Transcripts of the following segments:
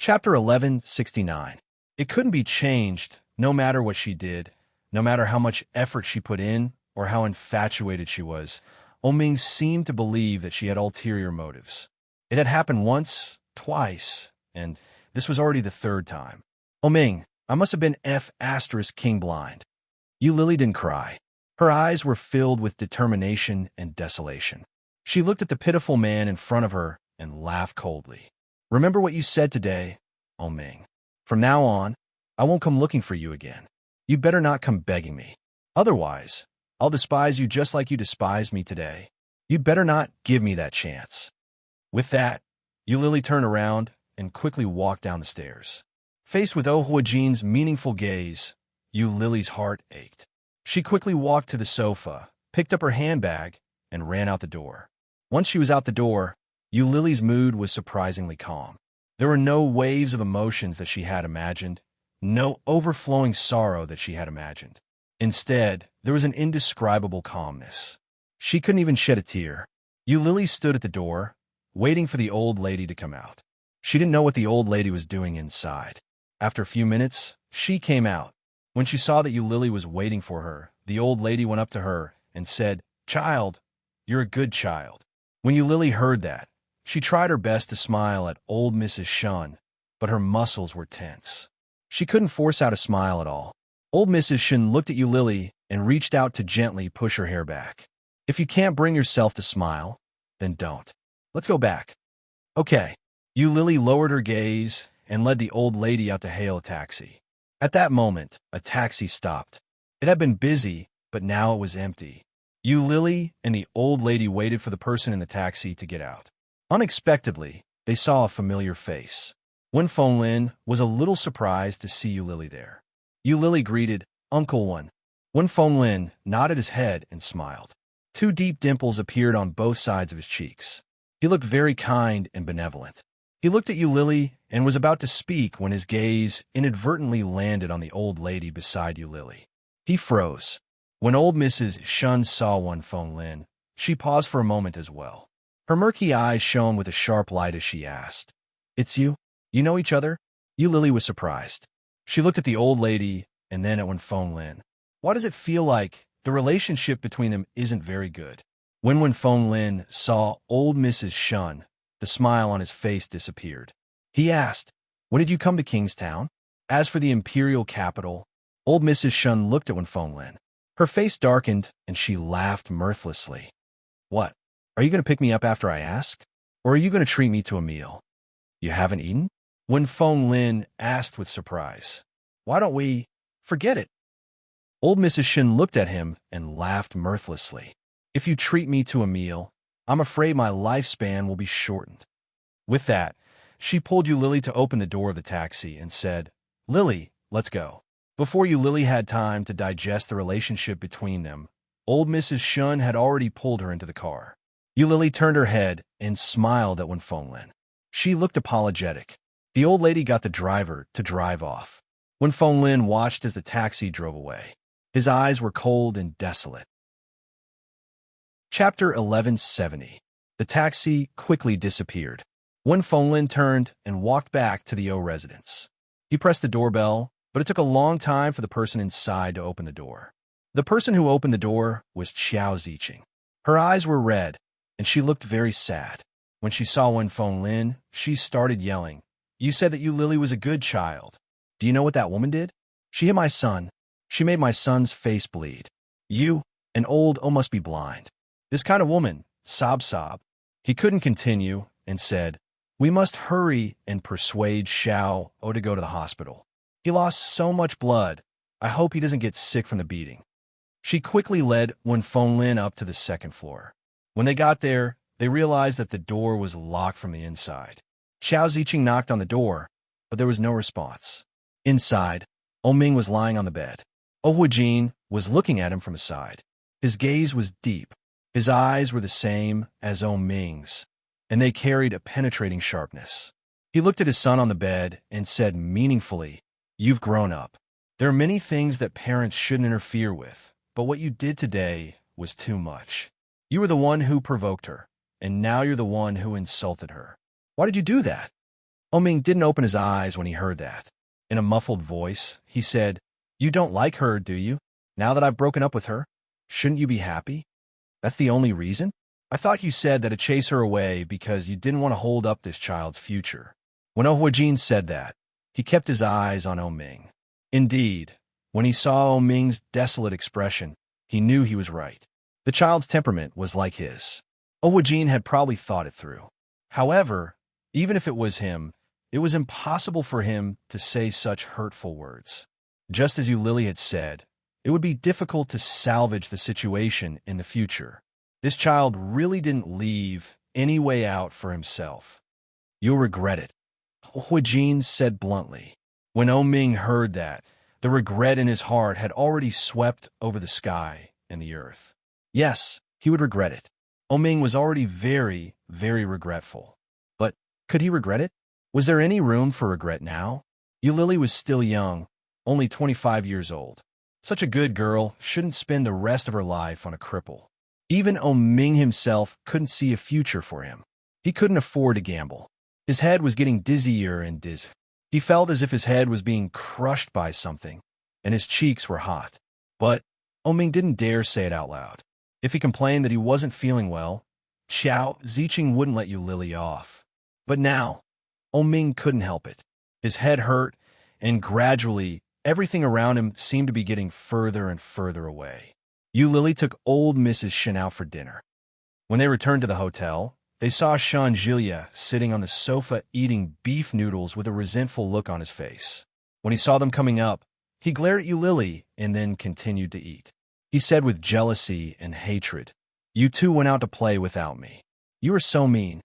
Chapter 1169. It couldn't be changed, no matter what she did, no matter how much effort she put in, or how infatuated she was. Oming seemed to believe that she had ulterior motives. It had happened once, twice, and this was already the third time. Oming, I must have been King blind. Lily didn't cry. Her eyes were filled with determination and desolation. She looked at the pitiful man in front of her and laughed coldly. Remember what you said today, Oming. From now on, I won't come looking for you again. You better not come begging me. Otherwise, I'll despise you just like you despised me today. You better not give me that chance. With that, Lily turned around and quickly walked down the stairs. Faced with Jin's meaningful gaze, Lily's heart ached. She quickly walked to the sofa, picked up her handbag, and ran out the door. Once she was out the door, Lily's mood was surprisingly calm. There were no waves of emotions that she had imagined, no overflowing sorrow that she had imagined. Instead, there was an indescribable calmness. She couldn't even shed a tear. Lily stood at the door, waiting for the old lady to come out. She didn't know what the old lady was doing inside. After a few minutes, she came out. When she saw that Lily was waiting for her, the old lady went up to her and said, "Child, you're a good child." When Lily heard that, she tried her best to smile at old Mrs. Shun, but her muscles were tense. She couldn't force out a smile at all. Old Mrs. Shun looked at Lily and reached out to gently push her hair back. If you can't bring yourself to smile, then don't. Let's go back. Okay. Lily lowered her gaze and led the old lady out to hail a taxi. At that moment, a taxi stopped. It had been busy, but now it was empty. Lily and the old lady waited for the person in the taxi to get out. Unexpectedly, they saw a familiar face. Wen Fenglin was a little surprised to see Lily there. Lily greeted, "Uncle Wen." Wen Fenglin nodded his head and smiled. Two deep dimples appeared on both sides of his cheeks. He looked very kind and benevolent. He looked at Lily and was about to speak when his gaze inadvertently landed on the old lady beside Lily. He froze. When old Mrs. Shun saw Wen Fenglin, she paused for a moment as well. Her murky eyes shone with a sharp light as she asked, "It's you? You know each other?" Lily was surprised. She looked at the old lady and then at Wen Fenglin. Why does it feel like the relationship between them isn't very good? When Wen Fenglin saw old Mrs. Shun, the smile on his face disappeared. He asked, "When did you come to Kingstown?" As for the imperial capital, old Mrs. Shun looked at Wen Fenglin. Her face darkened, and she laughed mirthlessly. "What? Are you going to pick me up after I ask? Or are you going to treat me to a meal? You haven't eaten?" Wen Fenglin asked with surprise. "Why don't we forget it?" Old Mrs. Shun looked at him and laughed mirthlessly. "If you treat me to a meal, I'm afraid my lifespan will be shortened." With that, she pulled Lily to open the door of the taxi and said, "Lily, let's go." Before Lily had time to digest the relationship between them, old Mrs. Shun had already pulled her into the car. Lily turned her head and smiled at Wen Fenglin. She looked apologetic. The old lady got the driver to drive off. Wen Fenglin watched as the taxi drove away. His eyes were cold and desolate. Chapter 1170. The taxi quickly disappeared. Wen Fenglin turned and walked back to the O residence. He pressed the doorbell, but it took a long time for the person inside to open the door. The person who opened the door was Xiao Ziqing. Her eyes were red, and she looked very sad. When she saw Wen Fenglin, she started yelling, "You said that Lily was a good child. Do you know what that woman did? She hit my son. She made my son's face bleed. You, an old must be blind. This kind of woman, sob. He couldn't continue and said, "We must hurry and persuade Xiao to go to the hospital. He lost so much blood. I hope he doesn't get sick from the beating." She quickly led Wen Fenglin up to the second floor. When they got there, they realized that the door was locked from the inside. Xiao Ziqing knocked on the door, but there was no response. Inside, Oming was lying on the bed. Jin was looking at him from the side. His gaze was deep. His eyes were the same as Oming's, and they carried a penetrating sharpness. He looked at his son on the bed and said meaningfully, "You've grown up. There are many things that parents shouldn't interfere with, but what you did today was too much. You were the one who provoked her, and now you're the one who insulted her. Why did you do that?" Oming didn't open his eyes when he heard that. In a muffled voice, he said, "You don't like her, do you? Now that I've broken up with her? Shouldn't you be happy? That's the only reason? I thought you said that to chase her away because you didn't want to hold up this child's future." When Ohwajin said that, he kept his eyes on Oming. Indeed, when he saw Oming's desolate expression, he knew he was right. The child's temperament was like his. Ohwajin had probably thought it through. However, even if it was him, it was impossible for him to say such hurtful words. Just as Eulili had said, it would be difficult to salvage the situation in the future. This child really didn't leave any way out for himself. "You'll regret it," Ohwajin said bluntly. When Oming heard that, the regret in his heart had already swept over the sky and the earth. Yes, he would regret it. Oming was already very, very regretful. But could he regret it? Was there any room for regret now? Eulili was still young, only 25 years old. Such a good girl shouldn't spend the rest of her life on a cripple. Even Oming himself couldn't see a future for him. He couldn't afford to gamble. His head was getting dizzier and dizzy. He felt as if his head was being crushed by something, and his cheeks were hot. But Oming didn't dare say it out loud. If he complained that he wasn't feeling well, Xiao Ziqing wouldn't let Eulili off. But now, Oming couldn't help it. His head hurt, and gradually, everything around him seemed to be getting further and further away. Eulili took old Mrs. Shen out for dinner. When they returned to the hotel, they saw Shanjilia sitting on the sofa eating beef noodles with a resentful look on his face. When he saw them coming up, he glared at Eulili and then continued to eat. He said with jealousy and hatred, "You two went out to play without me. You are so mean."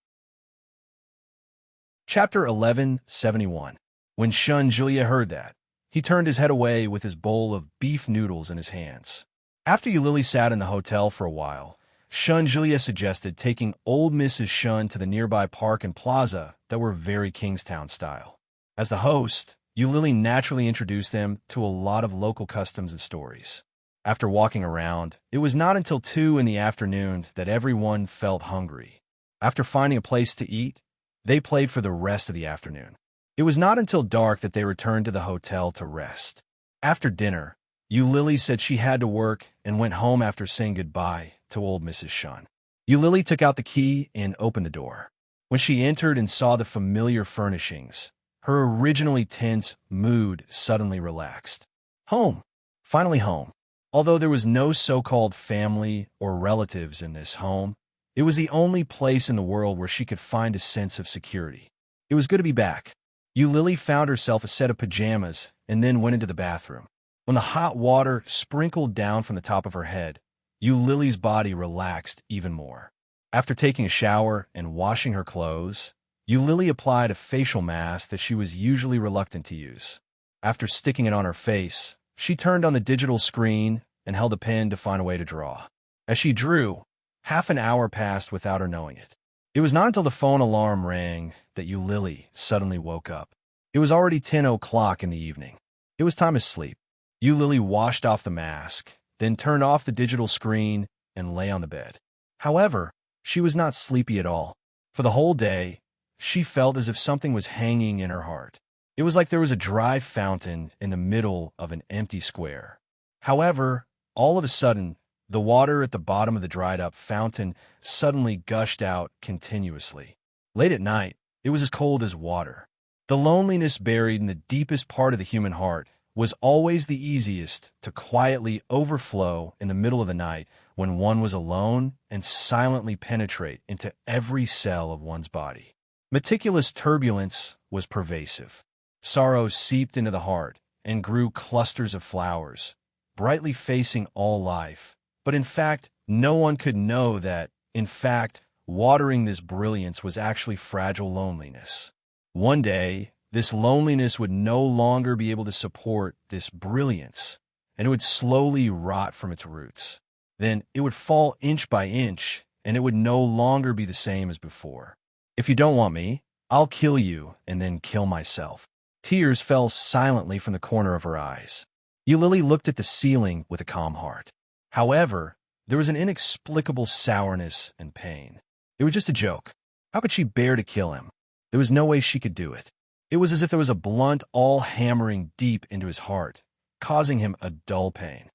Chapter 1171. When Shanjilia heard that, he turned his head away with his bowl of beef noodles in his hands. After Eulili sat in the hotel for a while, Shanjilia suggested taking old Mrs. Shun to the nearby park and plaza that were very Kingstown style. As the host, Eulili naturally introduced them to a lot of local customs and stories. After walking around, it was not until 2 in the afternoon that everyone felt hungry. After finding a place to eat, they played for the rest of the afternoon. It was not until dark that they returned to the hotel to rest. After dinner, Eulili said she had to work and went home after saying goodbye to old Mrs. Shun. Eulili took out the key and opened the door. When she entered and saw the familiar furnishings, her originally tense mood suddenly relaxed. Home. Finally home. Although there was no so-called family or relatives in this home, it was the only place in the world where she could find a sense of security. It was good to be back. Eulili found herself a set of pajamas and then went into the bathroom. When the hot water sprinkled down from the top of her head, Eulili's body relaxed even more. After taking a shower and washing her clothes, Eulili applied a facial mask that she was usually reluctant to use. After sticking it on her face, she turned on the digital screen and held a pen to find a way to draw. As she drew, half an hour passed without her knowing it. It was not until the phone alarm rang that Eulili suddenly woke up. It was already 10 o'clock in the evening. It was time to sleep. Eulili washed off the mask, then turned off the digital screen and lay on the bed. However, she was not sleepy at all. For the whole day, she felt as if something was hanging in her heart. It was like there was a dry fountain in the middle of an empty square. However, all of a sudden, the water at the bottom of the dried-up fountain suddenly gushed out continuously. Late at night, it was as cold as water. The loneliness buried in the deepest part of the human heart was always the easiest to quietly overflow in the middle of the night when one was alone and silently penetrate into every cell of one's body. Meticulous turbulence was pervasive. Sorrow seeped into the heart and grew clusters of flowers, brightly facing all life. But in fact, no one could know that, in fact, watering this brilliance was actually fragile loneliness. One day, this loneliness would no longer be able to support this brilliance, and it would slowly rot from its roots. Then it would fall inch by inch, and it would no longer be the same as before. If you don't want me, I'll kill you and then kill myself. Tears fell silently from the corner of her eyes. Eulili looked at the ceiling with a calm heart. However, there was an inexplicable sourness and pain. It was just a joke. How could she bear to kill him? There was no way she could do it. It was as if there was a blunt awl hammering deep into his heart, causing him a dull pain.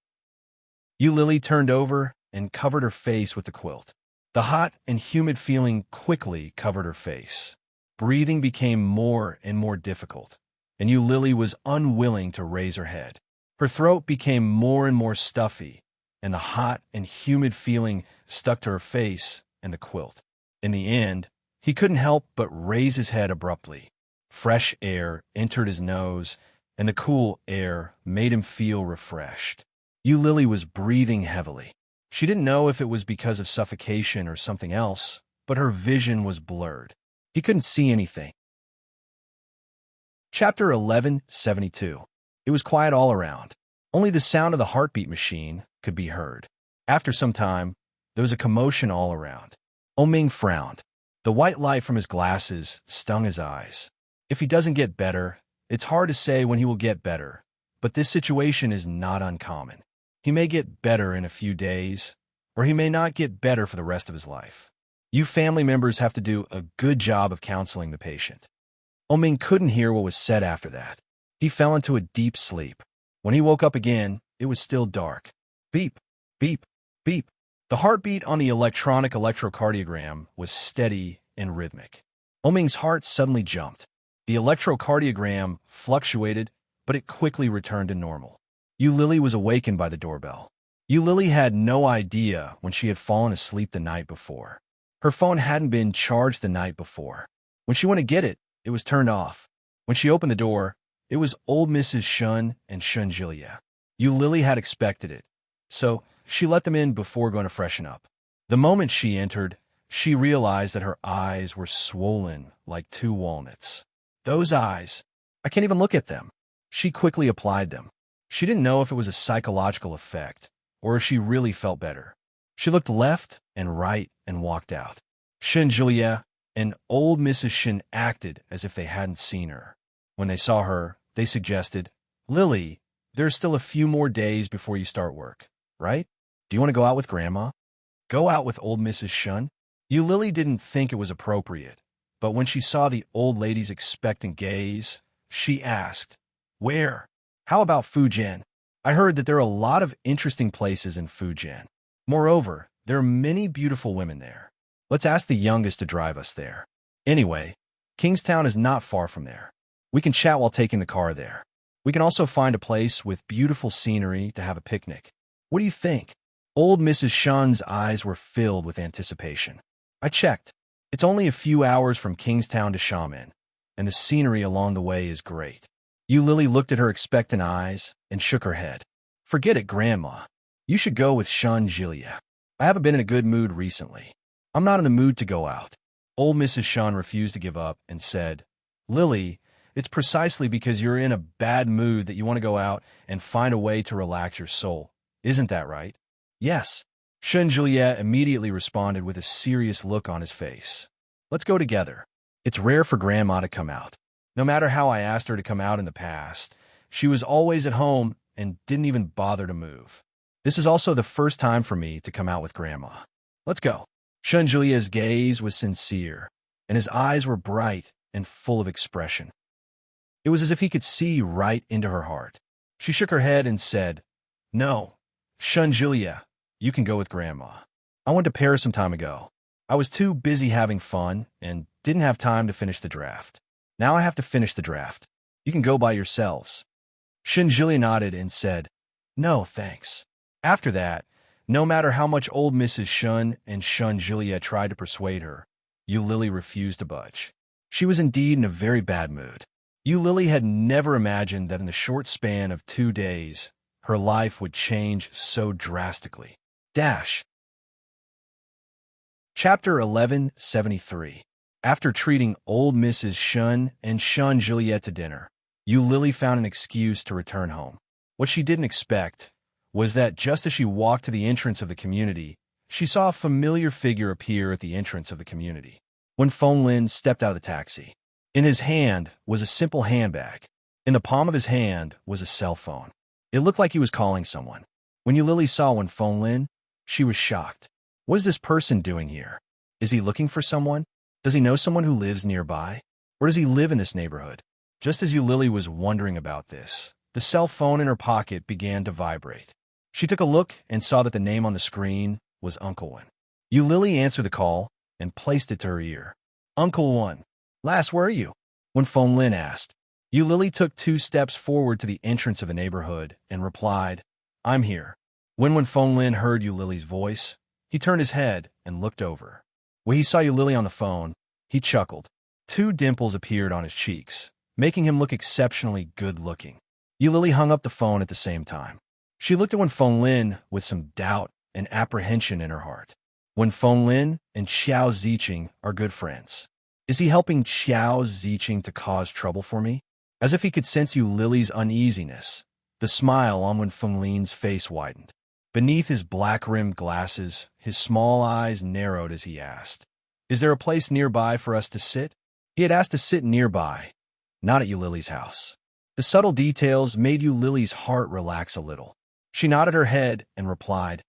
Lily turned over and covered her face with the quilt. The hot and humid feeling quickly covered her face. Breathing became more and more difficult, and Lily was unwilling to raise her head. Her throat became more and more stuffy, and the hot and humid feeling stuck to her face and the quilt. In the end, he couldn't help but raise his head abruptly. Fresh air entered his nose, and the cool air made him feel refreshed. Lily was breathing heavily. She didn't know if it was because of suffocation or something else, but her vision was blurred. He couldn't see anything. Chapter 1172. It was quiet all around. Only the sound of the heartbeat machine could be heard. After some time, there was a commotion all around. Oming frowned. The white light from his glasses stung his eyes. If he doesn't get better, it's hard to say when he will get better, but this situation is not uncommon. He may get better in a few days, or he may not get better for the rest of his life. You family members have to do a good job of counseling the patient. Oming couldn't hear what was said after that. He fell into a deep sleep. When he woke up again, it was still dark. Beep, beep, beep. The heartbeat on the electronic electrocardiogram was steady and rhythmic. Oming's heart suddenly jumped. The electrocardiogram fluctuated, but it quickly returned to normal. Lily was awakened by the doorbell. Lily had no idea when she had fallen asleep the night before. Her phone hadn't been charged the night before. When she went to get it, it was turned off. When she opened the door, it was old Mrs. Shun and Shun Julia. Lily had expected it, so she let them in before going to freshen up. The moment she entered, she realized that her eyes were swollen like two walnuts. Those eyes, I can't even look at them. She quickly applied them. She didn't know if it was a psychological effect or if she really felt better. She looked left and right and walked out. Shun Julia and old Mrs. Shin acted as if they hadn't seen her. When they saw her, they suggested, "Lily, there's still a few more days before you start work, right? Do you want to go out with Grandma?" Go out with old Mrs. Shun? Lily didn't think it was appropriate, but when she saw the old lady's expectant gaze, she asked, "Where? How about Fujian? I heard that there are a lot of interesting places in Fujian. Moreover, there are many beautiful women there. Let's ask the youngest to drive us there. Anyway, Kingstown is not far from there. We can chat while taking the car there. We can also find a place with beautiful scenery to have a picnic. What do you think?" Old Mrs. Shun's eyes were filled with anticipation. I checked. It's only a few hours from Kingstown to Xiamen, and the scenery along the way is great. Lily looked at her expectant eyes and shook her head. Forget it, Grandma. You should go with Shun Julia. I haven't been in a good mood recently. I'm not in the mood to go out. Old Mrs. Shun refused to give up and said, Lily, it's precisely because you're in a bad mood that you want to go out and find a way to relax your soul. Isn't that right? Yes. Shun Julia immediately responded with a serious look on his face. Let's go together. It's rare for Grandma to come out. No matter how I asked her to come out in the past, she was always at home and didn't even bother to move. This is also the first time for me to come out with Grandma. Let's go. Shun Julia's gaze was sincere, and his eyes were bright and full of expression. It was as if he could see right into her heart. She shook her head and said, No, Shun Julia, you can go with Grandma. I went to Paris some time ago. I was too busy having fun and didn't have time to finish the draft. Now I have to finish the draft. You can go by yourselves. Shun Julia nodded and said, No, thanks. After that, no matter how much old Mrs. Shun and Shun Julia tried to persuade her, Lily refused to budge. She was indeed in a very bad mood. Lily had never imagined that in the short span of 2 days, her life would change so drastically. Chapter 1173. After treating old Mrs. Shun and Shun Juliet to dinner, Lily found an excuse to return home. What she didn't expect was that just as she walked to the entrance of the community, she saw a familiar figure appear at the entrance of the community. When Feng Lin stepped out of the taxi, in his hand was a simple handbag. In the palm of his hand was a cell phone. It looked like he was calling someone. When Lily saw Feng Lin, she was shocked. What is this person doing here? Is he looking for someone? Does he know someone who lives nearby? Or does he live in this neighborhood? Just as Eulili was wondering about this, the cell phone in her pocket began to vibrate. She took a look and saw that the name on the screen was Uncle Wen. Eulili answered the call and placed it to her ear. Uncle Wen, lass, where are you? When Phone Lin asked. Eulili took 2 steps forward to the entrance of the neighborhood and replied, I'm here. When Phone Lin heard Eulili's voice, he turned his head and looked over. When he saw Eulili on the phone, he chuckled. 2 dimples appeared on his cheeks, making him look exceptionally good-looking. Eulili hung up the phone at the same time. She looked at Phone Lin with some doubt and apprehension in her heart. Phone Lin and Xiao Ziqing are good friends. Is he helping Xiao Ziqing to cause trouble for me? As if he could sense Eulili's uneasiness, the smile on Phone Lin's face widened. Beneath his black-rimmed glasses, his small eyes narrowed as he asked, Is there a place nearby for us to sit? He had asked to sit nearby, not at Eulili's house. The subtle details made Eulili's heart relax a little. She nodded her head and replied,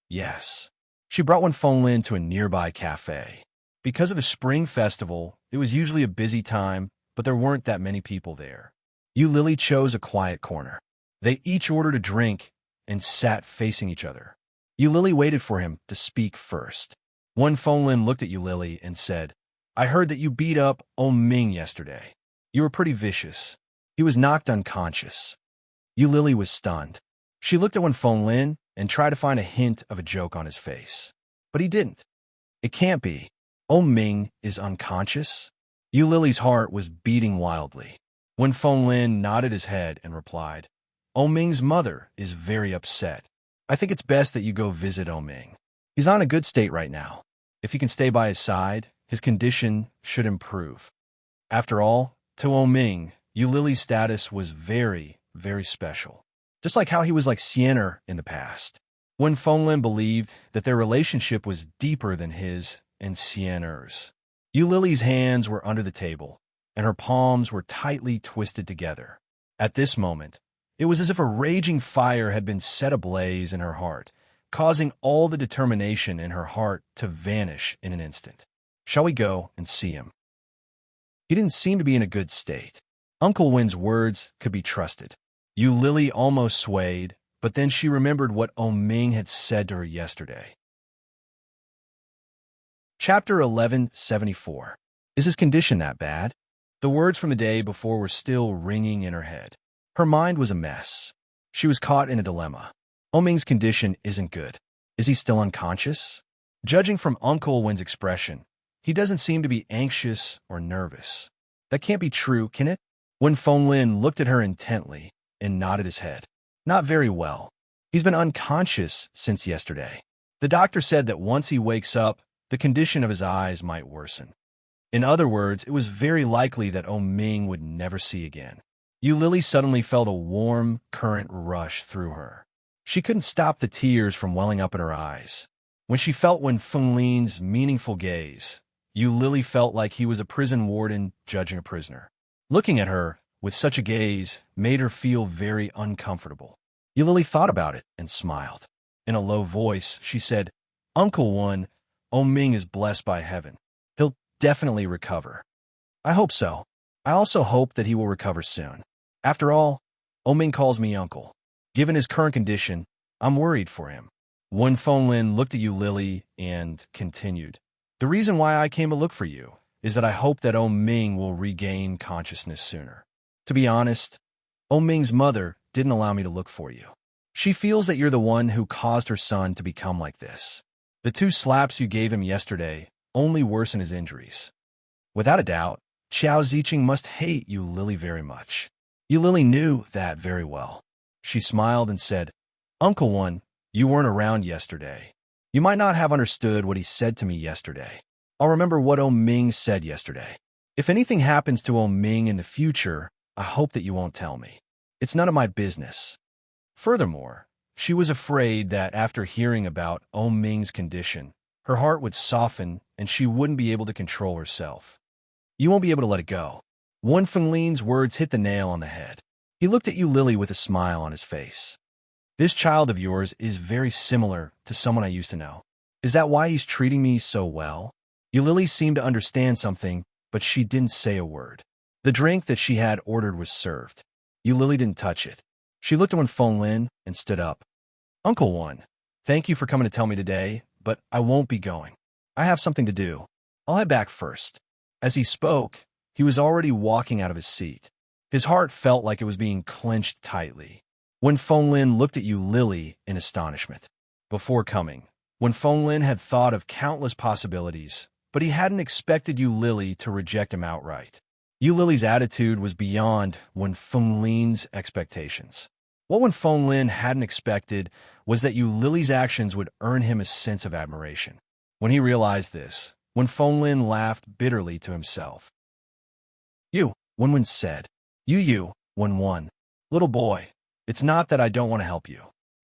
Yes. She brought Phone Lin to a nearby cafe. Because of the spring festival, it was usually a busy time, but there weren't that many people there. Eulili chose a quiet corner. They each ordered a drink and sat facing each other. Eulili waited for him to speak first. Phone Lin looked at Eulili and said, I heard that you beat up Ming yesterday. You were pretty vicious. He was knocked unconscious. Eulili was stunned. She looked at Phone Lin and tried to find a hint of a joke on his face. But he didn't. It can't be. Ming is unconscious? Eulili's heart was beating wildly. Phone Lin nodded his head and replied, Ming's mother is very upset. I think it's best that you go visit Ming. He's not in a good state right now. If you can stay by his side, his condition should improve. After all, to Ming, Eulili's status was very, very special. Just like how he was like Siener in the past. Phone Lin believed that their relationship was deeper than his and Siener's. Eulili's hands were under the table, and her palms were tightly twisted together. At this moment, it was as if a raging fire had been set ablaze in her heart, causing all the determination in her heart to vanish in an instant. Shall we go and see him? He didn't seem to be in a good state. Uncle Wen's words could be trusted. Eulili almost swayed, but then she remembered what Ming had said to her yesterday. Chapter 1174. Is his condition that bad? The words from the day before were still ringing in her head. Her mind was a mess. She was caught in a dilemma. Ming's condition isn't good. Is he still unconscious? Judging from Uncle Wen's expression, he doesn't seem to be anxious or nervous. That can't be true, can it? Phone Lin looked at her intently and nodded his head. Not very well. He's been unconscious since yesterday. The doctor said that once he wakes up, the condition of his eyes might worsen. In other words, it was very likely that Ming would never see again. Eulili suddenly felt a warm current rush through her. She couldn't stop the tears from welling up in her eyes. When she felt Phone Lin's meaningful gaze, Eulili felt like he was a prison warden judging a prisoner. Looking at her with such a gaze made her feel very uncomfortable. Eulili thought about it and smiled. In a low voice, she said, Uncle Wen, Ming is blessed by heaven. He'll definitely recover. I hope so. I also hope that he will recover soon. After all, Ming calls me uncle. Given his current condition, I'm worried for him. Phone Lin looked at Eulili and continued, The reason why I came to look for you is that I hope that Ming will regain consciousness sooner. To be honest, Ming's mother didn't allow me to look for you. She feels that you're the one who caused her son to become like this. The 2 slaps you gave him yesterday only worsen his injuries. Without a doubt, Xiao Ziqing must hate Eulili very much. Eulili knew that very well. She smiled and said, Uncle Wen, you weren't around yesterday. You might not have understood what he said to me yesterday. I'll remember what Ming said yesterday. If anything happens to Ming in the future, I hope that you won't tell me. It's none of my business. Furthermore, she was afraid that after hearing about Ming's condition, her heart would soften and she wouldn't be able to control herself. You won't be able to let it go. Phone Lin's words hit the nail on the head. He looked at Eulili with a smile on his face. This child of yours is very similar to someone I used to know. Is that why he's treating me so well? Eulili seemed to understand something but she didn't say a word. The drink that she had ordered was served. Lily didn't touch it. She looked at Wen Fenglin and stood up. Uncle Wen, thank you for coming to tell me today, but I won't be going. I have something to do. I'll head back first. As he spoke, he was already walking out of his seat. His heart felt like it was being clenched tightly. Wen Fenglin looked at Lily in astonishment. Before coming, Wen Fenglin had thought of countless possibilities, but he hadn't expected Lily to reject him outright. Lily's attitude was beyond Wen Fenglin's expectations. What Wen Fenglin hadn't expected was that Lily's actions would earn him a sense of admiration. When he realized this, Wen Fenglin laughed bitterly to himself. Wen said. Wen. Little boy, it's not that I don't want to help you.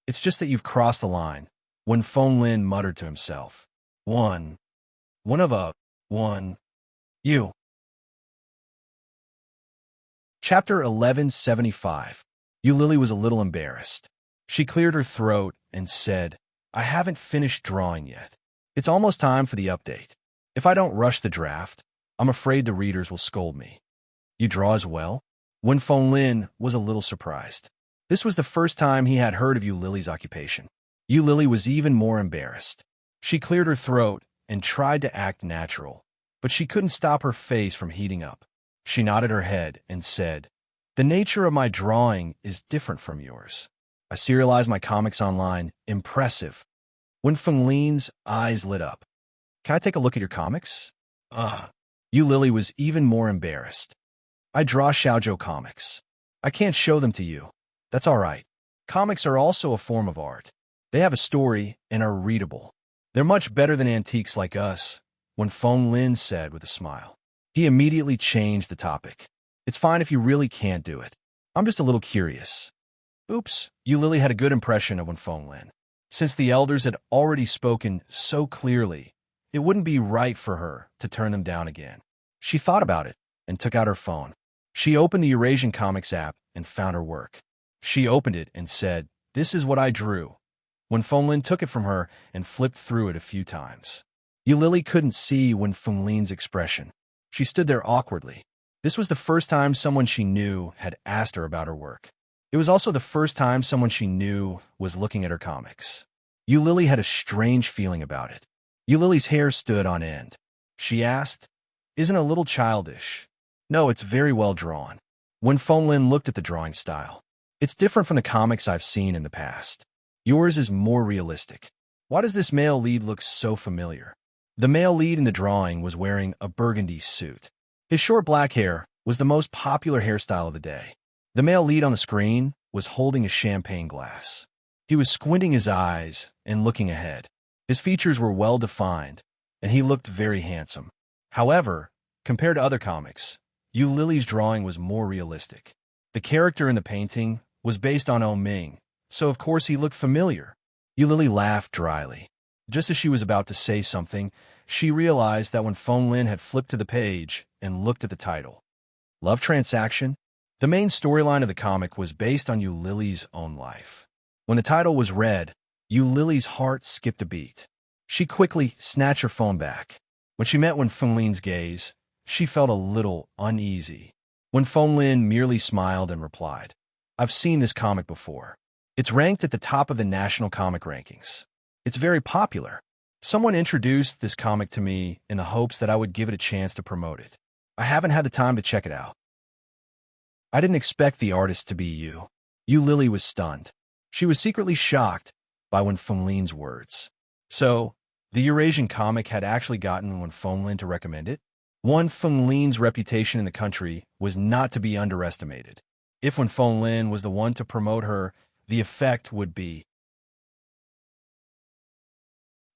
It's just that you've crossed the line, Wen Fenglin muttered to himself. You. Chapter 1175. Lily was a little embarrassed. She cleared her throat and said, I haven't finished drawing yet. It's almost time for the update. If I don't rush the draft, I'm afraid the readers will scold me. You draw as well? Wen Fenglin was a little surprised. This was the first time he had heard of Lily's occupation. Lily was even more embarrassed. She cleared her throat and tried to act natural, but she couldn't stop her face from heating up. She nodded her head and said, The nature of my drawing is different from yours. I serialize my comics online. Impressive. Wen Fenglin's eyes lit up. Can I take a look at your comics? Lily was even more embarrassed. I draw shoujo comics. I can't show them to you. That's all right. Comics are also a form of art. They have a story and are readable. They're much better than antiques like us, Wen Fenglin said with a smile. He immediately changed the topic. It's fine if you really can't do it. I'm just a little curious. Oops, Lily had a good impression of Wen Fenglin. Since the elders had already spoken so clearly, it wouldn't be right for her to turn them down again. She thought about it and took out her phone. She opened the Eurasian Comics app and found her work. She opened it and said, This is what I drew. Wen Fenglin took it from her and flipped through it a few times. Lily couldn't see Wen Fenglin's expression. She stood there awkwardly. This was the first time someone she knew had asked her about her work. It was also the first time someone she knew was looking at her comics. Lily had a strange feeling about it. Lily's hair stood on end. She asked, Isn't it a little childish? No, it's very well drawn. Wen Fenglin looked at the drawing style. It's different from the comics I've seen in the past. Yours is more realistic. Why does this male lead look so familiar? The male lead in the drawing was wearing a burgundy suit. His short black hair was the most popular hairstyle of the day. The male lead on the screen was holding a champagne glass. He was squinting his eyes and looking ahead. His features were well defined, and he looked very handsome. However, compared to other comics, Lily's drawing was more realistic. The character in the painting was based on Ming, so of course he looked familiar. Lily laughed dryly. Just as she was about to say something, she realized that Wen Fenglin had flipped to the page and looked at the title. Love Transaction? The main storyline of the comic was based on Lily's own life. When the title was read, Lily's heart skipped a beat. She quickly snatched her phone back. When she met Wen Fenglin's gaze, she felt a little uneasy. Wen Fenglin merely smiled and replied, I've seen this comic before. It's ranked at the top of the national comic rankings. It's very popular. Someone introduced this comic to me in the hopes that I would give it a chance to promote it. I haven't had the time to check it out. I didn't expect the artist to be you. Lily was stunned. She was secretly shocked by Wen Fenglin's words. So, the Eurasian comic had actually gotten Wen Fenglin to recommend it? Wen Fenglin's reputation in the country was not to be underestimated. If Wen Fenglin was the one to promote her, the effect would be.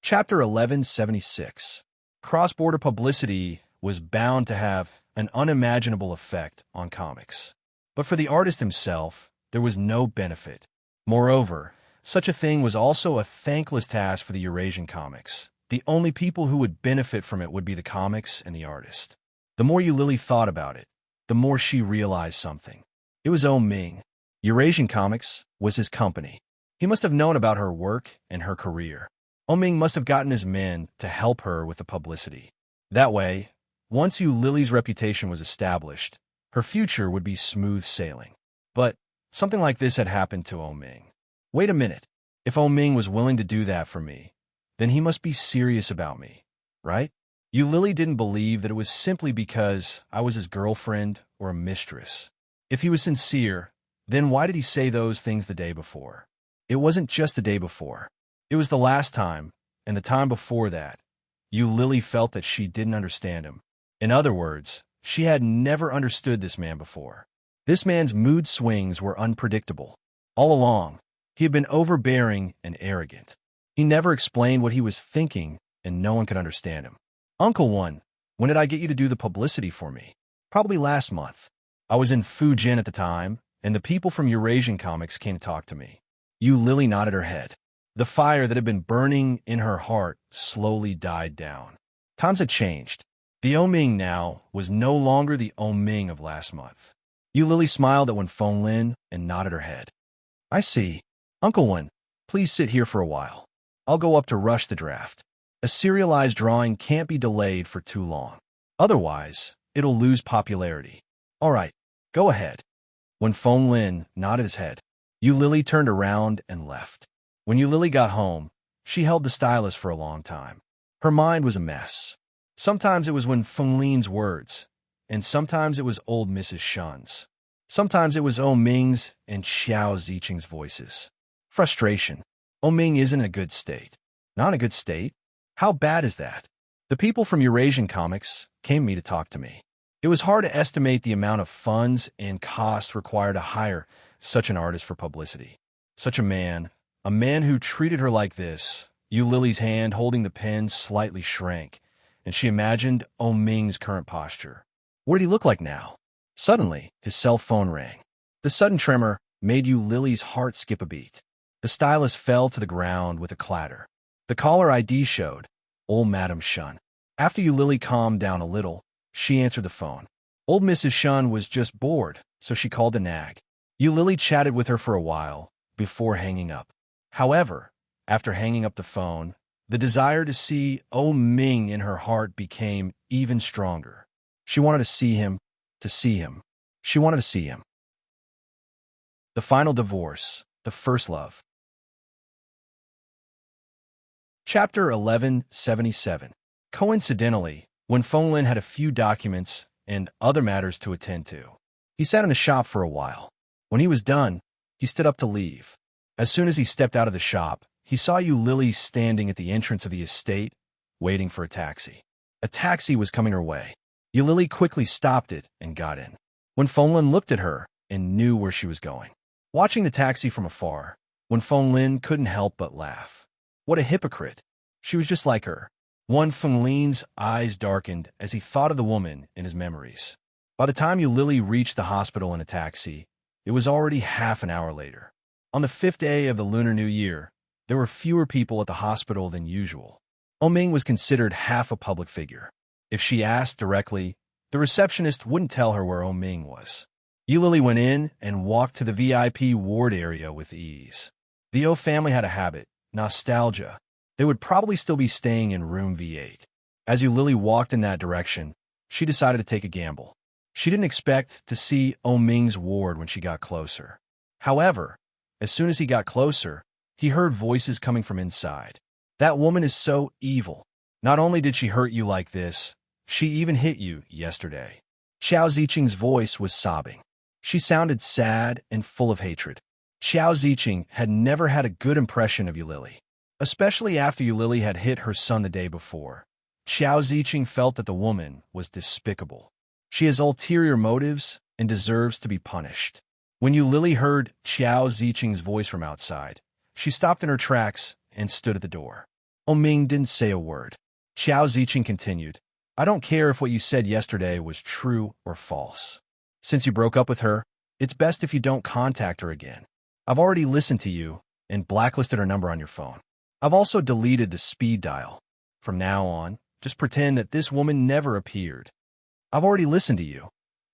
Chapter 1176. Cross-border publicity was bound to have an unimaginable effect on comics. But for the artist himself, there was no benefit. Moreover, such a thing was also a thankless task for the Eurasian comics. The only people who would benefit from it would be the comics and the artist. The more Lily thought about it, the more she realized something. It was Ming. Eurasian Comics was his company. He must have known about her work and her career. Ming must have gotten his men to help her with the publicity. That way, Once Yu Lily's reputation was established, her future would be smooth sailing. But something like this had happened to Oh Ming. Wait a minute. If Oh Ming was willing to do that for me, then he must be serious about me, right? Yu Lily didn't believe that it was simply because I was his girlfriend or a mistress. If he was sincere, then why did he say those things the day before? It wasn't just the day before. It was the last time, and the time before that. Yu Lily felt that she didn't understand him. In other words, she had never understood this man before. This man's mood swings were unpredictable. All along, he had been overbearing and arrogant. He never explained what he was thinking, and no one could understand him. Uncle One, when did I get you to do the publicity for me? Probably last month. I was in Fujin at the time, and the people from Eurasian Comics came to talk to me. Yu Lily nodded her head. The fire that had been burning in her heart slowly died down. Times had changed. The Oh Ming now was no longer the Oh Ming of last month. Yu Lily smiled at Wen Fenglin and nodded her head. I see. Uncle Wen, please sit here for a while. I'll go up to rush the draft. A serialized drawing can't be delayed for too long. Otherwise, it'll lose popularity. All right, go ahead. When Fenglin nodded his head, Yu Lily turned around and left. When Yu Lily got home, she held the stylus for a long time. Her mind was a mess. Sometimes it was Wen Fenglin's words, and sometimes it was old Mrs. Shun's. Sometimes it was Oh Ming's and Xiao Ziqing's voices. Frustration. Oh Ming isn't in a good state. Not in a good state? How bad is that? The people from Eurasian Comics came to me to talk to me. It was hard to estimate the amount of funds and costs required to hire such an artist for publicity. Such a man who treated her like this. Yu Lily's hand holding the pen slightly shrank, and she imagined Oh Ming's current posture. What did he look like now? Suddenly, his cell phone rang. The sudden tremor made Yu Lily's heart skip a beat. The stylus fell to the ground with a clatter. The caller ID showed, Old Madam Shun. After Yu Lily calmed down a little, she answered the phone. Old Mrs. Shun was just bored, so she called the nag. Yu Lily chatted with her for a while before hanging up. However, after hanging up the phone, the desire to see Oh Ming in her heart became even stronger. She wanted to see him, She wanted to see him. The final divorce, the first love. Chapter 1177. Coincidentally, when Fenglin had a few documents and other matters to attend to, he sat in the shop for a while. When he was done, he stood up to leave. As soon as he stepped out of the shop, he saw Yu Lily standing at the entrance of the estate, waiting for a taxi. A taxi was coming her way. Yu Lily quickly stopped it and got in. When Fenglin looked at her and knew where she was going. Watching the taxi from afar, when Fenglin couldn't help but laugh. What a hypocrite. She was just like her. Wen Fenglin's eyes darkened as he thought of the woman in his memories. By the time Yu Lily reached the hospital in a taxi, it was already half an hour later. On the 5th day of the Lunar New Year, there were fewer people at the hospital than usual. Oh Ming was considered half a public figure. If she asked directly, the receptionist wouldn't tell her where Oh Ming was. Yu Lily went in and walked to the VIP ward area with ease. The Oh family had a habit, nostalgia. They would probably still be staying in room V8. As Yu Lily walked in that direction, she decided to take a gamble. She didn't expect to see Oh Ming's ward when she got closer. However, as soon as he got closer, he heard voices coming from inside. That woman is so evil. Not only did she hurt you like this, she even hit you yesterday. Xiao Ziqing's voice was sobbing. She sounded sad and full of hatred. Xiao Ziqing had never had a good impression of Yu Lily, especially after Yu Lily had hit her son the day before. Xiao Ziqing felt that the woman was despicable. She has ulterior motives and deserves to be punished. When Yu Lily heard Xiao Ziqing's voice from outside, she stopped in her tracks and stood at the door. Oh Ming didn't say a word. Xiao Ziqing continued, I don't care if what you said yesterday was true or false. Since you broke up with her, it's best if you don't contact her again. I've already listened to you and blacklisted her number on your phone. I've also deleted the speed dial. From now on, just pretend that this woman never appeared. I've already listened to you.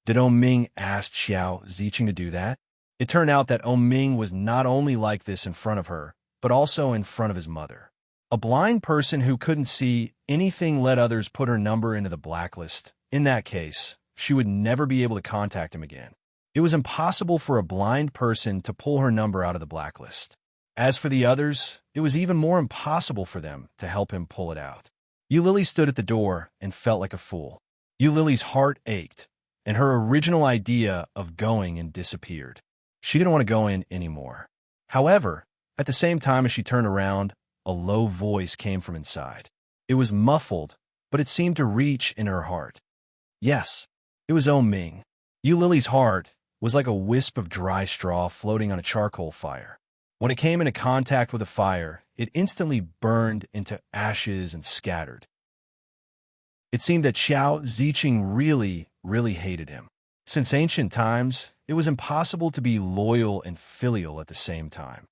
Did Oh Ming ask Xiao Ziqing to do that? It turned out that Oh Ming was not only like this in front of her, but also in front of his mother. A blind person who couldn't see anything let others put her number into the blacklist In that case, she would never be able to contact him again. It was impossible for a blind person to pull her number out of the blacklist. As for the others, it was even more impossible for them to help him pull it out. Eulily stood at the door and felt like a fool. Eulily's heart ached, and her original idea of going in disappeared. She didn't want to go in anymore. However, at the same time as she turned around, a low voice came from inside. It was muffled, but it seemed to reach in her heart. Yes, it was Ming. Eulily's heart was like a wisp of dry straw floating on a charcoal fire. When it came into contact with a fire, it instantly burned into ashes and scattered. It seemed that Xiao Ziqing really hated him. Since ancient times, it was impossible to be loyal and filial at the same time.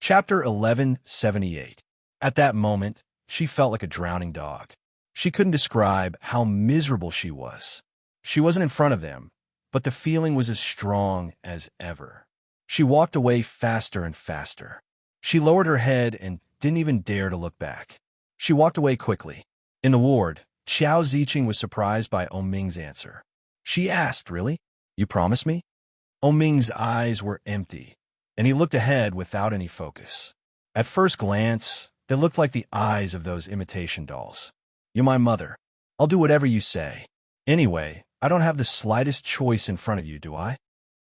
Chapter 1178. At that moment, she felt like a drowning dog. She couldn't describe how miserable she was. She wasn't in front of them, but the feeling was as strong as ever. She walked away faster and faster. She lowered her head and didn't even dare to look back. She walked away quickly. In the ward, Xiao Ziqing was surprised by Ming's answer. She asked, "Really? You promised me?" Ming's eyes were empty, and he looked ahead without any focus. At first glance, they looked like the eyes of those imitation dolls. "You're my mother. I'll do whatever you say. Anyway, I don't have the slightest choice in front of you, do I?"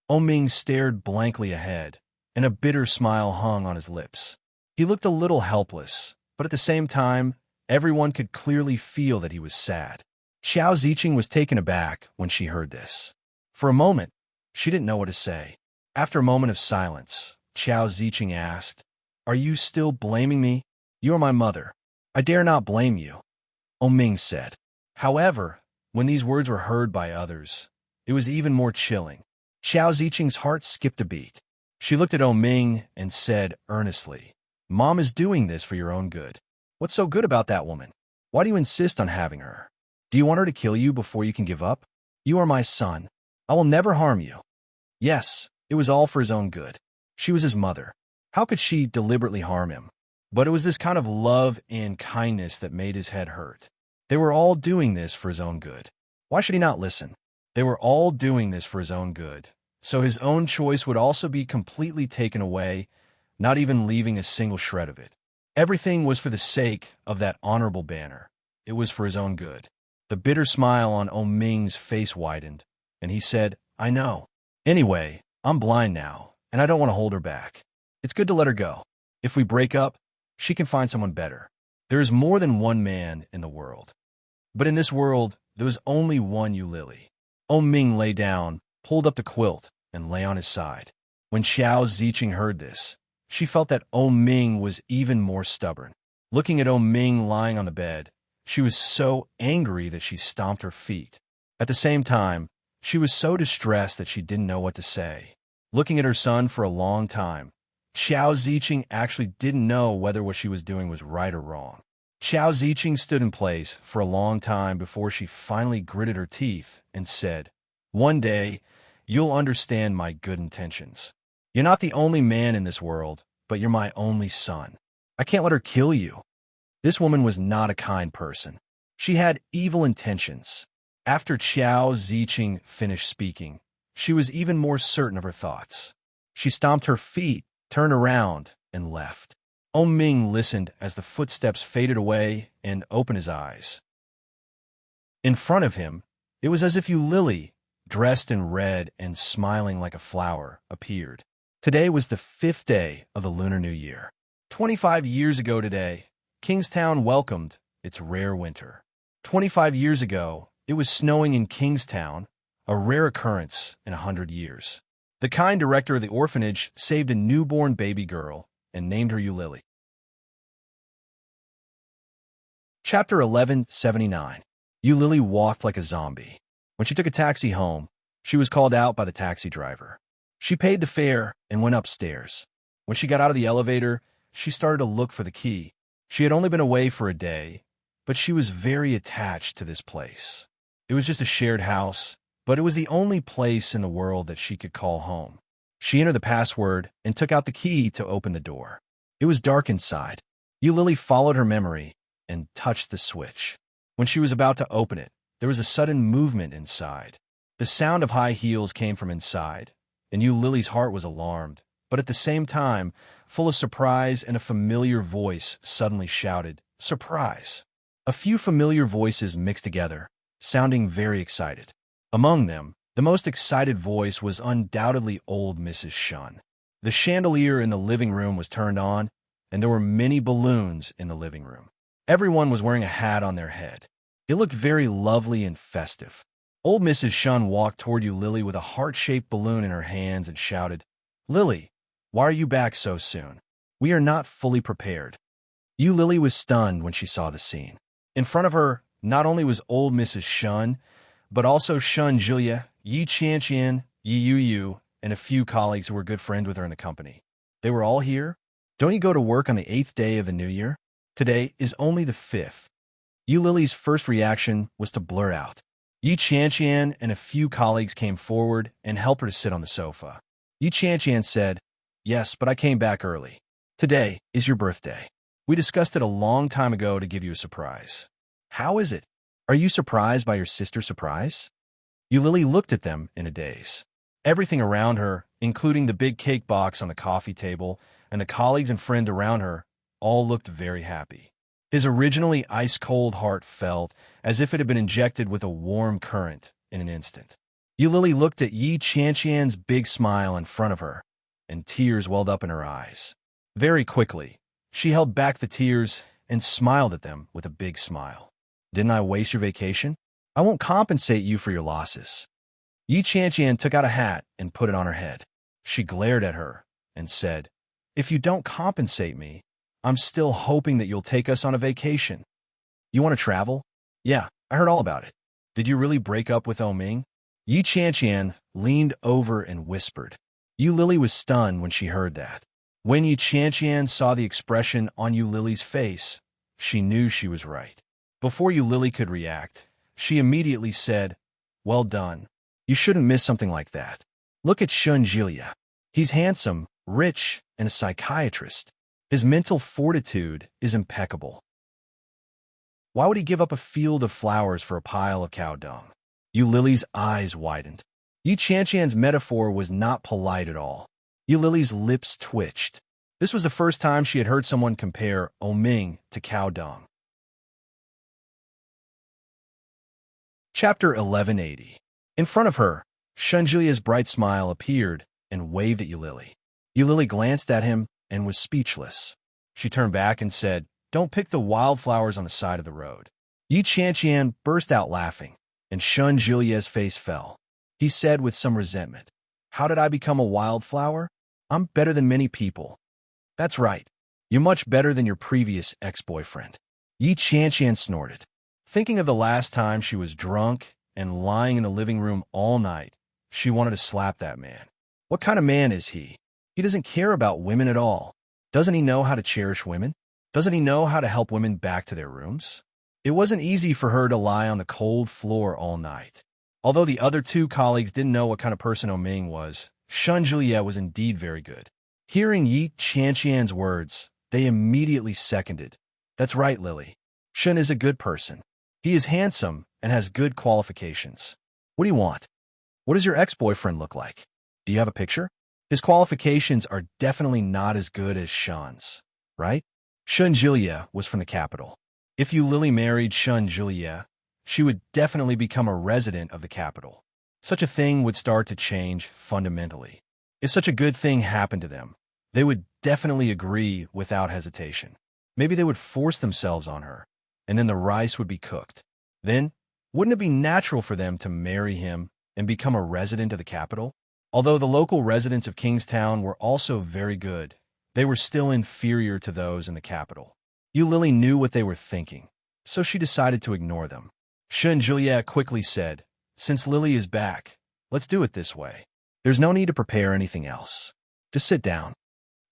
Ming stared blankly ahead, and a bitter smile hung on his lips. He looked a little helpless, but at the same time, everyone could clearly feel that he was sad. Xiao Ziqing was taken aback when she heard this. For a moment, she didn't know what to say. After a moment of silence, Xiao Ziqing asked, "Are you still blaming me? You are my mother. I dare not blame you," Ming said. However, when these words were heard by others, it was even more chilling. Xiao Ziqing's heart skipped a beat. She looked at Ming and said earnestly, "Mom is doing this for your own good. What's so good about that woman? Why do you insist on having her? Do you want her to kill you before you can give up? You are my son. I will never harm you." Yes, it was all for his own good. She was his mother. How could she deliberately harm him? But it was this kind of love and kindness that made his head hurt. They were all doing this for his own good. Why should he not listen? They were all doing this for his own good. So his own choice would also be completely taken away, not even leaving a single shred of it. Everything was for the sake of that honorable banner. It was for his own good. The bitter smile on Ming's face widened, and he said, "I know. Anyway, I'm blind now, and I don't want to hold her back. It's good to let her go. If we break up, she can find someone better. There is more than one man in the world. But in this world, there was only one Eulily." Ming lay down, pulled up the quilt, and lay on his side. When Xiao Ziqing heard this, she felt that Ming was even more stubborn. Looking at Ming lying on the bed, she was so angry that she stomped her feet. At the same time, she was so distressed that she didn't know what to say. Looking at her son for a long time, Xiao Ziqing actually didn't know whether what she was doing was right or wrong. Xiao Ziqing stood in place for a long time before she finally gritted her teeth and said, "One day, you'll understand my good intentions. You're not the only man in this world, but you're my only son. I can't let her kill you." This woman was not a kind person. She had evil intentions. After Xiao Ziqing finished speaking, she was even more certain of her thoughts. She stomped her feet, turned around, and left. Ming listened as the footsteps faded away and opened his eyes. In front of him, it was as if Eulily, dressed in red and smiling like a flower, appeared. Today was the 5th day of the Lunar New Year. 25 years ago today, Kingstown welcomed its rare winter. 25 years ago, it was snowing in Kingstown, a rare occurrence in 100 years. The kind director of the orphanage saved a newborn baby girl and named her Eulily. Chapter 1179. Eulily walked like a zombie. When she took a taxi home, she was called out by the taxi driver. She paid the fare and went upstairs. When she got out of the elevator, she started to look for the key. She had only been away for a day, but she was very attached to this place. It was just a shared house, but it was the only place in the world that she could call home. She entered the password and took out the key to open the door. It was dark inside. Eulily followed her memory and touched the switch. When she was about to open it, there was a sudden movement inside. The sound of high heels came from inside, and Lily's heart was alarmed, but at the same time, full of surprise, and a familiar voice suddenly shouted, "Surprise!" A few familiar voices mixed together, sounding very excited. Among them, the most excited voice was undoubtedly old Mrs. Shun. The chandelier in the living room was turned on, and there were many balloons in the living room. Everyone was wearing a hat on their head. It looked very lovely and festive. Old Mrs. Shun walked toward Lily with a heart-shaped balloon in her hands and shouted, "Lily, why are you back so soon? We are not fully prepared." Lily was stunned when she saw the scene. In front of her, not only was old Mrs. Shun, but also Shun Julia, Yi Qian, Yi Yu, and a few colleagues who were good friends with her in the company. They were all here. "Don't you go to work on the 8th day of the new year? Today is only the 5th. Lily's first reaction was to blurt out. Yi Qian and a few colleagues came forward and helped her to sit on the sofa. Yi Qian said, "Yes, but I came back early. Today is your birthday. We discussed it a long time ago to give you a surprise." "How is it? Are you surprised by your sister's surprise?" Lily looked at them in a daze. Everything around her, including the big cake box on the coffee table and the colleagues and friends around her, all looked very happy. His originally ice-cold heart felt as if it had been injected with a warm current in an instant. Lily looked at Yi Qian's big smile in front of her, and tears welled up in her eyes. Very quickly, she held back the tears and smiled at them with a big smile. "Didn't I waste your vacation? I won't compensate you for your losses." Yi Qian took out a hat and put it on her head. She glared at her and said, "If you don't compensate me, I'm still hoping that you'll take us on a vacation." "You want to travel?" "Yeah, I heard all about it." "Did you really break up with Oming?" Yi Qian leaned over and whispered. Lily was stunned when she heard that. When Yi Qian saw the expression on Lily's face, she knew she was right. Before Lily could react, she immediately said, "Well done. You shouldn't miss something like that. Look at Shun Jia. He's handsome, rich, and a psychiatrist. His mental fortitude is impeccable. Why would he give up a field of flowers for a pile of cow dung?" Lily's eyes widened. Yi Qian's metaphor was not polite at all. Lily's lips twitched. This was the first time she had heard someone compare Oming to cow dung. Chapter 1180. In front of her, Shun Julia's bright smile appeared and waved at Lily. Lily glanced at him and was speechless. She turned back and said, "Don't pick the wildflowers on the side of the road." Yi Qian burst out laughing, and Shun Julia's face fell. He said with some resentment, "How did I become a wildflower? I'm better than many people." "That's right. You're much better than your previous ex-boyfriend." Yi Qian snorted. Thinking of the last time she was drunk and lying in the living room all night, she wanted to slap that man. What kind of man is he? He doesn't care about women at all. Doesn't he know how to cherish women? Doesn't he know how to help women back to their rooms? It wasn't easy for her to lie on the cold floor all night. Although the other two colleagues didn't know what kind of person Oming was, Shun Julia was indeed very good. Hearing Yi Qian's words, they immediately seconded. "That's right, Lily. Shun is a good person. He is handsome and has good qualifications. What do you want? What does your ex-boyfriend look like? Do you have a picture? His qualifications are definitely not as good as Shun's, right?" Shun Julia was from the capital. If Lily married Shun Julia, she would definitely become a resident of the capital. Such a thing would start to change fundamentally. If such a good thing happened to them, they would definitely agree without hesitation. Maybe they would force themselves on her, and then the rice would be cooked. Then, wouldn't it be natural for them to marry him and become a resident of the capital? Although the local residents of Kingstown were also very good, they were still inferior to those in the capital. Lily knew what they were thinking, so she decided to ignore them. Shun Julia quickly said, "Since Lily is back, let's do it this way. There's no need to prepare anything else. Just sit down."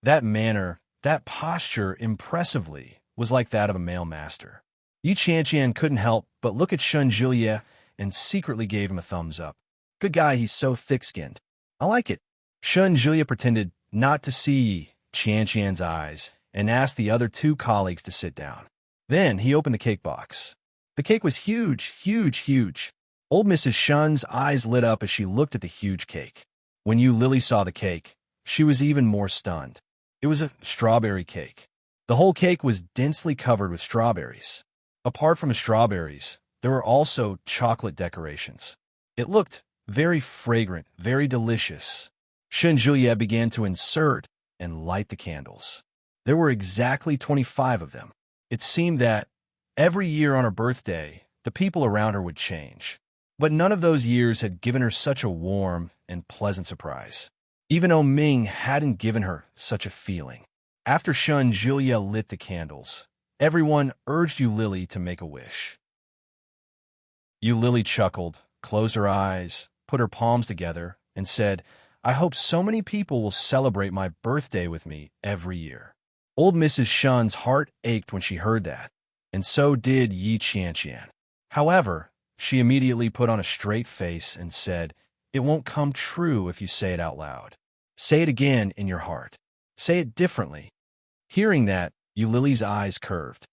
That manner, that posture, impressively, was like that of a male master. Yi Qian couldn't help but look at Shun Julia and secretly gave him a thumbs up. "Good guy, he's so thick-skinned. I like it." Shun Julia pretended not to see Qian's eyes and asked the other two colleagues to sit down. Then he opened the cake box. The cake was huge, huge, huge. Old Mrs. Shun's eyes lit up as she looked at the huge cake. When Lily saw the cake, she was even more stunned. It was a strawberry cake. The whole cake was densely covered with strawberries. Apart from the strawberries, there were also chocolate decorations. It looked very fragrant, very delicious. Juliet began to insert and light the candles. There were exactly 25 of them. It seemed that every year on her birthday, the people around her would change. But none of those years had given her such a warm and pleasant surprise. Even Ming hadn't given her such a feeling. After Juliet lit the candles, everyone urged Lily to make a wish. Lily chuckled, closed her eyes, put her palms together, and said, "I hope so many people will celebrate my birthday with me every year." Old Mrs. Shun's heart ached when she heard that, and so did Yi Qianqian. However, she immediately put on a straight face and said, "It won't come true if you say it out loud. Say it again in your heart. Say it differently." Hearing that, Lily's eyes curved.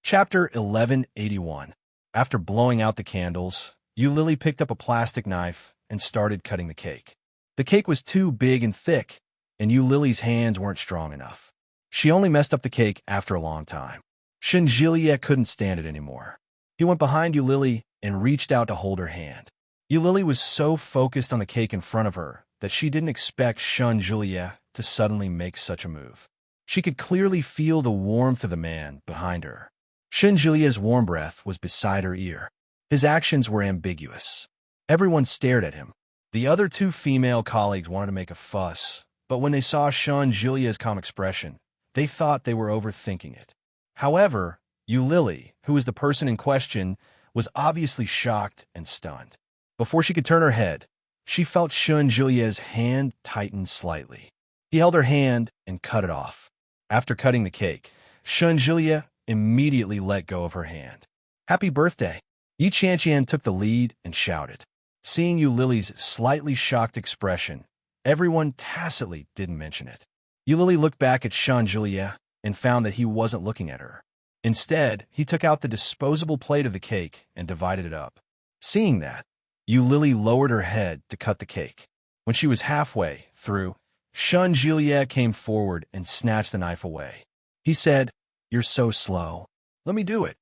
Chapter 1181. After blowing out the candles, Lily picked up a plastic knife and started cutting the cake. The cake was too big and thick, and Lily's hands weren't strong enough. She only messed up the cake after a long time. Juliet couldn't stand it anymore. He went behind Lily and reached out to hold her hand. Lily was so focused on the cake in front of her that she didn't expect Juliet to suddenly make such a move. She could clearly feel the warmth of the man behind her. Juliet's warm breath was beside her ear. His actions were ambiguous. Everyone stared at him. The other two female colleagues wanted to make a fuss, but when they saw Juliet's calm expression, they thought they were overthinking it. However, Lily, who was the person in question, was obviously shocked and stunned. Before she could turn her head, she felt Juliet's hand tighten slightly. He held her hand and cut it off. After cutting the cake, Juliet immediately let go of her hand. "Happy birthday!" Yi Qianqian took the lead and shouted. Seeing Lily's slightly shocked expression, everyone tacitly didn't mention it. Lily looked back at Juliet and found that he wasn't looking at her. Instead, he took out the disposable plate of the cake and divided it up. Seeing that, Lily lowered her head to cut the cake. When she was halfway through, Juliet came forward and snatched the knife away. He said, "You're so slow. Let me do it."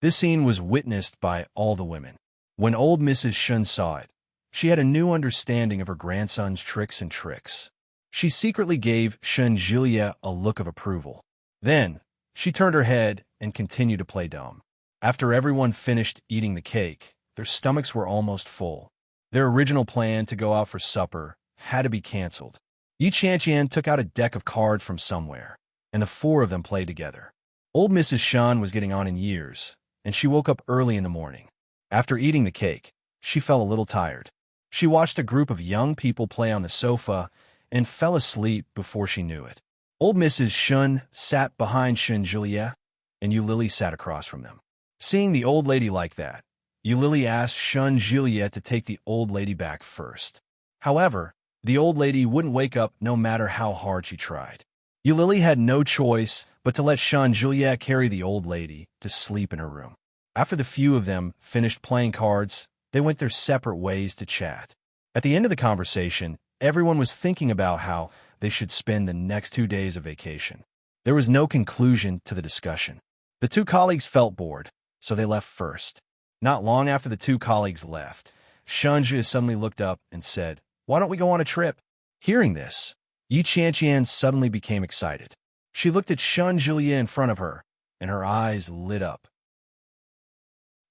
This scene was witnessed by all the women. When old Mrs. Shun saw it, she had a new understanding of her grandson's tricks and tricks. She secretly gave Juliet a look of approval. Then, she turned her head and continued to play dumb. After everyone finished eating the cake, their stomachs were almost full. Their original plan to go out for supper had to be canceled. Yi Qianqian took out a deck of cards from somewhere, and the four of them played together. Old Mrs. Shun was getting on in years, and she woke up early in the morning. After eating the cake, she felt a little tired. She watched a group of young people play on the sofa and fell asleep before she knew it. Old Mrs. Shun sat behind Juliet, and Lily sat across from them. Seeing the old lady like that, Lily asked Juliet to take the old lady back first. However, the old lady wouldn't wake up no matter how hard she tried. Lily had no choice but to let Juliet carry the old lady to sleep in her room. After the few of them finished playing cards, they went their separate ways to chat. At the end of the conversation, everyone was thinking about how they should spend the next 2 days of vacation. There was no conclusion to the discussion. The two colleagues felt bored, so they left first. Not long after the two colleagues left, Juliet suddenly looked up and said, "Why don't we go on a trip?" Hearing this, Yi Qianqian suddenly became excited. She looked at Juliet in front of her, and her eyes lit up.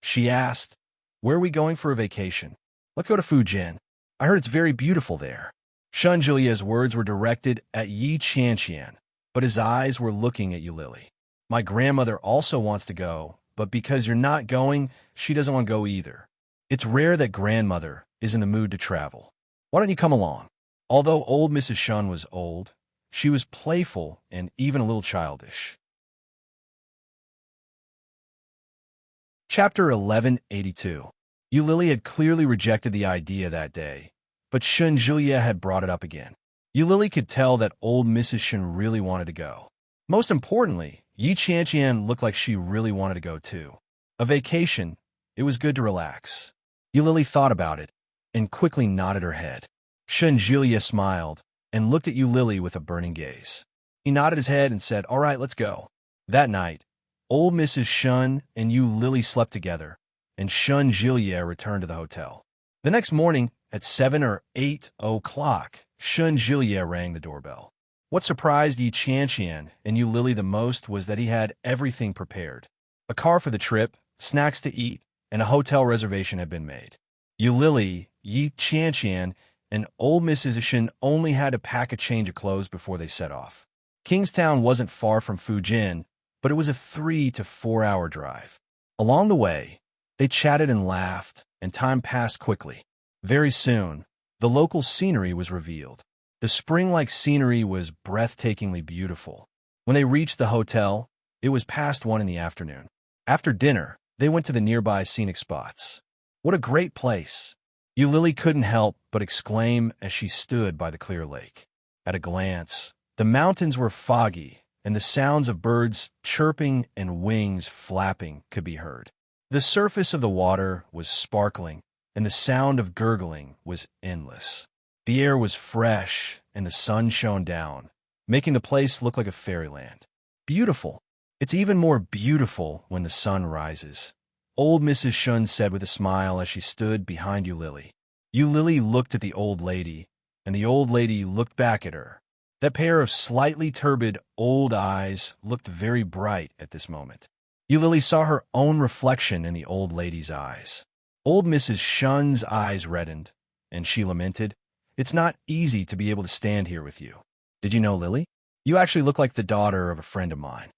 She asked, "Where are we going for a vacation?" "Let's go to Fujian. I heard it's very beautiful there." Juliet's words were directed at Yi Qianqian, but his eyes were looking at Lily. "My grandmother also wants to go, but because you're not going, she doesn't want to go either. It's rare that grandmother is in the mood to travel. Why don't you come along?" Although old Mrs. Shun was old, she was playful and even a little childish. Chapter 1182. Lily had clearly rejected the idea that day, but Juliet had brought it up again. Lily could tell that old Mrs. Shun really wanted to go. Most importantly, Yi Qianqian looked like she really wanted to go too. A vacation, it was good to relax. Lily thought about it and quickly nodded her head. Shun Julia smiled and looked at Lily with a burning gaze. He nodded his head and said, "All right, let's go." That night, old Mrs. Shun and Lily slept together, and Shun Julia returned to the hotel. The next morning, at 7 or 8 o'clock, Shun Julia rang the doorbell. What surprised Yi Qianqian and Lily the most was that he had everything prepared. A car for the trip, snacks to eat, and a hotel reservation had been made. Lily, Yi Qianqian, and old Mrs. Shun only had to pack a change of clothes before they set off. Kingstown wasn't far from Fujin, but it was a 3 to 4 hour drive. Along the way, they chatted and laughed, and time passed quickly. Very soon, the local scenery was revealed. The spring-like scenery was breathtakingly beautiful. When they reached the hotel, it was past 1 in the afternoon. After dinner, they went to the nearby scenic spots. What a great place! Lily couldn't help but exclaim as she stood by the clear lake. At a glance, the mountains were foggy, and the sounds of birds chirping and wings flapping could be heard. The surface of the water was sparkling, and the sound of gurgling was endless. The air was fresh, and the sun shone down, making the place look like a fairyland. Beautiful. It's even more beautiful when the sun rises, old Mrs. Shun said with a smile as she stood behind Lily. Lily looked at the old lady, and the old lady looked back at her. That pair of slightly turbid old eyes looked very bright at this moment. Lily saw her own reflection in the old lady's eyes. Old Mrs. Shun's eyes reddened, and she lamented, "It's not easy to be able to stand here with you. Did you know, Lily? You actually look like the daughter of a friend of mine."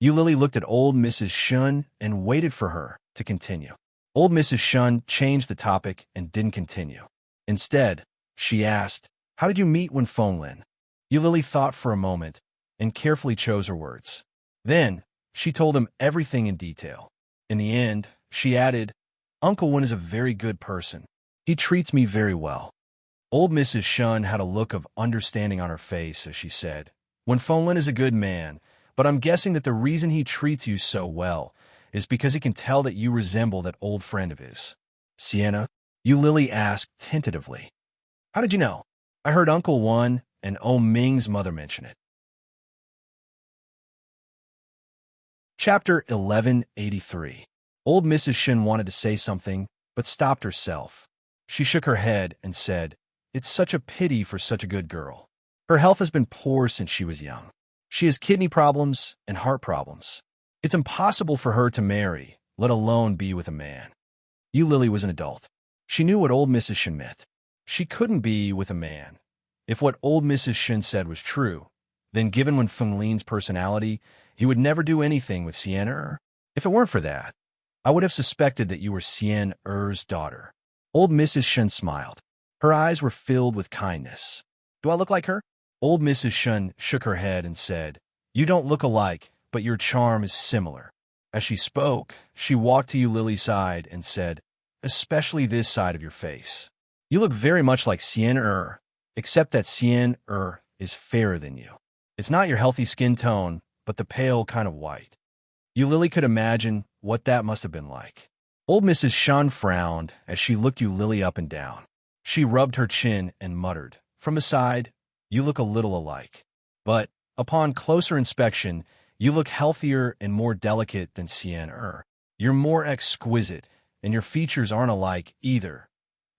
Lily looked at old Mrs. Shun and waited for her to continue. Old Mrs. Shun changed the topic and didn't continue. Instead, she asked, "How did you meet Wenfenglin?" Lily thought for a moment and carefully chose her words. Then, she told him everything in detail. In the end, she added, "Uncle Wen is a very good person. He treats me very well." Old Mrs. Shun had a look of understanding on her face as she said, "Wenfenglin is a good man, but I'm guessing that the reason he treats you so well is because he can tell that you resemble that old friend of his." "Sienna?" Lily asked tentatively. "How did you know?" "I heard Uncle Wen and Ming's mother mention it." Chapter 1183. Old Mrs. Shun wanted to say something, but stopped herself. She shook her head and said, "It's such a pity for such a good girl. Her health has been poor since she was young. She has kidney problems and heart problems. It's impossible for her to marry, let alone be with a man." Lily was an adult. She knew what old Mrs. Shun meant. She couldn't be with a man. If what old Mrs. Shun said was true, then given Wenfenglin's personality, he would never do anything with Sienna. If it weren't for that, I would have suspected that you were Sienna's daughter. Old Mrs. Shun smiled. Her eyes were filled with kindness. "Do I look like her?" Old Mrs. Shun shook her head and said, "You don't look alike, but your charm is similar." As she spoke, she walked to Lily's side and said, "Especially this side of your face. You look very much like Sienna, except that Sienna is fairer than you. It's not your healthy skin tone, but the pale kind of white." Lily could imagine what that must have been like. Old Mrs. Shun frowned as she looked Lily up and down. She rubbed her chin and muttered, "From the side, you look a little alike. But, upon closer inspection, you look healthier and more delicate than Sienna. You're more exquisite, and your features aren't alike either."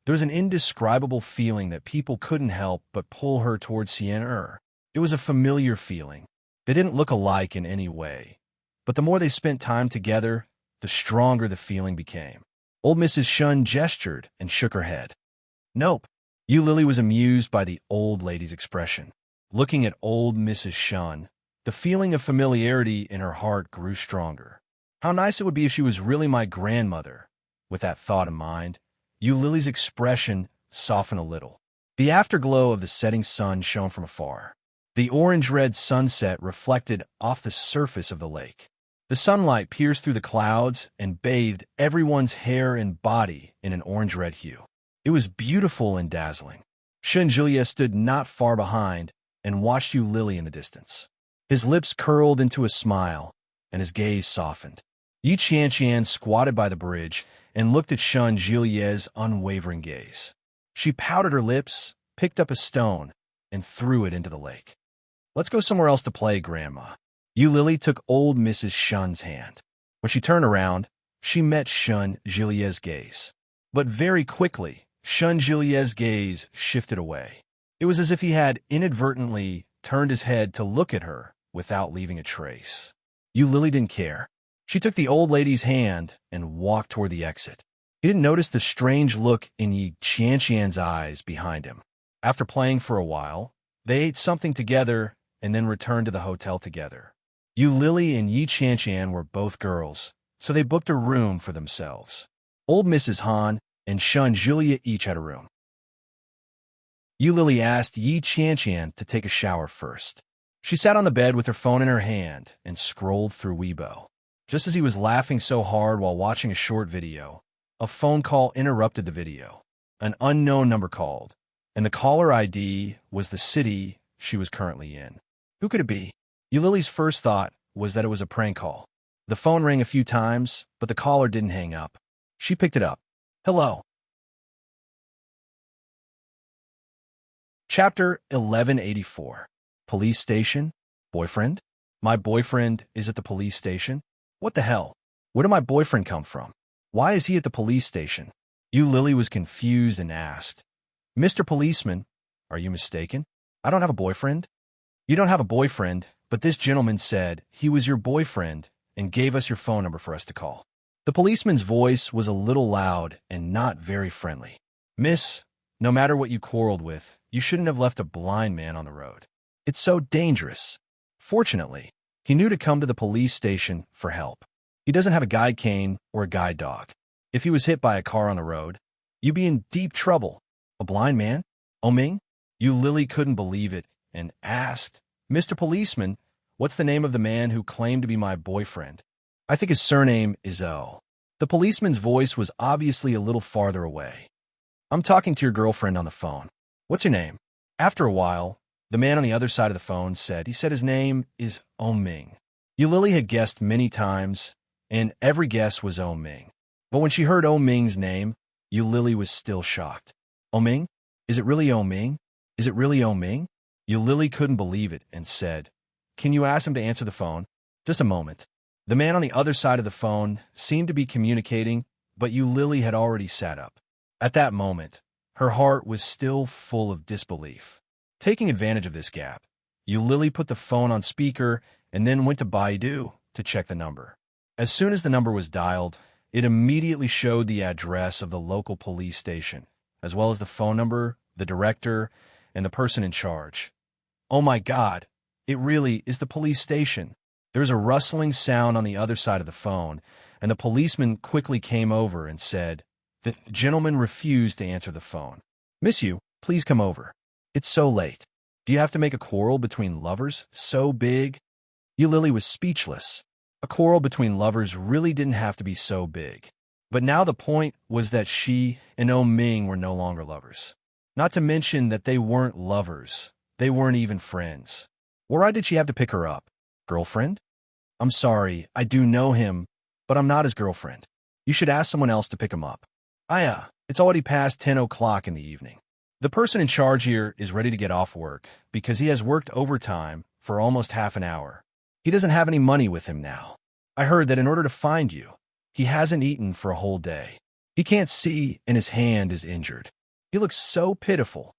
There's an indescribable feeling that people couldn't help but pull her towards Sienna. It was a familiar feeling. They didn't look alike in any way, but the more they spent time together, the stronger the feeling became. Old Mrs. Shun gestured and shook her head. "Nope." Lily was amused by the old lady's expression. Looking at old Mrs. Shun, the feeling of familiarity in her heart grew stronger. How nice it would be if she was really my grandmother. With that thought in mind, Lily's expression softened a little. The afterglow of the setting sun shone from afar. The orange-red sunset reflected off the surface of the lake. The sunlight pierced through the clouds and bathed everyone's hair and body in an orange-red hue. It was beautiful and dazzling. Shun Julia stood not far behind and watched Lily in the distance. His lips curled into a smile and his gaze softened. Yi Qianqian squatted by the bridge and looked at Shun Jilie's unwavering gaze. She pouted her lips, picked up a stone, and threw it into the lake. "Let's go somewhere else to play, Grandma." Yu Lily took old Mrs. Shun's hand. When she turned around, she met Shun Jilie's gaze. But very quickly, Shun Jilie's gaze shifted away. It was as if he had inadvertently turned his head to look at her without leaving a trace. Yu Lily didn't care. She took the old lady's hand and walked toward the exit. He didn't notice the strange look in Yi Qianqian's eyes behind him. After playing for a while, they ate something together and then returned to the hotel together. Yu Lily and Yi Qianqian were both girls, so they booked a room for themselves. Old Mrs. Han and Shun Julia each had a room. Yu Lily asked Yi Qianqian to take a shower first. She sat on the bed with her phone in her hand and scrolled through Weibo. Just as he was laughing so hard while watching a short video, a phone call interrupted the video. An unknown number called, and the caller ID was the city she was currently in. Who could it be? Yu Lily's first thought was that it was a prank call. The phone rang a few times, but the caller didn't hang up. She picked it up. "Hello." Chapter 1184. Police Station? Boyfriend? My boyfriend is at the police station? What the hell? Where did my boyfriend come from? Why is he at the police station? Yu Lily was confused and asked, "Mr. Policeman, are you mistaken? I don't have a boyfriend." "You don't have a boyfriend, but this gentleman said he was your boyfriend and gave us your phone number for us to call." The policeman's voice was a little loud and not very friendly. "Miss, no matter what you quarreled with, you shouldn't have left a blind man on the road. It's so dangerous." Fortunately, he knew to come to the police station for help. He doesn't have a guide cane or a guide dog. If he was hit by a car on the road, you'd be in deep trouble. A blind man? Oming? Yu Lily couldn't believe it and asked, "Mr. Policeman, what's the name of the man who claimed to be my boyfriend?" "I think his surname is O." The policeman's voice was obviously a little farther away. "I'm talking to your girlfriend on the phone. What's your name?" After a while, the man on the other side of the phone said his name is Oming. Yu Lily had guessed many times, and every guess was Oming. But when she heard Oming's name, Yu Lily was still shocked. "Oming? Is it really Oming? Is it really Oming?" Yu Lily couldn't believe it and said, "Can you ask him to answer the phone?" "Just a moment." The man on the other side of the phone seemed to be communicating, but Yu Lily had already sat up. At that moment, her heart was still full of disbelief. Taking advantage of this gap, Yu Lily put the phone on speaker and then went to Baidu to check the number. As soon as the number was dialed, it immediately showed the address of the local police station, as well as the phone number, the director, and the person in charge. "Oh my God, it really is the police station." There was a rustling sound on the other side of the phone, and the policeman quickly came over and said, "The gentleman refused to answer the phone. Miss you, please come over. It's so late. Do you have to make a quarrel between lovers so big?" Yu Lily was speechless. A quarrel between lovers really didn't have to be so big. But now the point was that she and O Ming were no longer lovers. Not to mention that they weren't lovers. They weren't even friends. Why did she have to pick her up? Girlfriend? "I'm sorry, I do know him, but I'm not his girlfriend. You should ask someone else to pick him up." It's already past 10 o'clock in the evening. The person in charge here is ready to get off work because he has worked overtime for almost half an hour. He doesn't have any money with him now. I heard that in order to find you, he hasn't eaten for a whole day. He can't see and his hand is injured. He looks so pitiful.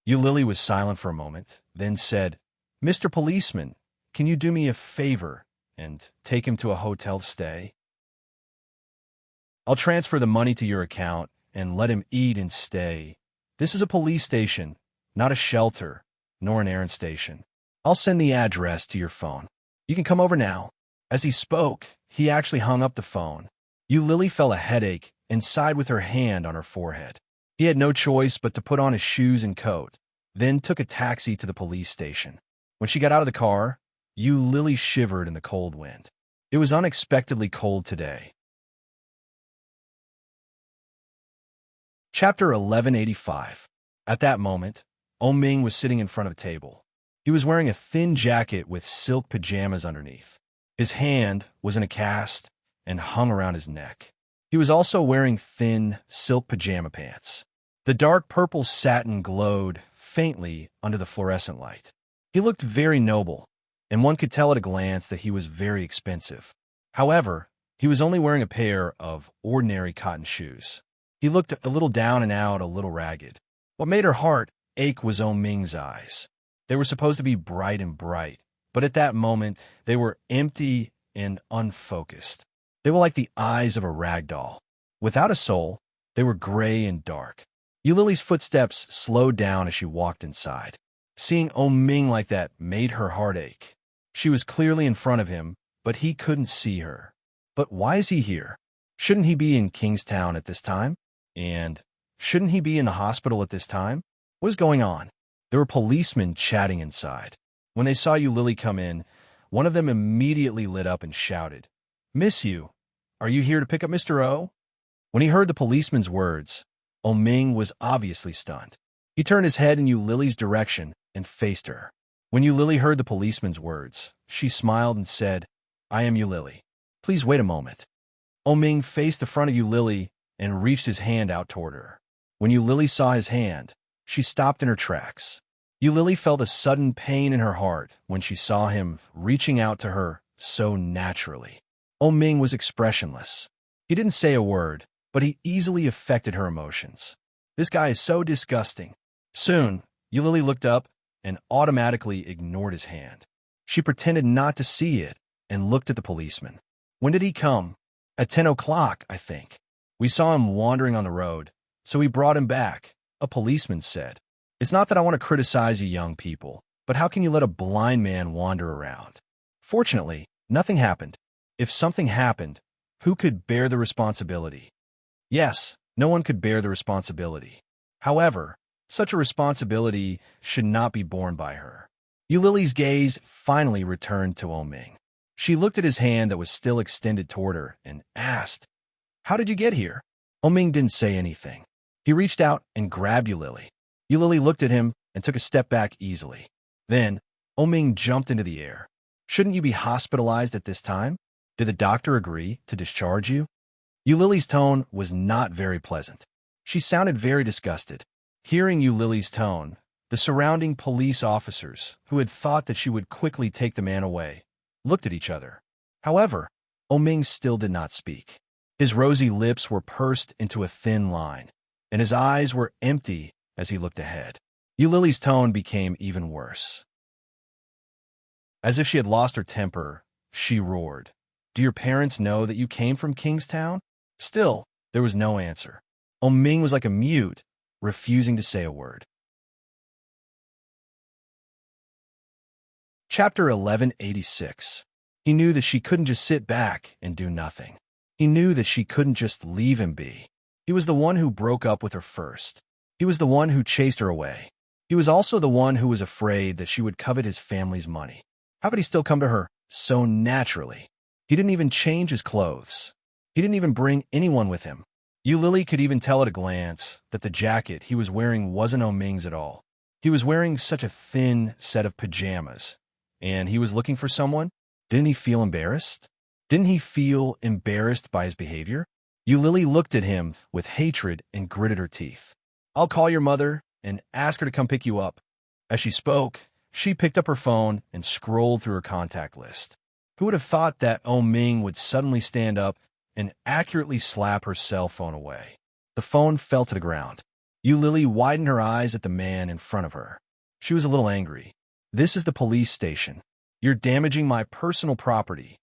Yu Lily was silent for a moment, then said, "Mr. Policeman, can you do me a favor and take him to a hotel stay? I'll transfer the money to your account and let him eat and stay. This is a police station, not a shelter, nor an errand station. I'll send the address to your phone. You can come over now." As he spoke, he actually hung up the phone. Yu Lily felt a headache and sighed with her hand on her forehead. He had no choice but to put on his shoes and coat, then took a taxi to the police station. When she got out of the car, Yu Lily shivered in the cold wind. It was unexpectedly cold today. Chapter 1185. At that moment, Oming was sitting in front of a table. He was wearing a thin jacket with silk pajamas underneath. His hand was in a cast and hung around his neck. He was also wearing thin, silk pajama pants. The dark purple satin glowed faintly under the fluorescent light. He looked very noble, and one could tell at a glance that he was very expensive. However, he was only wearing a pair of ordinary cotton shoes. He looked a little down and out, a little ragged. What made her heart ache was Ming's eyes. They were supposed to be bright and bright, but at that moment, they were empty and unfocused. They were like the eyes of a rag doll. Without a soul, they were gray and dark. Yulily's footsteps slowed down as she walked inside. Seeing Ming like that made her heart ache. She was clearly in front of him, but he couldn't see her. But why is he here? Shouldn't he be in Kingstown at this time? And shouldn't he be in the hospital at this time? What is going on? There were policemen chatting inside. When they saw Yulily come in, one of them immediately lit up and shouted, "Miss you! Are you here to pick up Mr. O?" When he heard the policeman's words, Ming was obviously stunned. He turned his head in Yulily's direction and faced her. When Yulily heard the policeman's words, she smiled and said, "I am Yulily. Please wait a moment." Ming faced the front of Yulily and reached his hand out toward her. When Yulily saw his hand, she stopped in her tracks. Yulily felt a sudden pain in her heart when she saw him reaching out to her so naturally. Ming was expressionless. He didn't say a word, but he easily affected her emotions. This guy is so disgusting. Soon, Yulily looked up and automatically ignored his hand. She pretended not to see it and looked at the policeman. "When did he come?" "At 10 o'clock, I think. We saw him wandering on the road, so we brought him back," a policeman said. "It's not that I want to criticize you young people, but how can you let a blind man wander around?" Fortunately, nothing happened. If something happened, who could bear the responsibility? Yes, no one could bear the responsibility. However, such a responsibility should not be borne by her. Yulily's gaze finally returned to Ming. She looked at his hand that was still extended toward her and asked, "How did you get here?" Ming didn't say anything. He reached out and grabbed Yulily. Yulily looked at him and took a step back easily. Then, Ming jumped into the air. "Shouldn't you be hospitalized at this time? Did the doctor agree to discharge you?" Yulily's tone was not very pleasant. She sounded very disgusted. Hearing Yulily's tone, the surrounding police officers, who had thought that she would quickly take the man away, looked at each other. However, Ming still did not speak. His rosy lips were pursed into a thin line, and his eyes were empty as he looked ahead. Yulily's tone became even worse. As if she had lost her temper, she roared, "Do your parents know that you came from Kingstown?" Still, there was no answer. Ming was like a mute, refusing to say a word. Chapter 1186. He knew that she couldn't just sit back and do nothing. He knew that she couldn't just leave him be. He was the one who broke up with her first. He was the one who chased her away. He was also the one who was afraid that she would covet his family's money. How could he still come to her so naturally? He didn't even change his clothes. He didn't even bring anyone with him. Yulily could even tell at a glance that the jacket he was wearing wasn't Ming's at all. He was wearing such a thin set of pajamas, and he was looking for someone. Didn't he feel embarrassed? Didn't he feel embarrassed by his behavior? Yulily looked at him with hatred and gritted her teeth. "I'll call your mother and ask her to come pick you up." As she spoke, she picked up her phone and scrolled through her contact list. Who would have thought that Ming would suddenly stand up and accurately slap her cell phone away? The phone fell to the ground. Yulily widened her eyes at the man in front of her. She was a little angry. "This is the police station. You're damaging my personal property."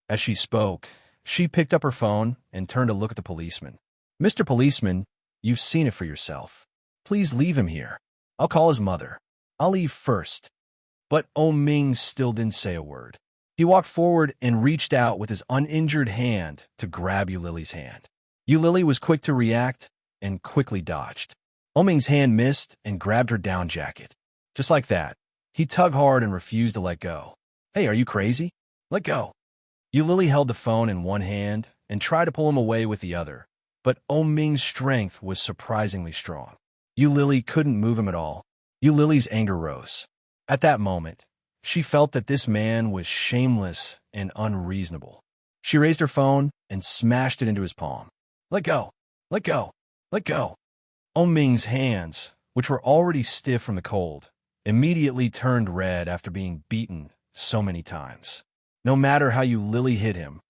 As she spoke, she picked up her phone and turned to look at the policeman. "Mr. Policeman, you've seen it for yourself. Please leave him here. I'll call his mother. I'll leave first." But Ming still didn't say a word. He walked forward and reached out with his uninjured hand to grab Yulily's hand. Yulily was quick to react and quickly dodged. Ming's hand missed and grabbed her down jacket. Just like that, he tugged hard and refused to let go. "Hey, are you crazy? Let go." Yulily held the phone in one hand and tried to pull him away with the other, but Ming's strength was surprisingly strong. Yulily couldn't move him at all. Yulily's anger rose. At that moment, She felt that this man was shameless and unreasonable. She raised her phone and smashed it into his palm. Let go! Let go! Let go! Ming's hands, which were already stiff from the cold, immediately turned red after being beaten so many times. No matter how Lily hit him,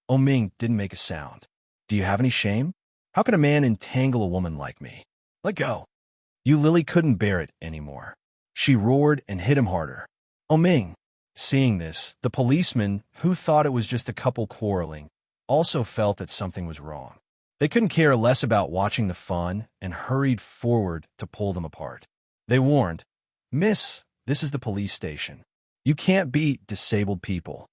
Ming didn't make a sound. Do you have any shame? How can a man entangle a woman like me? Let go! Lily couldn't bear it anymore. She roared and hit him harder. Ming, seeing this, the policeman, who thought it was just a couple quarreling, also felt that something was wrong. They couldn't care less about watching the fun and hurried forward to pull them apart. They warned, "Miss, this is the police station. You can't beat disabled people."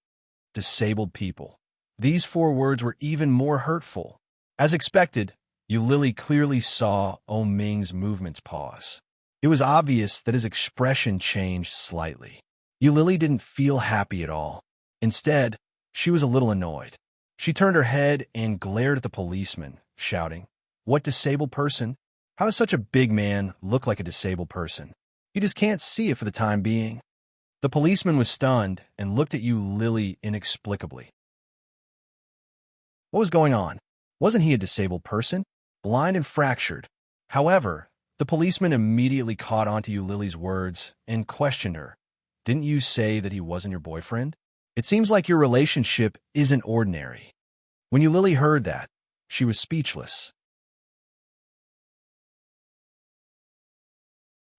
Disabled people. These 4 words were even more hurtful. As expected, Lily clearly saw Ming's movements pause. It was obvious that his expression changed slightly. Lily didn't feel happy at all. Instead, she was a little annoyed. She turned her head and glared at the policeman, shouting, "What disabled person? How does such a big man look like a disabled person? You just can't see it for the time being." The policeman was stunned and looked at Lily inexplicably. What was going on? Wasn't he a disabled person? Blind and fractured. However, the policeman immediately caught on to Lily's words and questioned her. Didn't you say that he wasn't your boyfriend? It seems like your relationship isn't ordinary. When Lily heard that, she was speechless.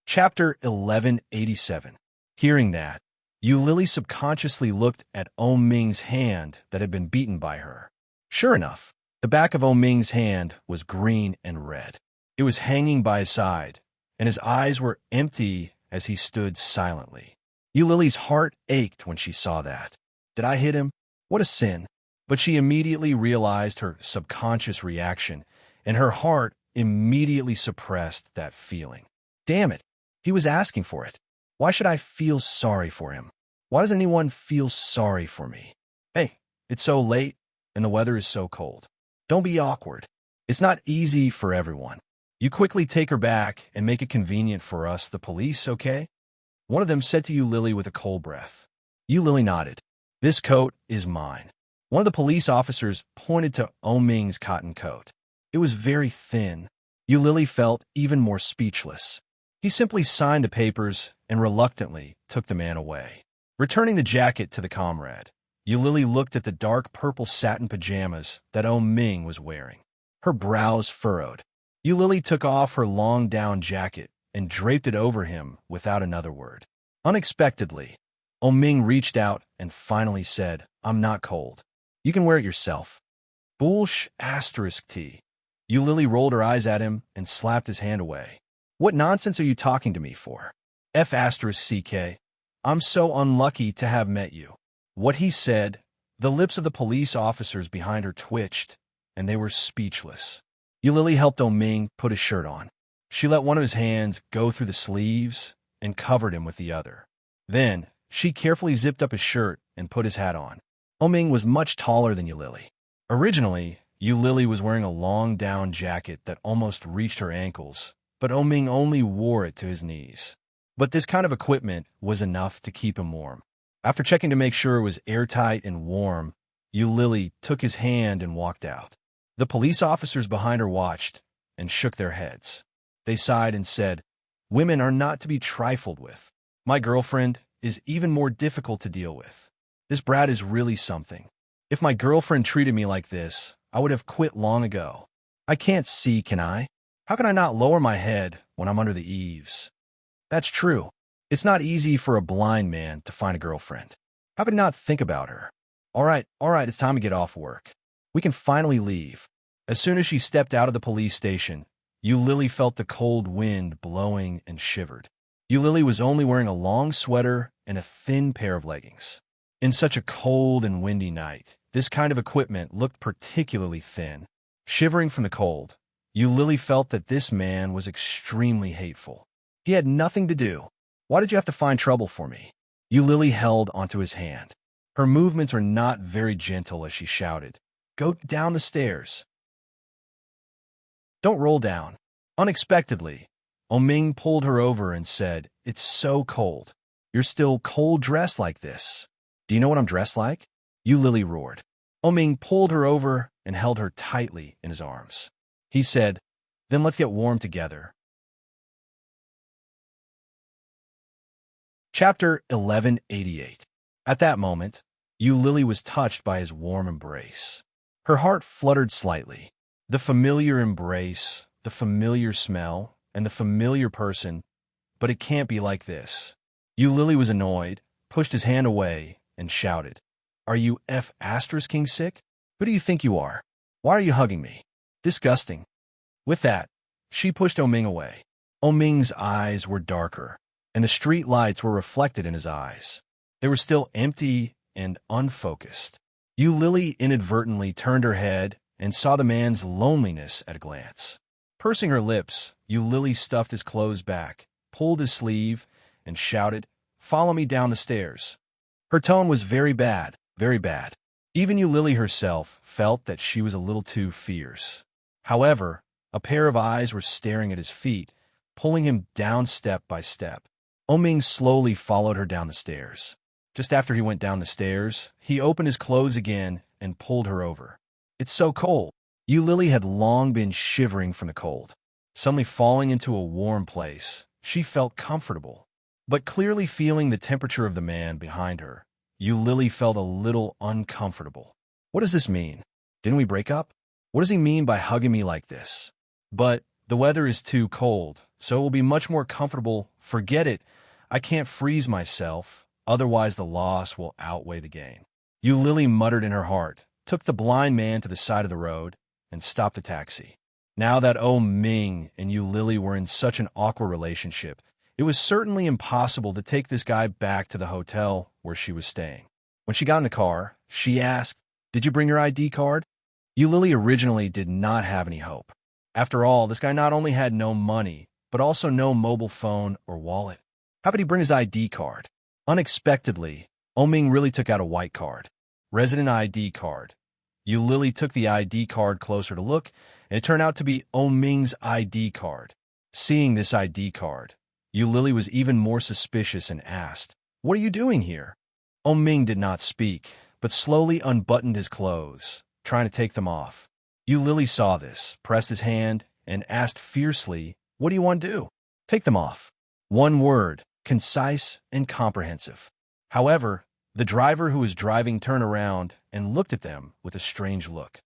Chapter 1187. Hearing that, Lily subconsciously looked at Ming's hand that had been beaten by her. Sure enough, the back of Ming's hand was green and red. It was hanging by his side, and his eyes were empty as he stood silently. Lily's heart ached when she saw that. Did I hit him? What a sin. But she immediately realized her subconscious reaction, and her heart immediately suppressed that feeling. Damn it, he was asking for it. Why should I feel sorry for him? Why does anyone feel sorry for me? Hey, it's so late, and the weather is so cold. Don't be awkward. It's not easy for everyone. You quickly take her back and make it convenient for us, the police, okay? One of them said to Lily with a cold breath. Lily nodded. This coat is mine. One of the police officers pointed to Ming's cotton coat. It was very thin. Lily felt even more speechless. He simply signed the papers and reluctantly took the man away. Returning the jacket to the comrade, Lily looked at the dark purple satin pajamas that Ming was wearing. Her brows furrowed. Lily took off her long down jacket and draped it over him without another word. Unexpectedly, Ming reached out and finally said, I'm not cold. You can wear it yourself. Bullsh asterisk T. Lily rolled her eyes at him and slapped his hand away. What nonsense are you talking to me for? F asterisk CK. I'm so unlucky to have met you. What he said, the lips of the police officers behind her twitched, and they were speechless. Lily helped Ming put his shirt on. She let one of his hands go through the sleeves and covered him with the other. Then, she carefully zipped up his shirt and put his hat on. Ming was much taller than Lily. Originally, Lily was wearing a long down jacket that almost reached her ankles, but Ming only wore it to his knees. But this kind of equipment was enough to keep him warm. After checking to make sure it was airtight and warm, Lily took his hand and walked out. The police officers behind her watched and shook their heads. They sighed and said, Women are not to be trifled with. My girlfriend is even more difficult to deal with. This brat is really something. If my girlfriend treated me like this, I would have quit long ago. I can't see, can I? How can I not lower my head when I'm under the eaves? That's true. It's not easy for a blind man to find a girlfriend. How could I not think about her? All right, it's time to get off work. We can finally leave. As soon as she stepped out of the police station, Lily felt the cold wind blowing and shivered. Lily was only wearing a long sweater and a thin pair of leggings. In such a cold and windy night, this kind of equipment looked particularly thin. Shivering from the cold, Lily felt that this man was extremely hateful. He had nothing to do. Why did you have to find trouble for me? Lily held onto his hand. Her movements were not very gentle as she shouted, Go down the stairs. Don't roll down. Unexpectedly, Ming pulled her over and said, It's so cold. You're still cold dressed like this. Do you know what I'm dressed like? Yu Lily roared. Oming pulled her over and held her tightly in his arms. He said, then let's get warm together. Chapter 1188. At that moment, Yu Lily was touched by his warm embrace. Her heart fluttered slightly. The familiar embrace, the familiar smell, and the familiar person, but it can't be like this. Yu Lily was annoyed, pushed his hand away, and shouted, Are you King sick? Who do you think you are? Why are you hugging me? Disgusting. With that, she pushed Oming away. Oming's eyes were darker, and the street lights were reflected in his eyes. They were still empty and unfocused. Yu Lily inadvertently turned her head and saw the man's loneliness at a glance. Pursing her lips, Yu Lily stuffed his clothes back, pulled his sleeve, and shouted, Follow me down the stairs. Her tone was very bad, very bad. Even Yu Lily herself felt that she was a little too fierce. However, a pair of eyes were staring at his feet, pulling him down step by step. Oming slowly followed her down the stairs. Just after he went down the stairs, he opened his clothes again and pulled her over. It's so cold. Yu Lily had long been shivering from the cold. Suddenly falling into a warm place, she felt comfortable. But clearly feeling the temperature of the man behind her, Yu Lily felt a little uncomfortable. What does this mean? Didn't we break up? What does he mean by hugging me like this? But the weather is too cold, so it will be much more comfortable. Forget it. I can't freeze myself. Otherwise, the loss will outweigh the gain. Yu Lily muttered in her heart, took the blind man to the side of the road, and stopped the taxi. Now that Ming and Yu Lily were in such an awkward relationship, it was certainly impossible to take this guy back to the hotel where she was staying. When she got in the car, she asked, Did you bring your ID card? Yu Lily originally did not have any hope. After all, this guy not only had no money, but also no mobile phone or wallet. How could he bring his ID card? Unexpectedly, Ming really took out a white card. Resident ID card. Yu Lily took the ID card closer to look, and it turned out to be Ming's ID card. Seeing this ID card, Yu Lily was even more suspicious and asked, What are you doing here? Ming did not speak, but slowly unbuttoned his clothes, trying to take them off. Yu Lily saw this, pressed his hand, and asked fiercely, What do you want to do? Take them off. One word, concise and comprehensive. However, the driver who was driving turned around and looked at them with a strange look.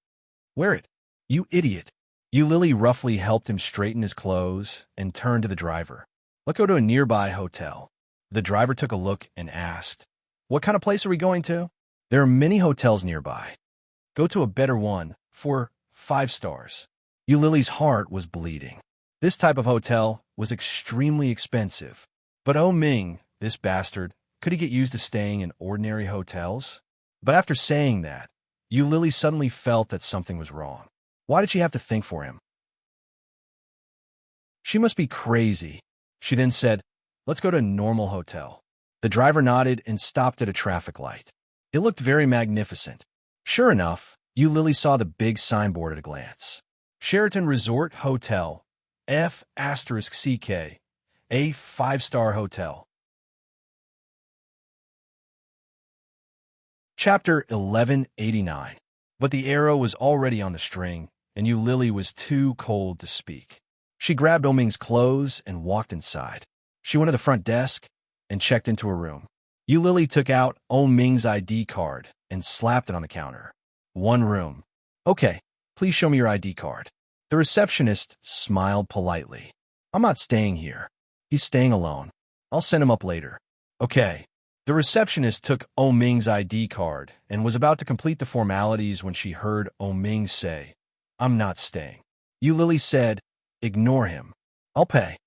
Wear it, you idiot. Yu Lily roughly helped him straighten his clothes and turned to the driver. Let's go to a nearby hotel. The driver took a look and asked, What kind of place are we going to? There are many hotels nearby. Go to a better one, for 5 stars. Yu Lily's heart was bleeding. This type of hotel was extremely expensive. But Ming, this bastard, could he get used to staying in ordinary hotels? But after saying that, Yu Lily suddenly felt that something was wrong. Why did she have to think for him? She must be crazy. She then said, Let's go to a normal hotel. The driver nodded and stopped at a traffic light. It looked very magnificent. Sure enough, Yu Lily saw the big signboard at a glance. Sheraton Resort Hotel, F*CK, a 5-star hotel. Chapter 1189. But the arrow was already on the string, and Yu Lily was too cold to speak. She grabbed Ming's clothes and walked inside. She went to the front desk and checked into her room. Yu Lily took out Ming's ID card and slapped it on the counter. One room. Okay, please show me your ID card. The receptionist smiled politely. I'm not staying here. He's staying alone. I'll send him up later. Okay. The receptionist took Ming's ID card and was about to complete the formalities when she heard Ming say, I'm not staying. Yu Lily said, Ignore him. I'll pay.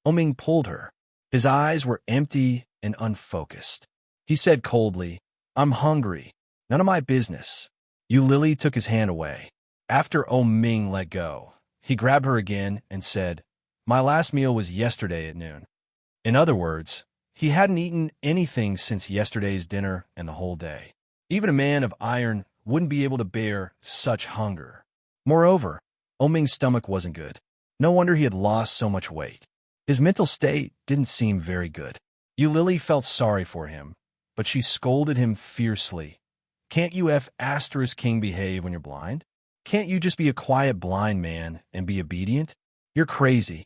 Ming pulled her. His eyes were empty and unfocused. He said coldly, I'm hungry. None of my business. Yu Lily took his hand away. After Ming let go, he grabbed her again and said, My last meal was yesterday at noon. In other words, he hadn't eaten anything since yesterday's dinner and the whole day. Even a man of iron wouldn't be able to bear such hunger. Moreover, Ming's stomach wasn't good. No wonder he had lost so much weight. His mental state didn't seem very good. Lily felt sorry for him, but she scolded him fiercely. Can't you asterisk king behave when you're blind? Can't you just be a quiet blind man and be obedient? You're crazy.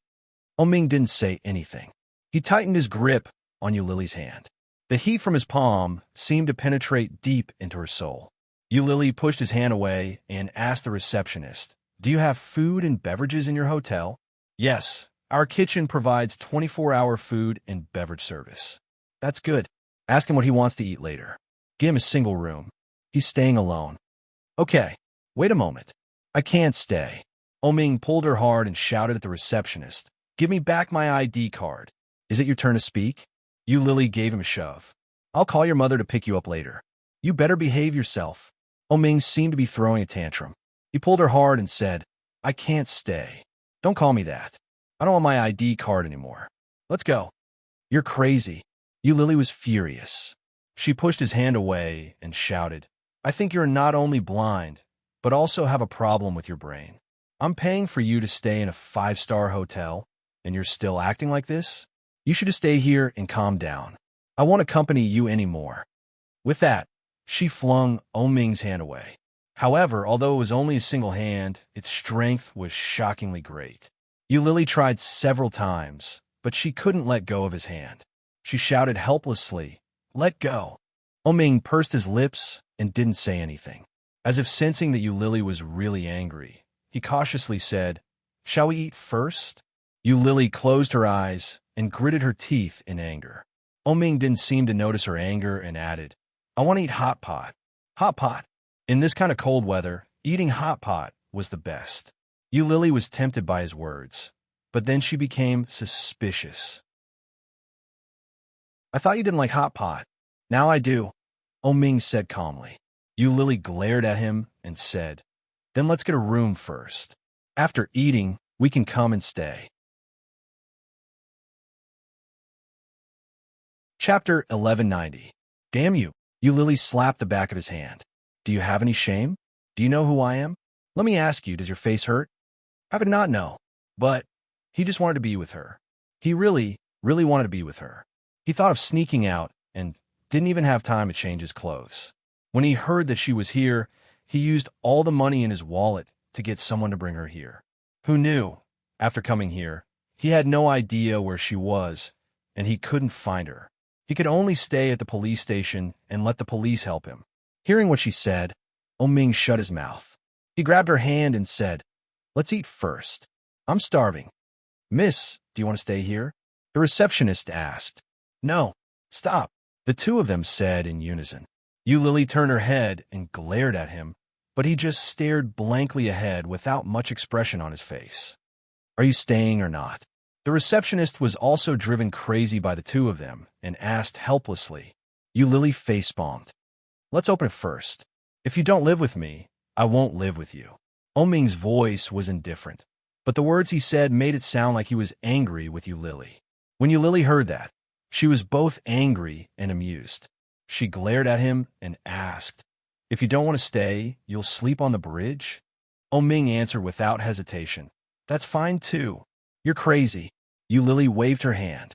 Ming didn't say anything. He tightened his grip on Lily's hand. The heat from his palm seemed to penetrate deep into her soul. Lily pushed his hand away and asked the receptionist, "Do you have food and beverages in your hotel?" "Yes, our kitchen provides 24-hour food and beverage service." "That's good. Ask him what he wants to eat later. Give him a single room. He's staying alone." "Okay, wait a moment. I can't stay." Ming pulled her hard and shouted at the receptionist, "Give me back my ID card. Is it your turn to speak?" Lily gave him a shove. "I'll call your mother to pick you up later. You better behave yourself." Ming seemed to be throwing a tantrum. He pulled her hard and said, "I can't stay. Don't call me that. I don't want my ID card anymore. Let's go." "You're crazy." Lily was furious. She pushed his hand away and shouted, "I think you're not only blind, but also have a problem with your brain. I'm paying for you to stay in a 5-star hotel, and you're still acting like this? You should just stay here and calm down. I won't accompany you anymore." With that, she flung Ming's hand away. However, although it was only a single hand, its strength was shockingly great. Lily tried several times, but she couldn't let go of his hand. She shouted helplessly, "Let go." Ming pursed his lips and didn't say anything. As if sensing that Lily was really angry, he cautiously said, "Shall we eat first?" Lily closed her eyes and gritted her teeth in anger. Ming didn't seem to notice her anger and added, "I want to eat hot pot." Hot pot. In this kind of cold weather, eating hot pot was the best. Lily was tempted by his words, but then she became suspicious. "I thought you didn't like hot pot. Now I do," Ming said calmly. Lily glared at him and said, "Then let's get a room first. After eating, we can come and stay." Chapter 1190. "Damn you." Lily slapped the back of his hand. "Do you have any shame? Do you know who I am? Let me ask you, does your face hurt?" How could not know? But he just wanted to be with her. He really, really wanted to be with her. He thought of sneaking out and didn't even have time to change his clothes. When he heard that she was here, he used all the money in his wallet to get someone to bring her here. Who knew? After coming here, he had no idea where she was, and he couldn't find her. He could only stay at the police station and let the police help him. Hearing what she said, Ming shut his mouth. He grabbed her hand and said, "Let's eat first. I'm starving." "Miss, do you want to stay here?" the receptionist asked. "No, stop," the two of them said in unison. Lily turned her head and glared at him, but he just stared blankly ahead without much expression on his face. "Are you staying or not?" The receptionist was also driven crazy by the two of them and asked helplessly. Lily facepalmed. "Let's open it first. If you don't live with me, I won't live with you." Ming's voice was indifferent, but the words he said made it sound like he was angry with Lily. When Lily heard that, she was both angry and amused. She glared at him and asked, "If you don't want to stay, you'll sleep on the bridge?" Ming answered without hesitation, "That's fine too. You're crazy." Lily waved her hand.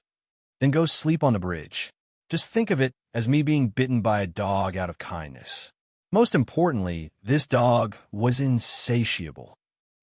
"Then go sleep on the bridge. Just think of it as me being bitten by a dog out of kindness. Most importantly, this dog was insatiable."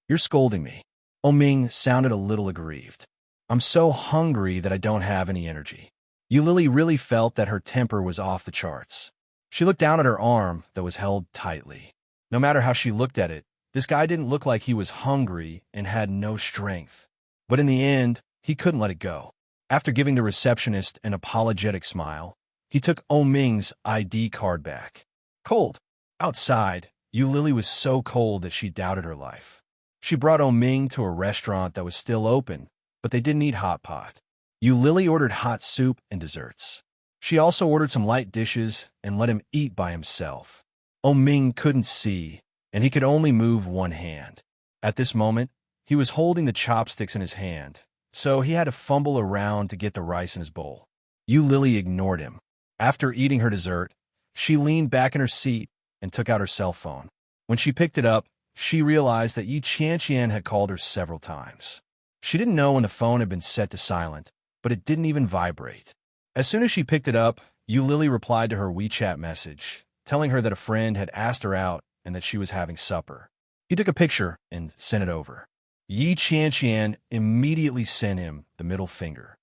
"You're scolding me." Ming sounded a little aggrieved. "I'm so hungry that I don't have any energy." Lily really felt that her temper was off the charts. She looked down at her arm that was held tightly. No matter how she looked at it, this guy didn't look like he was hungry and had no strength. But in the end, he couldn't let it go. After giving the receptionist an apologetic smile, he took Ming's ID card back. Cold. Outside, Lily was so cold that she doubted her life. She brought Ming to a restaurant that was still open, but they didn't eat hot pot. Lily ordered hot soup and desserts. She also ordered some light dishes and let him eat by himself. Ming couldn't see, and he could only move one hand. At this moment, he was holding the chopsticks in his hand, so he had to fumble around to get the rice in his bowl. Lily ignored him. After eating her dessert, she leaned back in her seat and took out her cell phone. When she picked it up, she realized that Yi Qianqian had called her several times. She didn't know when the phone had been set to silent, but it didn't even vibrate. As soon as she picked it up, Yu Lily replied to her WeChat message, telling her that a friend had asked her out and that she was having supper. He took a picture and sent it over. Yi Qianqian immediately sent him the middle finger.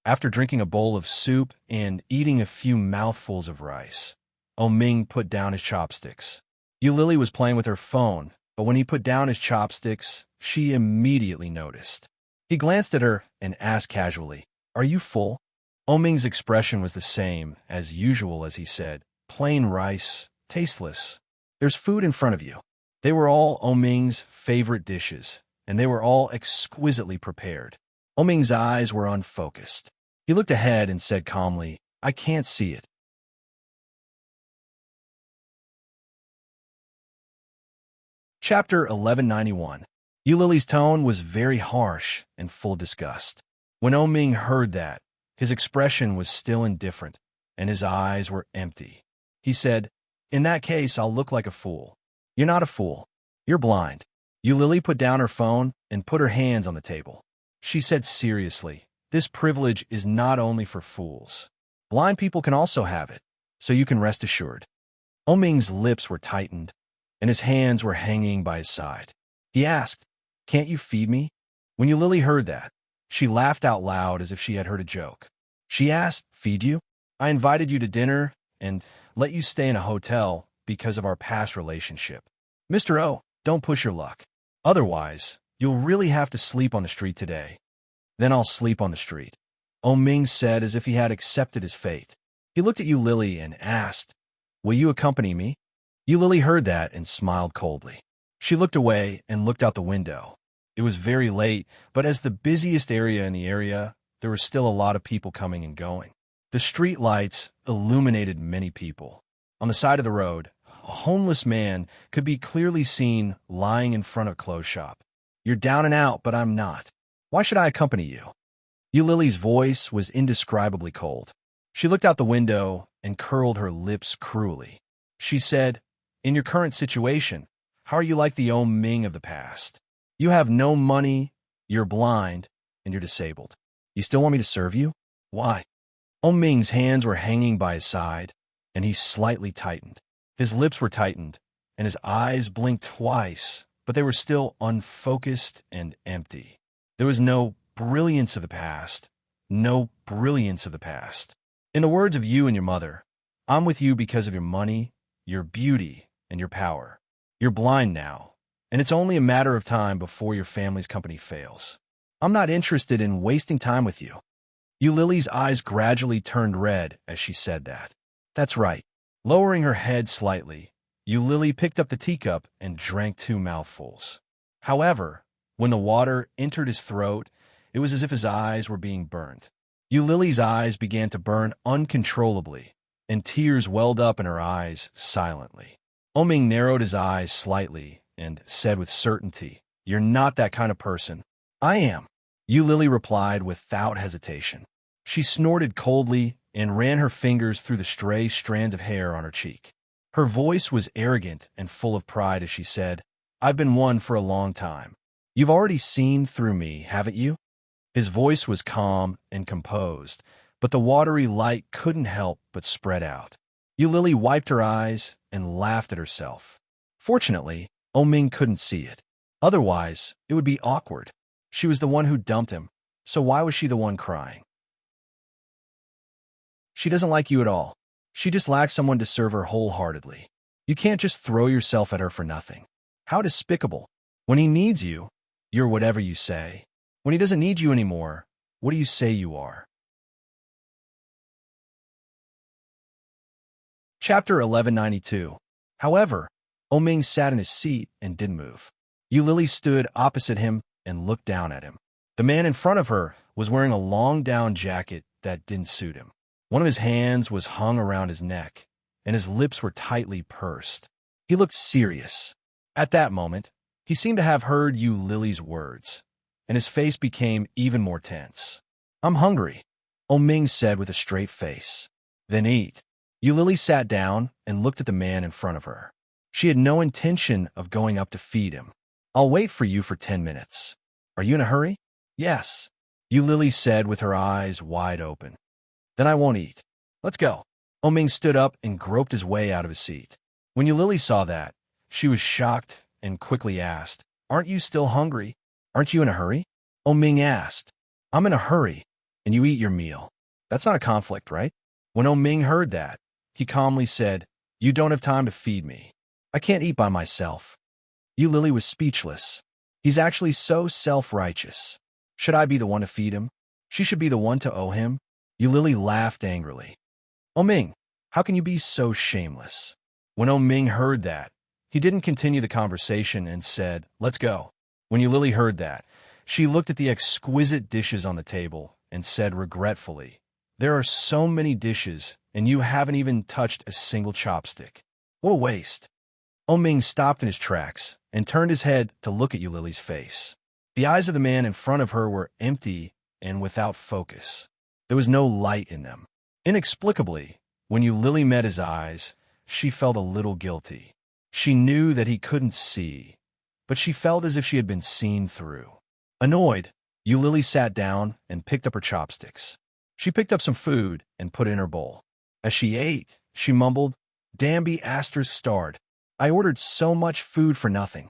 After drinking a bowl of soup and eating a few mouthfuls of rice, Ming put down his chopsticks. Yu Lily was playing with her phone, but when he put down his chopsticks, she immediately noticed. He glanced at her and asked casually, "Are you full?" Ming's expression was the same as usual as he said, "Plain rice, tasteless. There's food in front of you." They were all Ming's favorite dishes, and they were all exquisitely prepared. Ming's eyes were unfocused. He looked ahead and said calmly, "I can't see it." Chapter 1191. Yu Lily's tone was very harsh and full of disgust. When Ming heard that, his expression was still indifferent, and his eyes were empty. He said, "In that case, I'll look like a fool." "You're not a fool. You're blind." Yu Lily put down her phone and put her hands on the table. She said seriously, "This privilege is not only for fools. Blind people can also have it, so you can rest assured." Ming's lips were tightened, and his hands were hanging by his side. He asked, "Can't you feed me?" When Yu Lily heard that, she laughed out loud as if she had heard a joke. She asked, "Feed you? I invited you to dinner and let you stay in a hotel because of our past relationship. Mr. O, don't push your luck. Otherwise, you'll really have to sleep on the street today." "Then I'll sleep on the street," Ming said as if he had accepted his fate. He looked at Yu Lily and asked, "Will you accompany me?" Yu Lily heard that and smiled coldly. She looked away and looked out the window. It was very late, but as the busiest area in the area, there were still a lot of people coming and going. The street lights illuminated many people. On the side of the road, a homeless man could be clearly seen lying in front of a clothes shop. "You're down and out, but I'm not. Why should I accompany you?" Yu Lily's voice was indescribably cold. She looked out the window and curled her lips cruelly. She said, "In your current situation, how are you like the Ming of the past? You have no money, you're blind, and you're disabled. You still want me to serve you? Why?" Ming's hands were hanging by his side, and he slightly tightened. His lips were tightened, and his eyes blinked twice, but they were still unfocused and empty. There was no brilliance of the past, no brilliance of the past. In the words of you and your mother, "I'm with you because of your money, your beauty, and your power. You're blind now, and it's only a matter of time before your family's company fails. I'm not interested in wasting time with you." Yu Lily's eyes gradually turned red as she said that. "That's right." Lowering her head slightly, Yu Lily picked up the teacup and drank 2 mouthfuls. However, when the water entered his throat, it was as if his eyes were being burned. Yu Lily's eyes began to burn uncontrollably, and tears welled up in her eyes silently. Ming narrowed his eyes slightly and said with certainty, "You're not that kind of person." "I am," Yu Lily replied without hesitation. She snorted coldly and ran her fingers through the stray strands of hair on her cheek. Her voice was arrogant and full of pride as she said, "I've been one for a long time. You've already seen through me, haven't you?" His voice was calm and composed, but the watery light couldn't help but spread out. Yu Lily wiped her eyes and laughed at herself. Fortunately, Ming couldn't see it. Otherwise, it would be awkward. She was the one who dumped him, so why was she the one crying? She doesn't like you at all. She just lacks someone to serve her wholeheartedly. You can't just throw yourself at her for nothing. How despicable. When he needs you, you're whatever you say. When he doesn't need you anymore, what do you say you are? Chapter 1192. However, Ming sat in his seat and didn't move. Yu Lily stood opposite him and looked down at him. The man in front of her was wearing a long-down jacket that didn't suit him. One of his hands was hung around his neck, and his lips were tightly pursed. He looked serious. At that moment, he seemed to have heard Yu Lily's words, and his face became even more tense. "I'm hungry," Ming said with a straight face. "Then eat." Yu Lily sat down and looked at the man in front of her. She had no intention of going up to feed him. "I'll wait for you for 10 minutes. Are you in a hurry?" "Yes." Lily said with her eyes wide open. Then I won't eat. Let's go. Ming stood up and groped his way out of his seat. When Lily saw that, she was shocked and quickly asked, Aren't you still hungry? Aren't you in a hurry? Ming asked. I'm in a hurry, and you eat your meal. That's not a conflict, right? When Ming heard that, he calmly said, You don't have time to feed me. I can't eat by myself. Lily was speechless. He's actually so self-righteous. Should I be the one to feed him? She should be the one to owe him? Lily laughed angrily. Ming, how can you be so shameless? When Ming heard that, he didn't continue the conversation and said, Let's go. When Lily heard that, she looked at the exquisite dishes on the table and said regretfully, There are so many dishes, and you haven't even touched a single chopstick. What a waste. Ming stopped in his tracks and turned his head to look at Lily's face. The eyes of the man in front of her were empty and without focus. There was no light in them. Inexplicably, when Lily met his eyes, she felt a little guilty. She knew that he couldn't see, but she felt as if she had been seen through. Annoyed, Lily sat down and picked up her chopsticks. She picked up some food and put it in her bowl. As she ate, she mumbled, Damn be asterisk starred. I ordered so much food for nothing.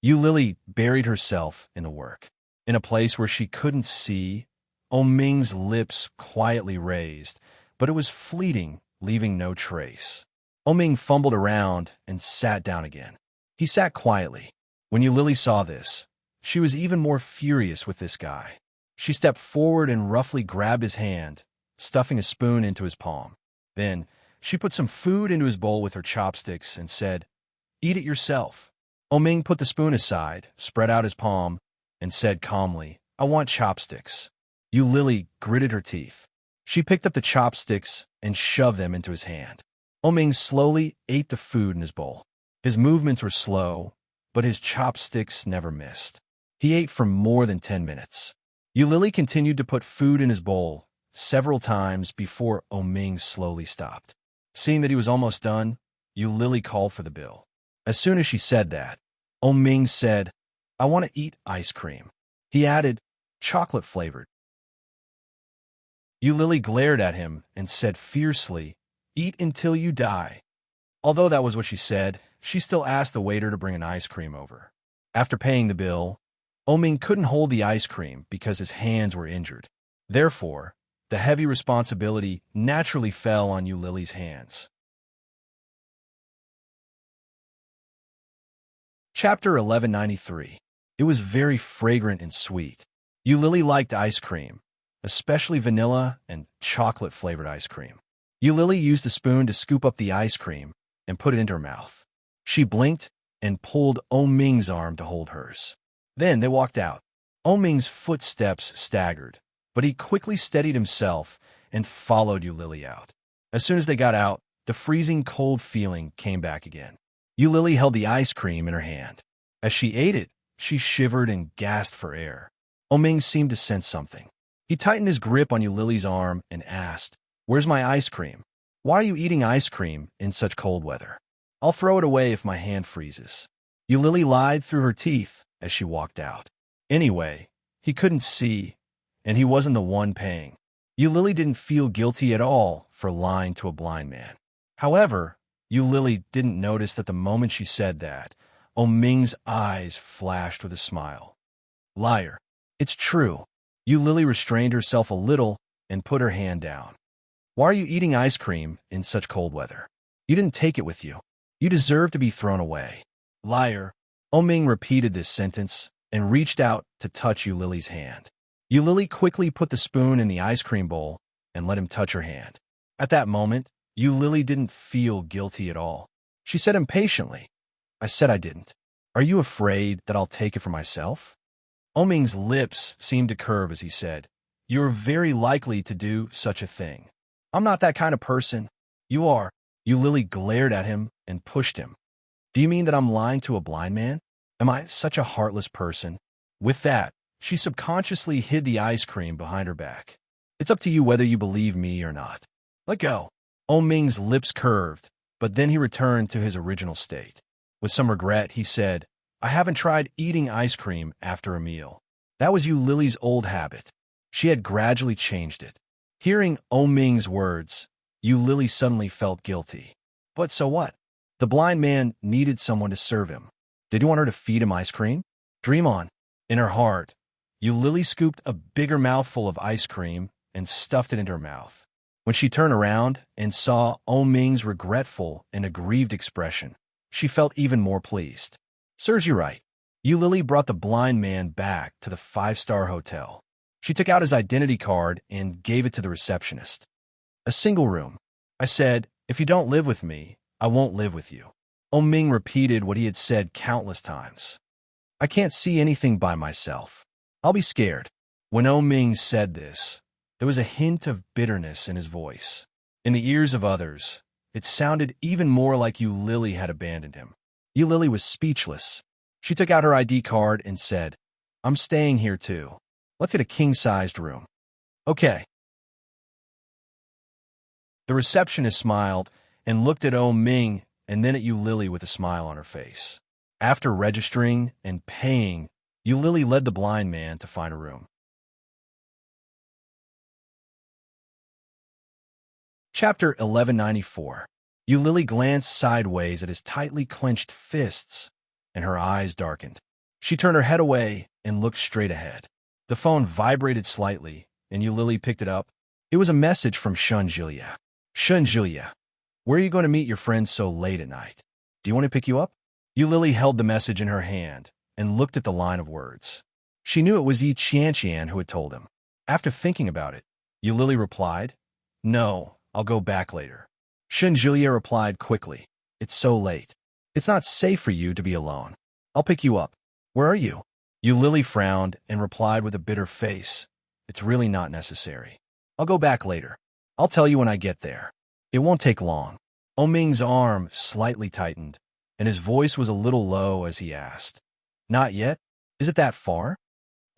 Lily buried herself in the work. In a place where she couldn't see, Ming's lips quietly raised, but it was fleeting, leaving no trace. Ming fumbled around and sat down again. He sat quietly. When Lily saw this, she was even more furious with this guy. She stepped forward and roughly grabbed his hand, stuffing a spoon into his palm. Then, she put some food into his bowl with her chopsticks and said, Eat it yourself. Ming put the spoon aside, spread out his palm, and said calmly, I want chopsticks. Lily gritted her teeth. She picked up the chopsticks and shoved them into his hand. Ming slowly ate the food in his bowl. His movements were slow, but his chopsticks never missed. He ate for more than 10 minutes. Lily continued to put food in his bowl several times before Ming slowly stopped. Seeing that he was almost done, Lily called for the bill. As soon as she said that, Ming said, I want to eat ice cream. He added, chocolate-flavored. Lily glared at him and said fiercely, Eat until you die. Although that was what she said, she still asked the waiter to bring an ice cream over. After paying the bill, Ming couldn't hold the ice cream because his hands were injured. Therefore, the heavy responsibility naturally fell on Lily's hands. Chapter 1193. It was very fragrant and sweet. Lily liked ice cream, especially vanilla and chocolate-flavored ice cream. Lily used a spoon to scoop up the ice cream and put it into her mouth. She blinked and pulled Ming's arm to hold hers. Then they walked out. Ming's footsteps staggered, but he quickly steadied himself and followed Lily out. As soon as they got out, the freezing cold feeling came back again. Lily held the ice cream in her hand. As she ate it, she shivered and gasped for air. Ming seemed to sense something. He tightened his grip on Lily's arm and asked, Where's my ice cream? Why are you eating ice cream in such cold weather? I'll throw it away if my hand freezes. Lily lied through her teeth as she walked out. Anyway, he couldn't see, and he wasn't the one paying. Lily didn't feel guilty at all for lying to a blind man. However, Lily didn't notice that the moment she said that, Ming's eyes flashed with a smile. Liar. It's true. Lily restrained herself a little and put her hand down. Why are you eating ice cream in such cold weather? You didn't take it with you. You deserve to be thrown away. Liar. Ming repeated this sentence and reached out to touch Lily's hand. Lily quickly put the spoon in the ice cream bowl and let him touch her hand. At that moment, Lily didn't feel guilty at all. She said impatiently, I said I didn't. Are you afraid that I'll take it for myself? Ming's lips seemed to curve as he said, You're very likely to do such a thing. I'm not that kind of person. You are. Lily glared at him and pushed him. Do you mean that I'm lying to a blind man? Am I such a heartless person? With that, she subconsciously hid the ice cream behind her back. It's up to you whether you believe me or not. Let go. Ming's lips curved, but then he returned to his original state. With some regret, he said, I haven't tried eating ice cream after a meal. That was Lily's old habit. She had gradually changed it. Hearing Oh Ming's words, Yu Lily suddenly felt guilty. But so what? The blind man needed someone to serve him. Did he want her to feed him ice cream? Dream on. In her heart, Yu Lily scooped a bigger mouthful of ice cream and stuffed it into her mouth. When she turned around and saw Oh Ming's regretful and aggrieved expression, she felt even more pleased. Serves you right. Yu Lily brought the blind man back to the five-star hotel. She took out his identity card and gave it to the receptionist. A single room. I said, if you don't live with me, I won't live with you. Oh Ming repeated what he had said countless times. I can't see anything by myself. I'll be scared. When Oh Ming said this, there was a hint of bitterness in his voice. In the ears of others, it sounded even more like Yu Lily had abandoned him. Yu Lily was speechless. She took out her ID card and said, I'm staying here too. Let's get a king-sized room. Okay. The receptionist smiled and looked at Oh Ming and then at Yu Lily with a smile on her face. After registering and paying, Yu Lily led the blind man to find a room. Chapter 1194. Yu Lily glanced sideways at his tightly clenched fists, and her eyes darkened. She turned her head away and looked straight ahead. The phone vibrated slightly, and Yu Lily picked it up. It was a message from Shun Jilia. Shun Jilia, where are you going to meet your friends so late at night? Do you want to pick you up? Yu Lily held the message in her hand and looked at the line of words. She knew it was Yi Qianqian who had told him. After thinking about it, Yu Lily replied, No, I'll go back later. Shun Jilia replied quickly, It's so late. It's not safe for you to be alone. I'll pick you up. Where are you? Yu Lily frowned and replied with a bitter face, It's really not necessary. I'll go back later. I'll tell you when I get there. It won't take long. Oh Ming's arm slightly tightened, and his voice was a little low as he asked, Not yet? Is it that far?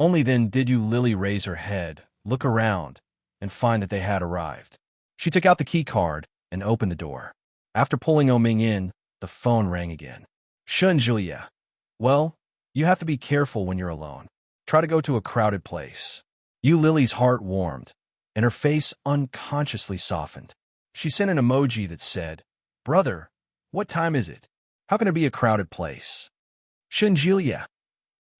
Only then did Yu Lily raise her head, look around, and find that they had arrived. She took out the key card and opened the door. After pulling Oh Ming in, the phone rang again. Shun Jilia. Well, you have to be careful when you're alone. Try to go to a crowded place. Yu Lily's heart warmed, and her face unconsciously softened. She sent an emoji that said, Brother, what time is it? How can it be a crowded place? Shun Jilia.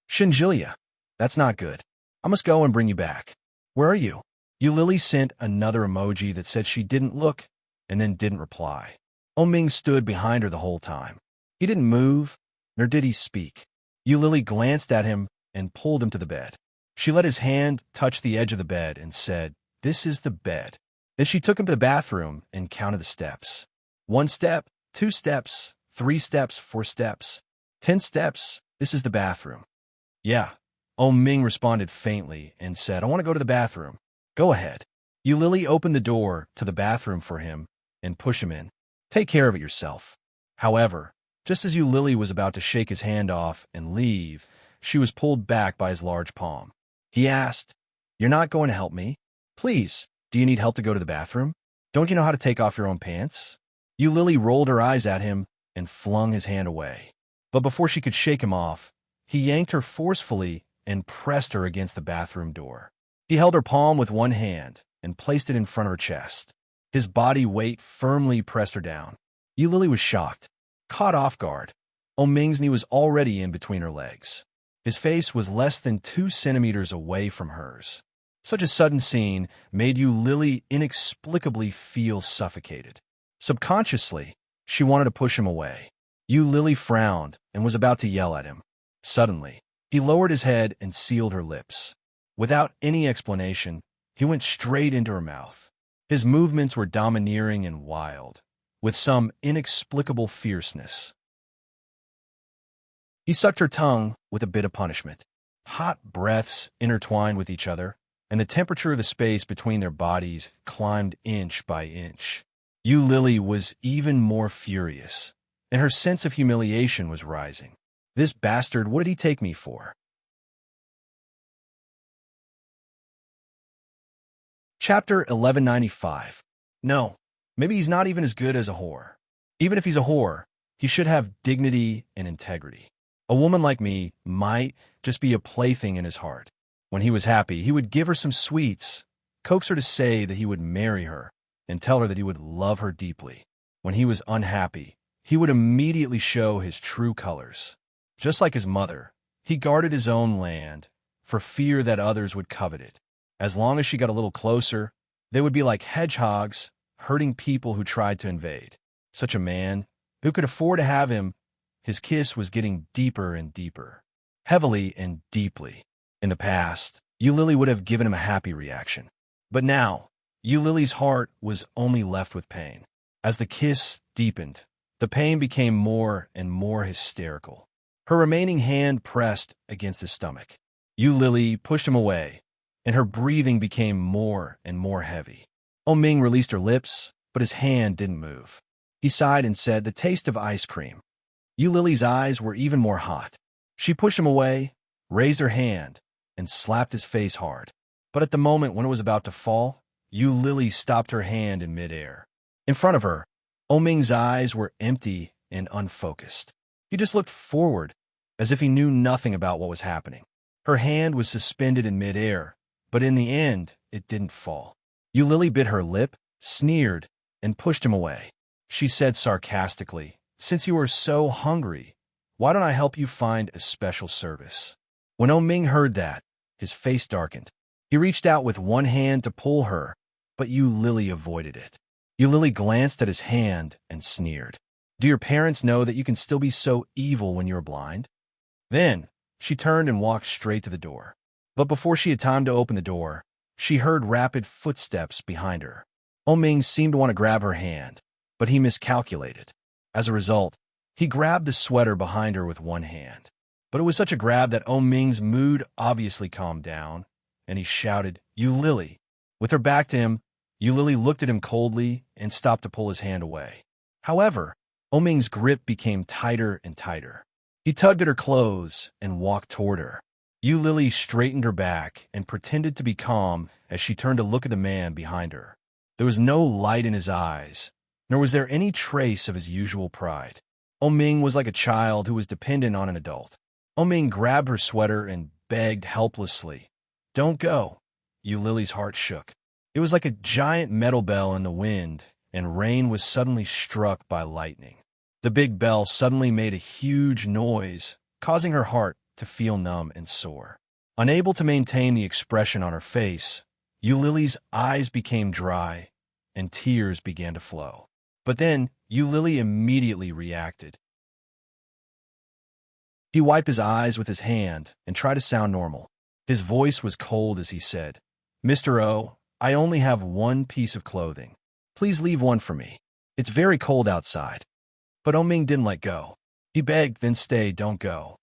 Shun Jilia. That's not good. I must go and bring you back. Where are you? Yu Lily sent another emoji that said she didn't look, and then didn't reply. Oh Ming stood behind her the whole time. He didn't move, nor did he speak. Yu Lily glanced at him and pulled him to the bed. She let his hand touch the edge of the bed and said, This is the bed. Then she took him to the bathroom and counted the steps. 1 step, 2 steps, 3 steps, 4 steps, 10 steps. This is the bathroom. Yeah. Oh Ming responded faintly and said, I want to go to the bathroom. Go ahead. Yu Lily opened the door to the bathroom for him and pushed him in. Take care of it yourself. However, just as Yu Lily was about to shake his hand off and leave, she was pulled back by his large palm. He asked, You're not going to help me? Please, do you need help to go to the bathroom? Don't you know how to take off your own pants? Yu Lily rolled her eyes at him and flung his hand away. But before she could shake him off, he yanked her forcefully and pressed her against the bathroom door. He held her palm with one hand and placed it in front of her chest. His body weight firmly pressed her down. Yu Lily was shocked, caught off guard. Oh Ming's knee was already in between her legs. His face was less than 2 centimeters away from hers. Such a sudden scene made Yu Lily inexplicably feel suffocated. Subconsciously, she wanted to push him away. Yu Lily frowned and was about to yell at him. Suddenly, he lowered his head and sealed her lips. Without any explanation, he went straight into her mouth. His movements were domineering and wild, with some inexplicable fierceness. He sucked her tongue with a bit of punishment. Hot breaths intertwined with each other, and the temperature of the space between their bodies climbed inch by inch. Yu Lily was even more furious, and her sense of humiliation was rising. This bastard, what did he take me for? Chapter 1195. No, maybe he's not even as good as a whore. Even if he's a whore, he should have dignity and integrity. A woman like me might just be a plaything in his heart. When he was happy, he would give her some sweets, coax her to say that he would marry her, and tell her that he would love her deeply. When he was unhappy, he would immediately show his true colors. Just like his mother, he guarded his own land for fear that others would covet it. As long as she got a little closer, they would be like hedgehogs hurting people who tried to invade. Such a man, who could afford to have him, his kiss was getting deeper and deeper, heavily and deeply. In the past, Eulili would have given him a happy reaction. But now, Eulili's heart was only left with pain. As the kiss deepened, the pain became more and more hysterical. Her remaining hand pressed against his stomach. Eulili pushed him away, and her breathing became more and more heavy. Ming released her lips, but his hand didn't move. He sighed and said, "The taste of ice cream." Eulili's eyes were even more hot. She pushed him away, raised her hand, and slapped his face hard. But at the moment when it was about to fall, Eulili stopped her hand in midair. In front of her, Ming's eyes were empty and unfocused. He just looked forward, as if he knew nothing about what was happening. Her hand was suspended in midair, but in the end, it didn't fall. Eulili bit her lip, sneered, and pushed him away. She said sarcastically, "Since you are so hungry, why don't I help you find a special service?" When Ming heard that, his face darkened. He reached out with one hand to pull her, but Eulili avoided it. Eulili glanced at his hand and sneered. "Do your parents know that you can still be so evil when you're blind?" Then, she turned and walked straight to the door. But before she had time to open the door, she heard rapid footsteps behind her. Ming seemed to want to grab her hand, but he miscalculated. As a result, he grabbed the sweater behind her with one hand. But it was such a grab that Ming's mood obviously calmed down, and he shouted, "Eulili!" With her back to him, Eulili looked at him coldly and stopped to pull his hand away. However, Ming's grip became tighter and tighter. He tugged at her clothes and walked toward her. Eulili straightened her back and pretended to be calm as she turned to look at the man behind her. There was no light in his eyes, nor was there any trace of his usual pride. Ming was like a child who was dependent on an adult. Ming grabbed her sweater and begged helplessly, "Don't go." Eulili's heart shook. It was like a giant metal bell in the wind, and rain was suddenly struck by lightning. The big bell suddenly made a huge noise, causing her heart to feel numb and sore. Unable to maintain the expression on her face, Eulili's eyes became dry, and tears began to flow. But then, Eulili immediately reacted. He wiped his eyes with his hand and tried to sound normal. His voice was cold as he said, "Mr. O, I only have one piece of clothing. Please leave one for me. It's very cold outside." But Ming didn't let go. He begged, "Then stay, don't go."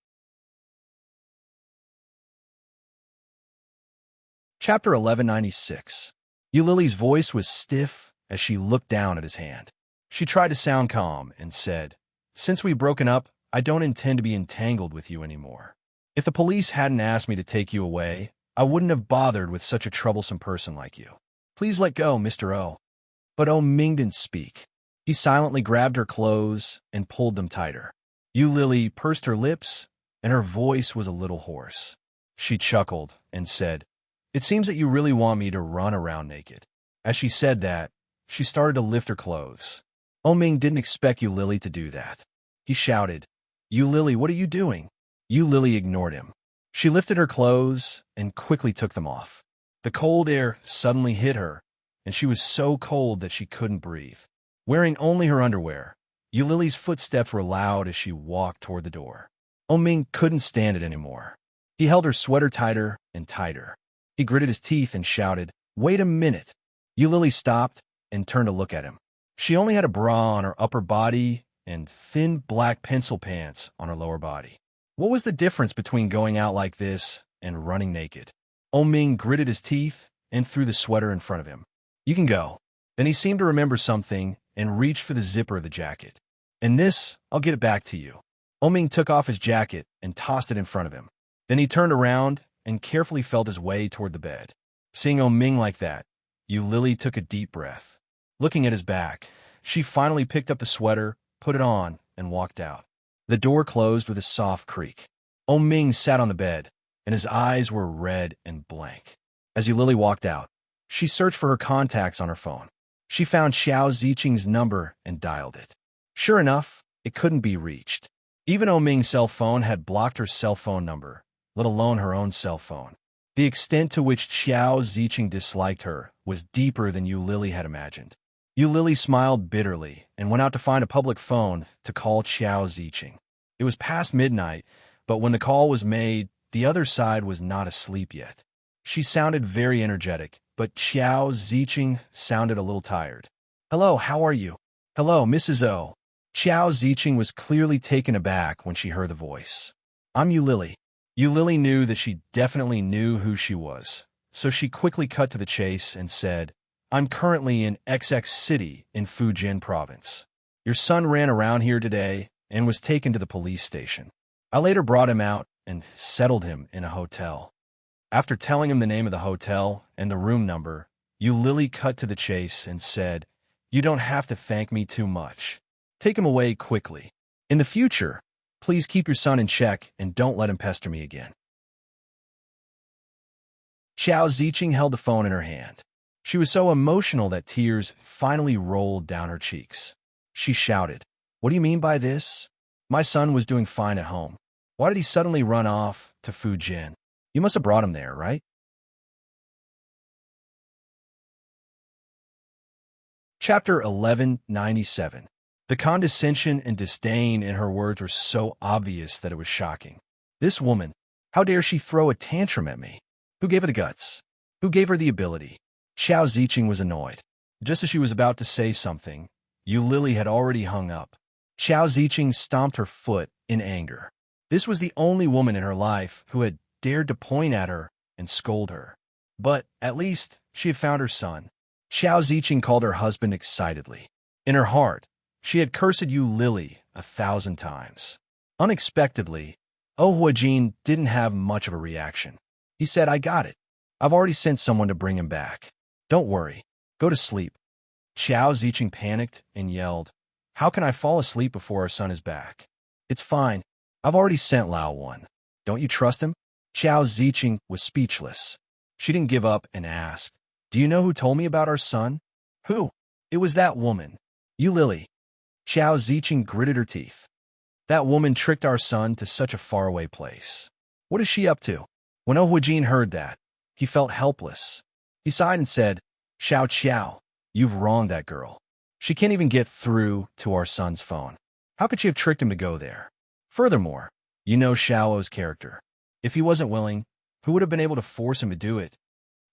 Chapter 1196. Eulili's voice was stiff as she looked down at his hand. She tried to sound calm and said, "Since we've broken up, I don't intend to be entangled with you anymore. If the police hadn't asked me to take you away, I wouldn't have bothered with such a troublesome person like you. Please let go, Mr. O." But Ming didn't speak. He silently grabbed her clothes and pulled them tighter. Eulili pursed her lips, and her voice was a little hoarse. She chuckled and said, "It seems that you really want me to run around naked." As she said that, she started to lift her clothes. Ming didn't expect Eulili to do that. He shouted, "Eulili, what are you doing?" Eulili ignored him. She lifted her clothes and quickly took them off. The cold air suddenly hit her, and she was so cold that she couldn't breathe. Wearing only her underwear, Eulili's footsteps were loud as she walked toward the door. Ming couldn't stand it anymore. He held her sweater tighter and tighter. He gritted his teeth and shouted, "Wait a minute." Eulili stopped and turned to look at him. She only had a bra on her upper body and thin black pencil pants on her lower body. What was the difference between going out like this and running naked? Ming gritted his teeth and threw the sweater in front of him. "You can go." Then he seemed to remember something and reached for the zipper of the jacket. "And this, I'll get it back to you." Ming took off his jacket and tossed it in front of him. Then he turned around and carefully felt his way toward the bed. Seeing Ming like that, Eulili took a deep breath. Looking at his back, she finally picked up the sweater, put it on, and walked out. The door closed with a soft creak. Ming sat on the bed, and his eyes were red and blank. As Yulili walked out, she searched for her contacts on her phone. She found Xiao Ziqing's number and dialed it. Sure enough, it couldn't be reached. Even Oming's cell phone had blocked her cell phone number, let alone her own cell phone. The extent to which Xiao Ziqing disliked her was deeper than Yulili had imagined. Yulili smiled bitterly and went out to find a public phone to call Xiao Ziqing. It was past midnight, but when the call was made, the other side was not asleep yet. She sounded very energetic, but Xiao Ziqing sounded a little tired. "Hello, how are you?" "Hello, Mrs. O." Xiao Ziqing was clearly taken aback when she heard the voice. "I'm Yulili." Yulili knew that she definitely knew who she was, so she quickly cut to the chase and said, "I'm currently in XX City in Fujian Province. Your son ran around here today and was taken to the police station. I later brought him out and settled him in a hotel." After telling him the name of the hotel and the room number, Yulili cut to the chase and said, "You don't have to thank me too much. Take him away quickly. In the future, please keep your son in check and don't let him pester me again." Xiao Ziqing held the phone in her hand. She was so emotional that tears finally rolled down her cheeks. She shouted, "What do you mean by this? My son was doing fine at home. Why did he suddenly run off to Fujian? You must have brought him there, right?" Chapter 1197. The condescension and disdain in her words were so obvious that it was shocking. This woman, how dare she throw a tantrum at me? Who gave her the guts? Who gave her the ability? Xiao Ziqing was annoyed. Just as she was about to say something, Yulili had already hung up. Xiao Ziqing stomped her foot in anger. This was the only woman in her life who had dared to point at her and scold her. But at least she had found her son. Xiao Ziqing called her husband excitedly. In her heart, she had cursed Yulili 1,000 times. Unexpectedly, Huajin didn't have much of a reaction. He said, "I got it. I've already sent someone to bring him back. Don't worry. Go to sleep." Xiao Ziqing panicked and yelled, "How can I fall asleep before our son is back?" "It's fine. I've already sent Lao one. Don't you trust him?" Xiao Ziqing was speechless. She didn't give up and asked, "Do you know who told me about our son?" "Who?" "It was that woman. Yulili." Xiao Ziqing gritted her teeth. "That woman tricked our son to such a faraway place. What is she up to?" When Huajin heard that, he felt helpless. He sighed and said, Xiao, you've wronged that girl. She can't even get through to our son's phone. How could she have tricked him to go there? Furthermore, you know Xiao's character. If he wasn't willing, who would have been able to force him to do it?"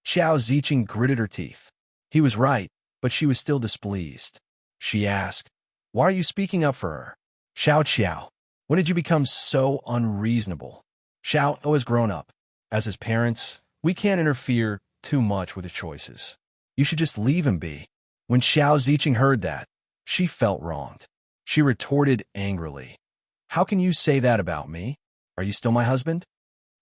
Xiao Ziqing gritted her teeth. He was right, but she was still displeased. She asked, "Why are you speaking up for her?" Xiao, when did you become so unreasonable?" Xiao has grown up. As his parents, we can't interfere too much with his choices. You should just leave him be." When Xiao Ziqing heard that, she felt wronged. She retorted angrily, "How can you say that about me? Are you still my husband?"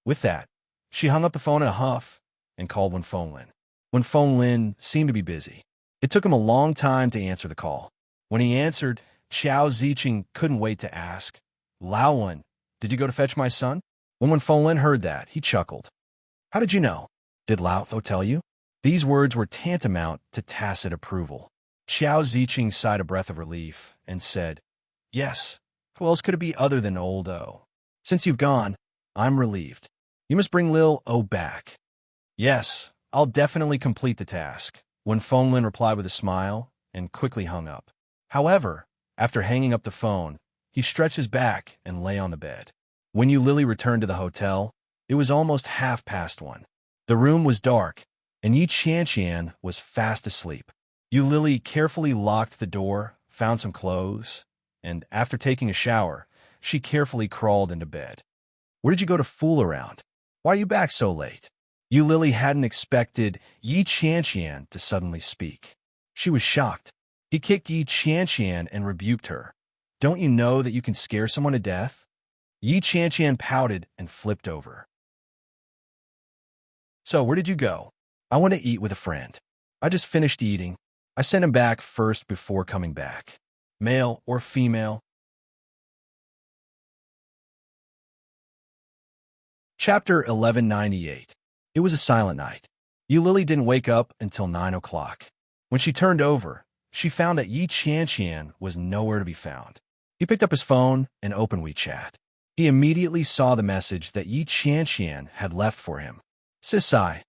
With that, she hung up the phone in a huff and called Wenfenglin. Wenfenglin seemed to be busy. It took him a long time to answer the call. When he answered, Xiao Ziqing couldn't wait to ask, "Laowen, did you go to fetch my son?" When Wenfenglin heard that, he chuckled. "How did you know? Did Lao tell you?" These words were tantamount to tacit approval. Xiao Ziqing sighed a breath of relief and said, "Yes, who else could it be other than old O? Since you've gone, I'm relieved. You must bring Lil O back." "Yes, I'll definitely complete the task," Wenfenglin replied with a smile and quickly hung up. However, after hanging up the phone, he stretched his back and lay on the bed. When Yulili returned to the hotel, it was almost 1:30. The room was dark, and Yi Qianqian was fast asleep. Yulili carefully locked the door, found some clothes, and after taking a shower, she carefully crawled into bed. "Where did you go to fool around? Why are you back so late?" Yulili hadn't expected Yi Qianqian to suddenly speak. She was shocked. He kicked Yi Qianqian and rebuked her. "Don't you know that you can scare someone to death?" Yi Qianqian pouted and flipped over. "So, where did you go?" "I went to eat with a friend. I just finished eating. I sent him back first before coming back." "Male or female?" Chapter 1198. It was a silent night. Lily didn't wake up until 9 o'clock. When she turned over, she found that Yi Qian was nowhere to be found. He picked up his phone and opened WeChat. He immediately saw the message that Yi Qian had left for him. Sisai,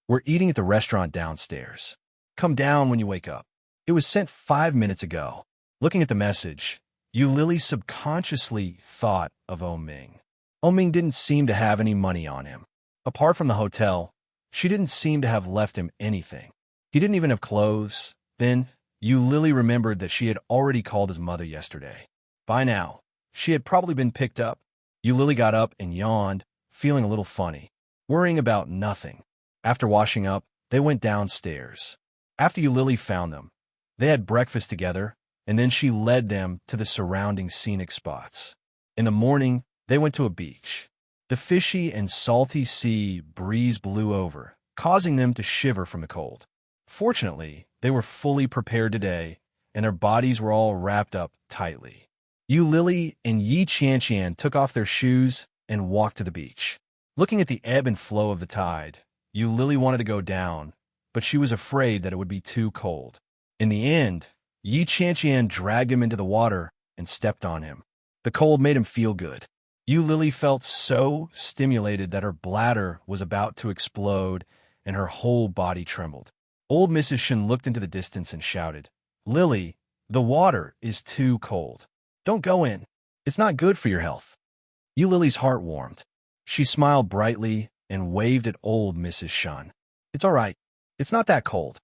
we're eating at the restaurant downstairs. Come down when you wake up. It was sent 5 minutes ago. Looking at the message, Lily subconsciously thought of Ming. Ming didn't seem to have any money on him. Apart from the hotel, she didn't seem to have left him anything. He didn't even have clothes. Then, Lily remembered that she had already called his mother yesterday. By now, she had probably been picked up. Lily got up and yawned, feeling a little funny, worrying about nothing. After washing up, they went downstairs. After Lily found them, they had breakfast together, and then she led them to the surrounding scenic spots. In the morning, they went to a beach. The fishy and salty sea breeze blew over, causing them to shiver from the cold. Fortunately, they were fully prepared today, and their bodies were all wrapped up tightly. Lily and Yi Qian took off their shoes and walked to the beach. Looking at the ebb and flow of the tide, Lily wanted to go down, but she was afraid that it would be too cold. In the end, Yi Qian dragged him into the water and stepped on him. The cold made him feel good. Lily felt so stimulated that her bladder was about to explode and her whole body trembled. Old Mrs. Shen looked into the distance and shouted, "Lily, the water is too cold. Don't go in. It's not good for your health." Lily's heart warmed. She smiled brightly and waved at old Mrs. Shen. "It's all right. It's not that cold.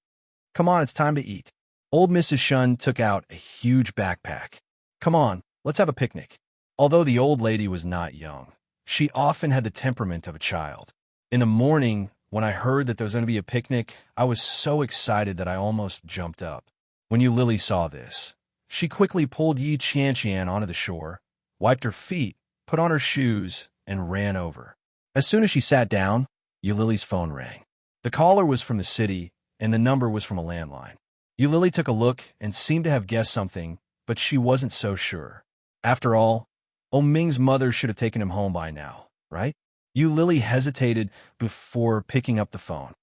Come on, it's time to eat." Old Mrs. Shen took out a huge backpack. "Come on, let's have a picnic." Although the old lady was not young, she often had the temperament of a child. In the morning, when I heard that there was going to be a picnic, I was so excited that I almost jumped up. When Lily saw this, she quickly pulled Yi Qian onto the shore, wiped her feet, put on her shoes, and ran over. As soon as she sat down, Lily's phone rang. The caller was from the city, and the number was from a landline. Lily took a look and seemed to have guessed something, but she wasn't so sure. After all, Ming's mother should have taken him home by now, right? Lily hesitated before picking up the phone.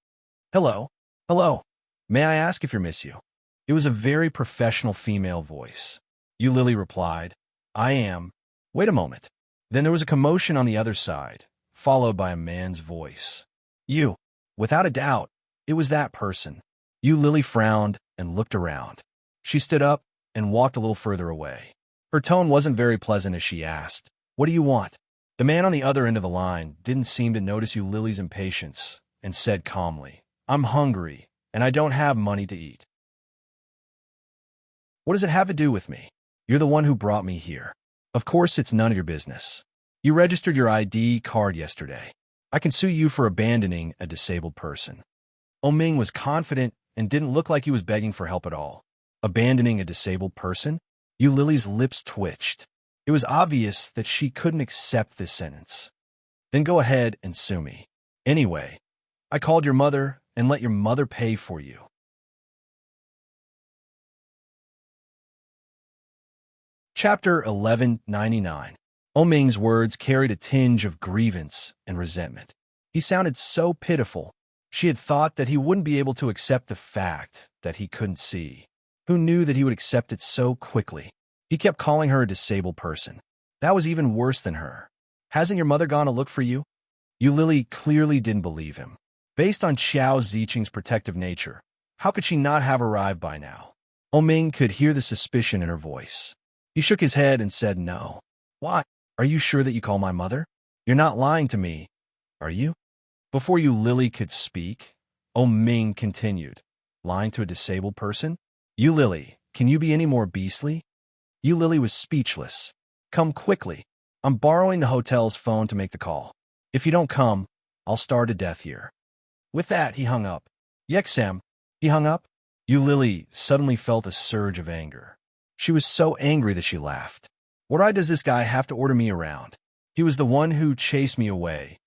"Hello? Hello. May I ask if you miss you?" It was a very professional female voice. Lily replied, "I am." "Wait a moment." Then there was a commotion on the other side, followed by a man's voice. "You." Without a doubt, it was that person. Lily frowned and looked around. She stood up and walked a little further away. Her tone wasn't very pleasant as she asked, "What do you want?" The man on the other end of the line didn't seem to notice Lily's impatience and said calmly, "I'm hungry, and I don't have money to eat." "What does it have to do with me? You're the one who brought me here. Of course it's none of your business. You registered your ID card yesterday. I can sue you for abandoning a disabled person." Ming was confident and didn't look like he was begging for help at all. Abandoning a disabled person? Lily's lips twitched. It was obvious that she couldn't accept this sentence. "Then go ahead and sue me. Anyway, I called your mother and let your mother pay for you." Chapter 1199. Ming's words carried a tinge of grievance and resentment. He sounded so pitiful. She had thought that he wouldn't be able to accept the fact that he couldn't see. Who knew that he would accept it so quickly? He kept calling her a disabled person. That was even worse than her. "Hasn't your mother gone to look for you?" Lily clearly didn't believe him. Based on Xiao Ziqing's protective nature, how could she not have arrived by now? Ming could hear the suspicion in her voice. He shook his head and said no. "Why? Are you sure that you call my mother? You're not lying to me, are you?" Before Lily could speak, Ming continued, "Lying to a disabled person? Lily, can you be any more beastly?" Lily was speechless. "Come quickly. I'm borrowing the hotel's phone to make the call. If you don't come, I'll starve to death here." With that, he hung up. "Yexem." He hung up. Lily suddenly felt a surge of anger. She was so angry that she laughed. "What right does this guy have to order me around? He was the one who chased me away,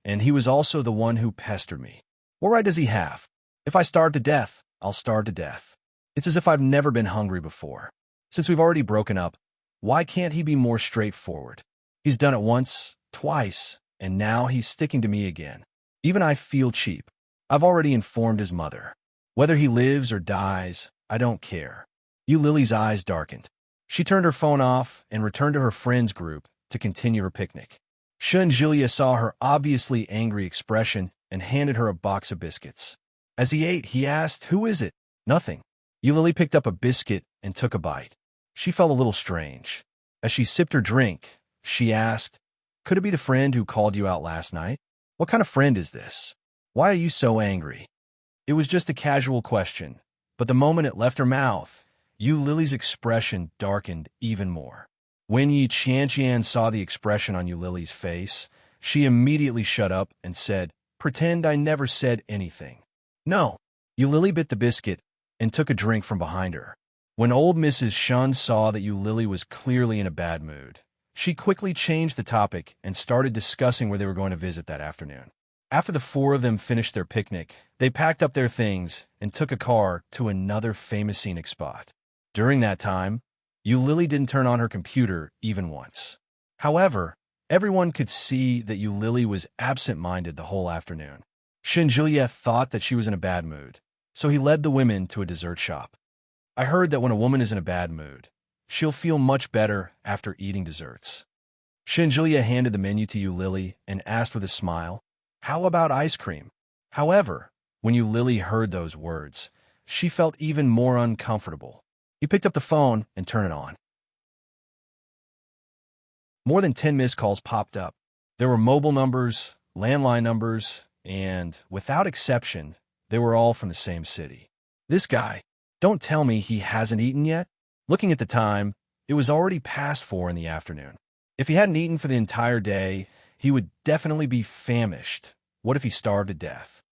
and he was also the one who pestered me. What right does he have? If I starve to death, I'll starve to death. It's as if I've never been hungry before. Since we've already broken up, why can't he be more straightforward? He's done it once, twice, and now he's sticking to me again. Even I feel cheap. I've already informed his mother. Whether he lives or dies, I don't care. Lily's eyes darkened. She turned her phone off and returned to her friends group to continue her picnic. Julia saw her obviously angry expression and handed her a box of biscuits. As he ate, he asked, "Who is it?" "Nothing." Lily picked up a biscuit and took a bite. She felt a little strange. As she sipped her drink, she asked, "Could it be the friend who called you out last night? What kind of friend is this? Why are you so angry?" It was just a casual question, but the moment it left her mouth, Lily's expression darkened even more. When Yi Qian saw the expression on Lily's face, she immediately shut up and said, "Pretend I never said anything." "No." Lily bit the biscuit and took a drink from behind her. When old Mrs. Shun saw that Lily was clearly in a bad mood, she quickly changed the topic and started discussing where they were going to visit that afternoon. After the four of them finished their picnic, they packed up their things and took a car to another famous scenic spot. During that time, Lily didn't turn on her computer even once. However, everyone could see that Lily was absent-minded the whole afternoon. Julia thought that she was in a bad mood, so he led the women to a dessert shop. "I heard that when a woman is in a bad mood, she'll feel much better after eating desserts." Julia handed the menu to Lily and asked with a smile, "How about ice cream?" However, when Lily heard those words, she felt even more uncomfortable. He picked up the phone and turned it on. More than 10 missed calls popped up. There were mobile numbers, landline numbers, and, without exception, they were all from the same city. This guy, don't tell me he hasn't eaten yet? Looking at the time, it was already past 4 in the afternoon. If he hadn't eaten for the entire day, he would definitely be famished. What if he starved to death?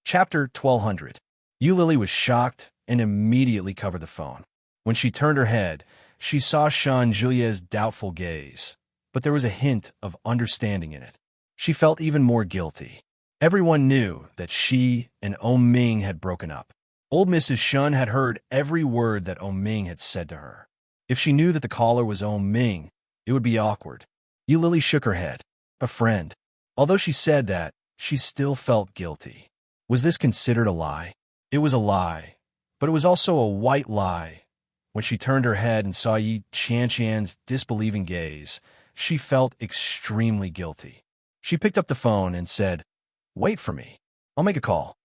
Chapter 1200. Lily was shocked and immediately covered the phone. When she turned her head, she saw Julia's doubtful gaze, but there was a hint of understanding in it. She felt even more guilty. Everyone knew that she and Ming had broken up. Old Mrs. Shun had heard every word that Ming had said to her. If she knew that the caller was Ming, it would be awkward. Lily shook her head. A friend. Although she said that, she still felt guilty. Was this considered a lie? It was a lie, but it was also a white lie. When she turned her head and saw Yi Qian's disbelieving gaze, she felt extremely guilty. She picked up the phone and said, "Wait for me. I'll make a call."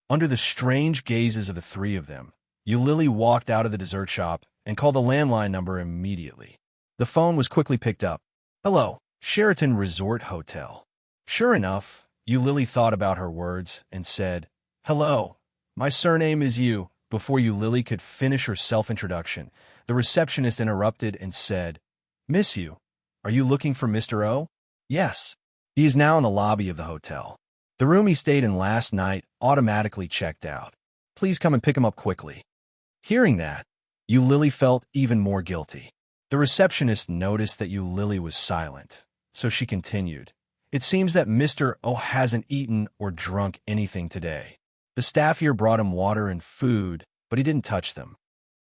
Under the strange gazes of the three of them, Lily walked out of the dessert shop and called the landline number immediately. The phone was quickly picked up. "Hello, Sheraton Resort Hotel." Sure enough, Lily thought about her words and said, "Hello, my surname is Yu." Before Lily could finish her self-introduction, the receptionist interrupted and said, "Miss Yu, are you looking for Mr. O?" "Yes. He is now in the lobby of the hotel. The room he stayed in last night automatically checked out. Please come and pick him up quickly." Hearing that, Lily felt even more guilty. The receptionist noticed that Lily was silent, so she continued, "It seems that Mr. O hasn't eaten or drunk anything today. The staff here brought him water and food, but he didn't touch them."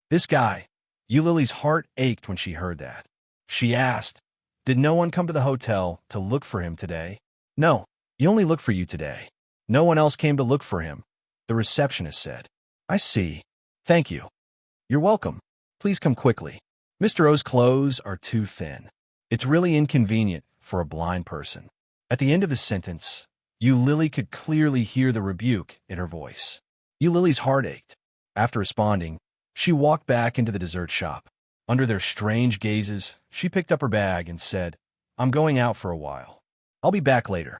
This guy, Lily's heart ached when she heard that. She asked, "Did no one come to the hotel to look for him today?" "No, he only looked for you today. No one else came to look for him," the receptionist said. "I see. Thank you." "You're welcome. Please come quickly. Mr. O's clothes are too thin. It's really inconvenient for a blind person." At the end of the sentence, Lily could clearly hear the rebuke in her voice. Lily's heart ached. After responding, she walked back into the dessert shop. Under their strange gazes, she picked up her bag and said, "I'm going out for a while. I'll be back later."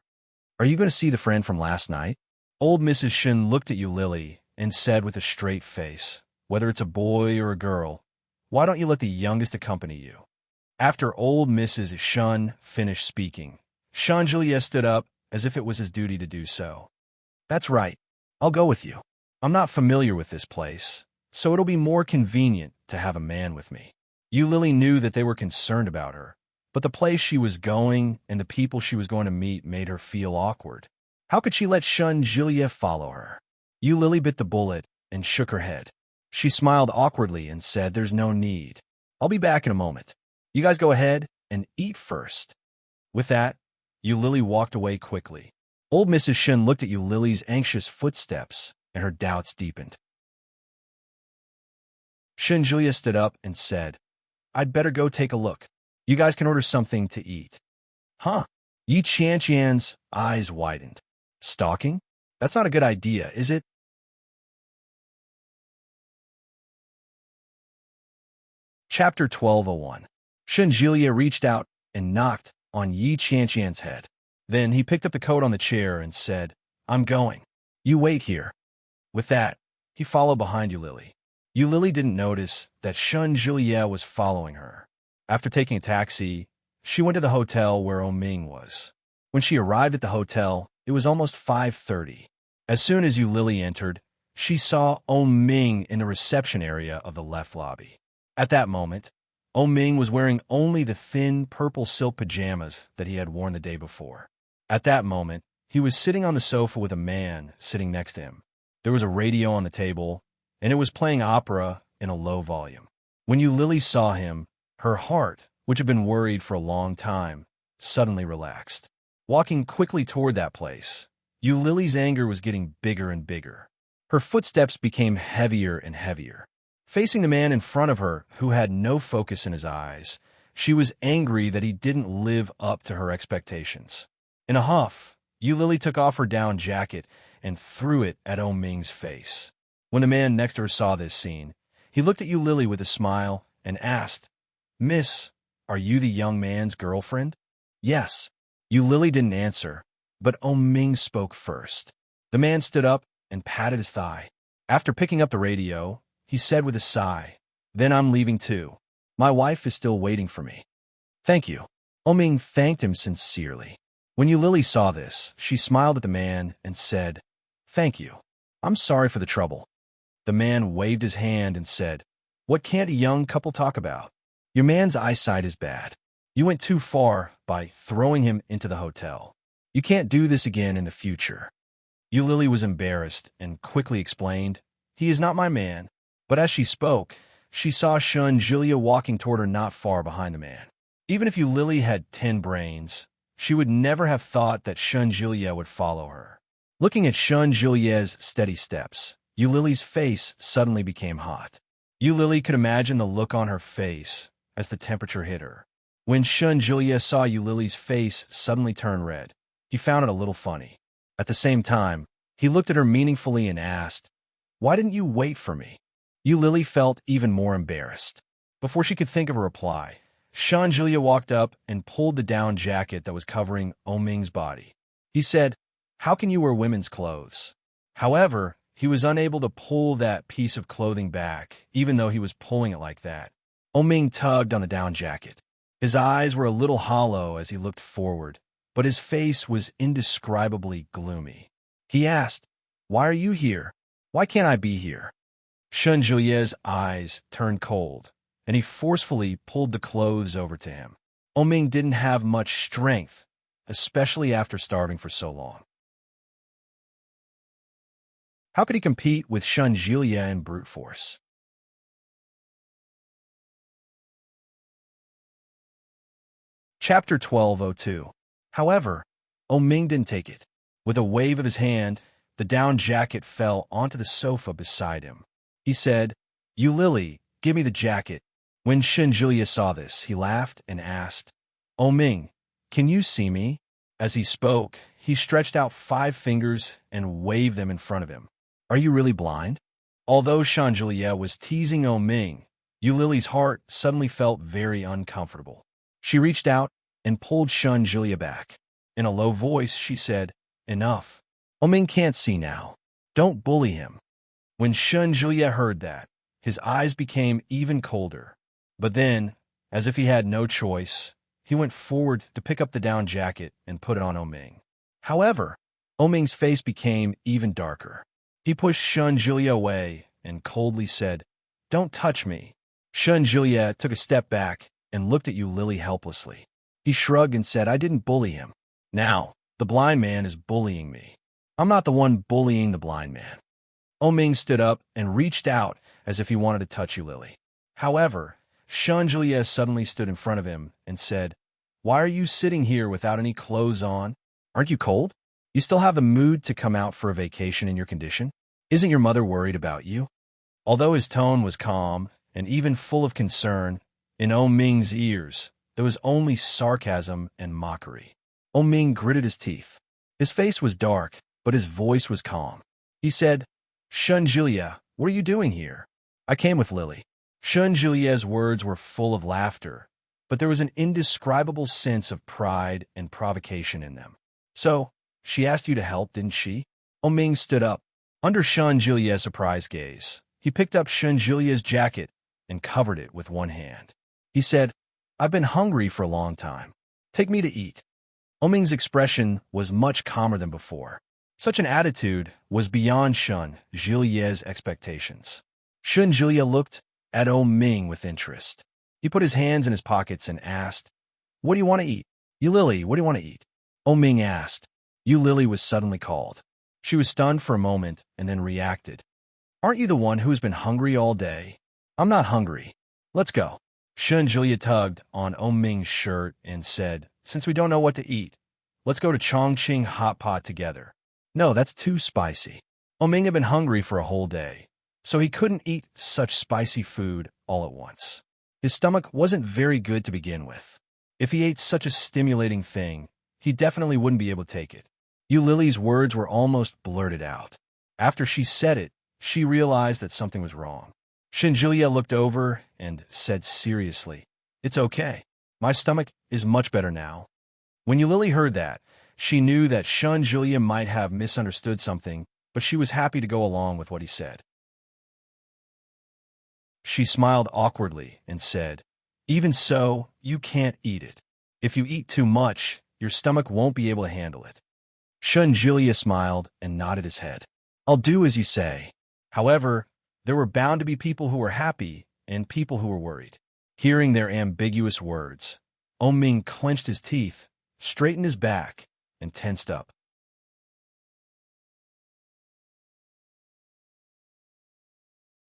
"Are you going to see the friend from last night?" Old Mrs. Shin looked at Lily and said with a straight face, "Whether it's a boy or a girl, why don't you let the youngest accompany you?" After old Mrs. Shun finished speaking, Julia stood up as if it was his duty to do so. "That's right. I'll go with you. I'm not familiar with this place, so it'll be more convenient to have a man with me." Lily knew that they were concerned about her, but the place she was going and the people she was going to meet made her feel awkward. How could she let Julia follow her? Lily bit the bullet and shook her head. She smiled awkwardly and said, "There's no need. I'll be back in a moment." You guys go ahead and eat first." With that, Lily walked away quickly. Old Mrs. Shun looked at Lily's anxious footsteps, and her doubts deepened. Shun Julia stood up and said, "I'd better go take a look. You guys can order something to eat." "Huh?" Yi Qianqian's eyes widened. "Stalking? That's not a good idea, is it?" Chapter 1201. Shun Julia reached out and knocked on Yi Qianqian's head. Then he picked up the coat on the chair and said, "I'm going. You wait here." With that, he followed behind Lily. Lily didn't notice that Shun Julia was following her. After taking a taxi, she went to the hotel where Ming was. When she arrived at the hotel, it was almost 5:30. As soon as Lily entered, she saw Ming in the reception area of the left lobby. At that moment, Ming was wearing only the thin purple silk pajamas that he had worn the day before. At that moment, he was sitting on the sofa with a man sitting next to him. There was a radio on the table, and it was playing opera in a low volume. When Lily saw him, her heart, which had been worried for a long time, suddenly relaxed. Walking quickly toward that place, Lily's anger was getting bigger and bigger. Her footsteps became heavier and heavier. Facing the man in front of her, who had no focus in his eyes, she was angry that he didn't live up to her expectations. In a huff, Lily took off her down jacket and threw it at Ming's face. When the man next to her saw this scene, he looked at Lily with a smile and asked, "Miss, are you the young man's girlfriend?" "Yes." Lily didn't answer, but Ming spoke first. The man stood up and patted his thigh. After picking up the radio, he said with a sigh, "Then I'm leaving too. My wife is still waiting for me." "Thank you." Ming thanked him sincerely. When Lily saw this, she smiled at the man and said, "Thank you. I'm sorry for the trouble." The man waved his hand and said, "What can't a young couple talk about? Your man's eyesight is bad. You went too far by throwing him into the hotel. You can't do this again in the future." Lily was embarrassed and quickly explained, "He is not my man." But as she spoke, she saw Shun Julia walking toward her not far behind the man. Even if Lily had 10 brains, she would never have thought that Shun Julia would follow her. Looking at Shun Julia's steady steps, Lily's face suddenly became hot. Lily could imagine the look on her face as the temperature hit her. When Shun Julia saw Lily's face suddenly turn red, he found it a little funny. At the same time, he looked at her meaningfully and asked, "Why didn't you wait for me?" Lily felt even more embarrassed. Before she could think of a reply, Shun Julia walked up and pulled the down jacket that was covering Ming's body. He said, "How can you wear women's clothes?" However, he was unable to pull that piece of clothing back, even though he was pulling it like that. Ming tugged on the down jacket. His eyes were a little hollow as he looked forward, but his face was indescribably gloomy. He asked, "Why are you here? Why can't I be here?" Shun Julia's eyes turned cold, and he forcefully pulled the clothes over to him. Ming didn't have much strength, especially after starving for so long. How could he compete with Shun Julia in brute force? Chapter 1202. However, Ming didn't take it. With a wave of his hand, the down jacket fell onto the sofa beside him. He said, Lily, give me the jacket." When Shun Julia saw this, he laughed and asked, Ming, can you see me?" As he spoke, he stretched out 5 fingers and waved them in front of him. "Are you really blind?" Although Shun Julia was teasing Ming, Lily's heart suddenly felt very uncomfortable. She reached out and pulled Shun Julia back. In a low voice, she said, "Enough. Ming can't see now. Don't bully him." When Shun Julia heard that, his eyes became even colder. But then, as if he had no choice, he went forward to pick up the down jacket and put it on Ming. However, Ming's face became even darker. He pushed Shun Julia away and coldly said, "Don't touch me." Shun Julia took a step back and looked at Lily helplessly. He shrugged and said, "I didn't bully him. Now, the blind man is bullying me. I'm not the one bullying the blind man." Ming stood up and reached out as if he wanted to touch Lily. However, Sean Juliet suddenly stood in front of him and said, "Why are you sitting here without any clothes on? Aren't you cold? You still have the mood to come out for a vacation in your condition? Isn't your mother worried about you?" Although his tone was calm and even full of concern, in Oh Ming's ears, there was only sarcasm and mockery. Oh Ming gritted his teeth. His face was dark, but his voice was calm. He said, "Shun Julia, what are you doing here?" "I came with Lily." Shun Julia's words were full of laughter, but there was an indescribable sense of pride and provocation in them. "So, she asked you to help, didn't she?" Oh Ming stood up. Under Shun Julia's surprised gaze, he picked up Shun Julia's jacket and covered it with one hand. He said, "I've been hungry for a long time. Take me to eat." Oh Ming's expression was much calmer than before. Such an attitude was beyond Shun Julia's expectations. Shun Julia looked at Oh Ming with interest. He put his hands in his pockets and asked, "What do you want to eat?" "You Lily, what do you want to eat?" Oh Ming asked. You Lily was suddenly called. She was stunned for a moment and then reacted. "Aren't you the one who has been hungry all day?" "I'm not hungry. Let's go." Shun Julia tugged on Oh Ming's shirt and said, "Since we don't know what to eat, let's go to Chongqing Hot Pot together." "No, that's too spicy." Oh Ming had been hungry for a whole day, so he couldn't eat such spicy food all at once. His stomach wasn't very good to begin with. If he ate such a stimulating thing, he definitely wouldn't be able to take it. You Lily's words were almost blurted out. After she said it, she realized that something was wrong. Shinjulia looked over and said seriously, "It's okay. My stomach is much better now." When Eulili heard that, she knew that Shun Julia might have misunderstood something, but she was happy to go along with what he said. She smiled awkwardly and said, "Even so, you can't eat it. If you eat too much, your stomach won't be able to handle it." Shun Julia smiled and nodded his head. "I'll do as you say." However, there were bound to be people who were happy and people who were worried. Hearing their ambiguous words, Oh Ming clenched his teeth, straightened his back, and tensed up.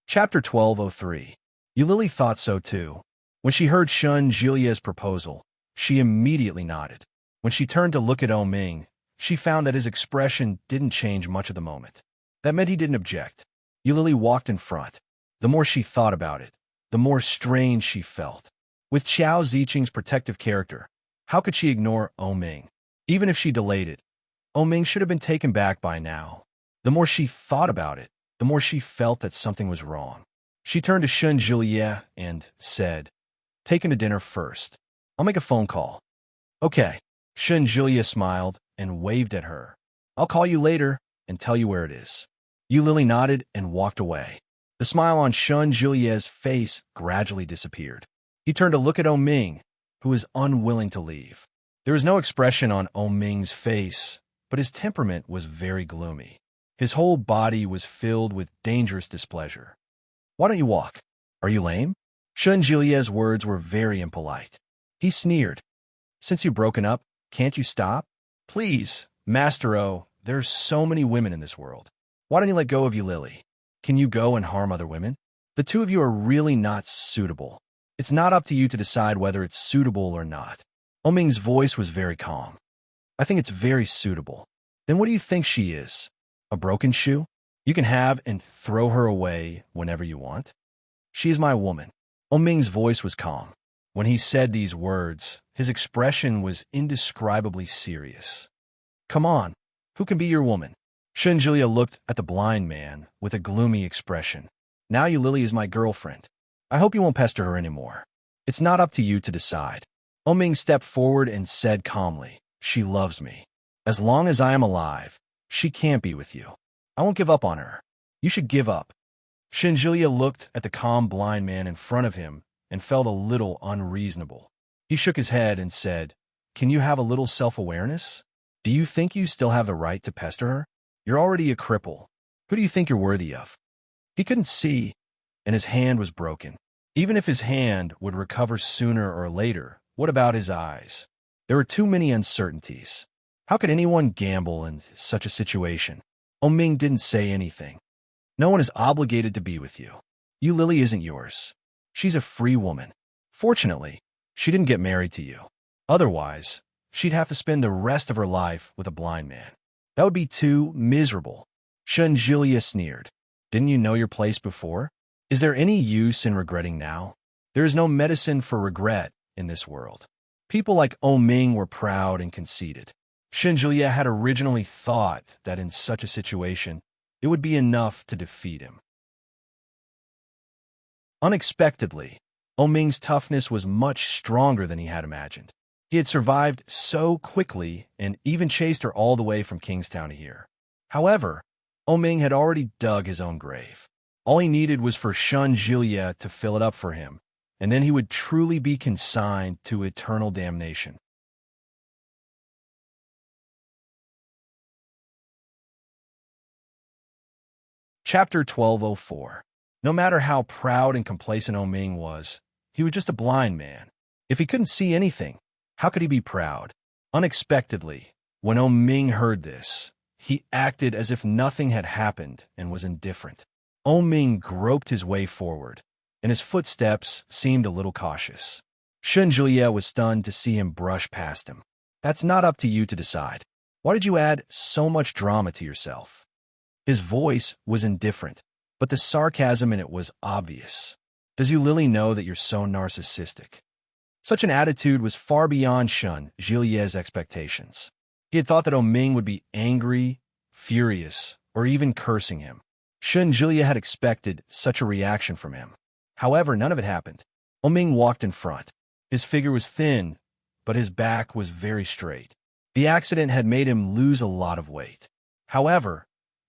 Chapter 1203. Eulili thought so too. When she heard Shun Julia's proposal, she immediately nodded. When she turned to look at Oh Ming, she found that his expression didn't change much at the moment. That meant he didn't object. Eulili walked in front. The more she thought about it, the more strange she felt. With Qiao Ziqing's protective character, how could she ignore Oh Ming? Even if she delayed it, Oh Ming should have been taken back by now. The more she thought about it, the more she felt that something was wrong. She turned to Shun Julia and said, "Take him to dinner first. I'll make a phone call." "Okay." Shun Julia smiled and waved at her. "I'll call you later and tell you where it is." Yu Lily nodded and walked away. The smile on Shun Julia's face gradually disappeared. He turned to look at Oh Ming, who was unwilling to leave. There was no expression on Oh Ming's face, but his temperament was very gloomy. His whole body was filled with dangerous displeasure. "Why don't you walk? Are you lame?" Shun Julia's words were very impolite. He sneered. "Since you've broken up, can't you stop? Please, Master O, there's so many women in this world. Why don't you let go of you, Lily? Can you go and harm other women? The two of you are really not suitable. It's not up to you to decide whether it's suitable or not." Oh Ming's voice was very calm. "I think it's very suitable." "Then what do you think she is? A broken shoe? You can have and throw her away whenever you want." "She is my woman." Oh Ming's voice was calm. When he said these words, his expression was indescribably serious. "Come on, who can be your woman?" Shun Julia looked at the blind man with a gloomy expression. "Now you Lily is my girlfriend. I hope you won't pester her anymore. It's not up to you to decide." Oh Ming stepped forward and said calmly, "She loves me. As long as I am alive, she can't be with you. I won't give up on her. You should give up." Shun Julia looked at the calm blind man in front of him and felt a little unreasonable. He shook his head and said, "Can you have a little self-awareness? Do you think you still have the right to pester her? You're already a cripple. Who do you think you're worthy of?" He couldn't see, and his hand was broken. Even if his hand would recover sooner or later, what about his eyes? There were too many uncertainties. How could anyone gamble in such a situation? Oh Ming didn't say anything. "No one is obligated to be with you. You Lily isn't yours. She's a free woman. Fortunately, she didn't get married to you. Otherwise, she'd have to spend the rest of her life with a blind man. That would be too miserable. Julia sneered. Didn't you know your place before? Is there any use in regretting now? There is no medicine for regret in this world. People like Ming were proud and conceited. Julia had originally thought that in such a situation, it would be enough to defeat him. Unexpectedly, Ming's toughness was much stronger than he had imagined. He had survived so quickly and even chased her all the way from Kingstown to here. However, Ming had already dug his own grave. All he needed was for Julia to fill it up for him, and then he would truly be consigned to eternal damnation. Chapter 1204. No matter how proud and complacent Ming was, he was just a blind man. If he couldn't see anything, how could he be proud? Unexpectedly, when Ming heard this, he acted as if nothing had happened and was indifferent. Ming groped his way forward, and his footsteps seemed a little cautious. Julia was stunned to see him brush past him. That's not up to you to decide. Why did you add so much drama to yourself? His voice was indifferent, but the sarcasm in it was obvious. Does you Lily know that you're so narcissistic? Such an attitude was far beyond Julia's expectations. He had thought that Ming would be angry, furious, or even cursing him. Julia had expected such a reaction from him. However, none of it happened. Ming walked in front. His figure was thin, but his back was very straight. The accident had made him lose a lot of weight. However,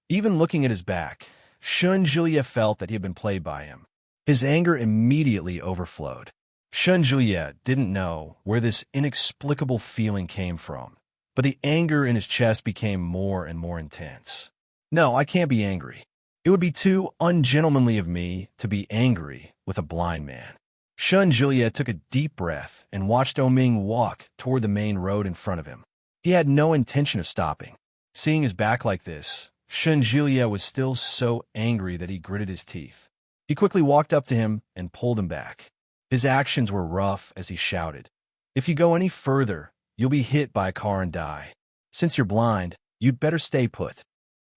even looking at his back, Julia felt that he had been played by him. His anger immediately overflowed. Julia didn't know where this inexplicable feeling came from, but the anger in his chest became more and more intense. No, I can't be angry. It would be too ungentlemanly of me to be angry with a blind man. Julia took a deep breath and watched Ming walk toward the main road in front of him. He had no intention of stopping. Seeing his back like this, Julia was still so angry that he gritted his teeth. He quickly walked up to him and pulled him back. His actions were rough as he shouted, "If you go any further, you'll be hit by a car and die. Since you're blind, you'd better stay put."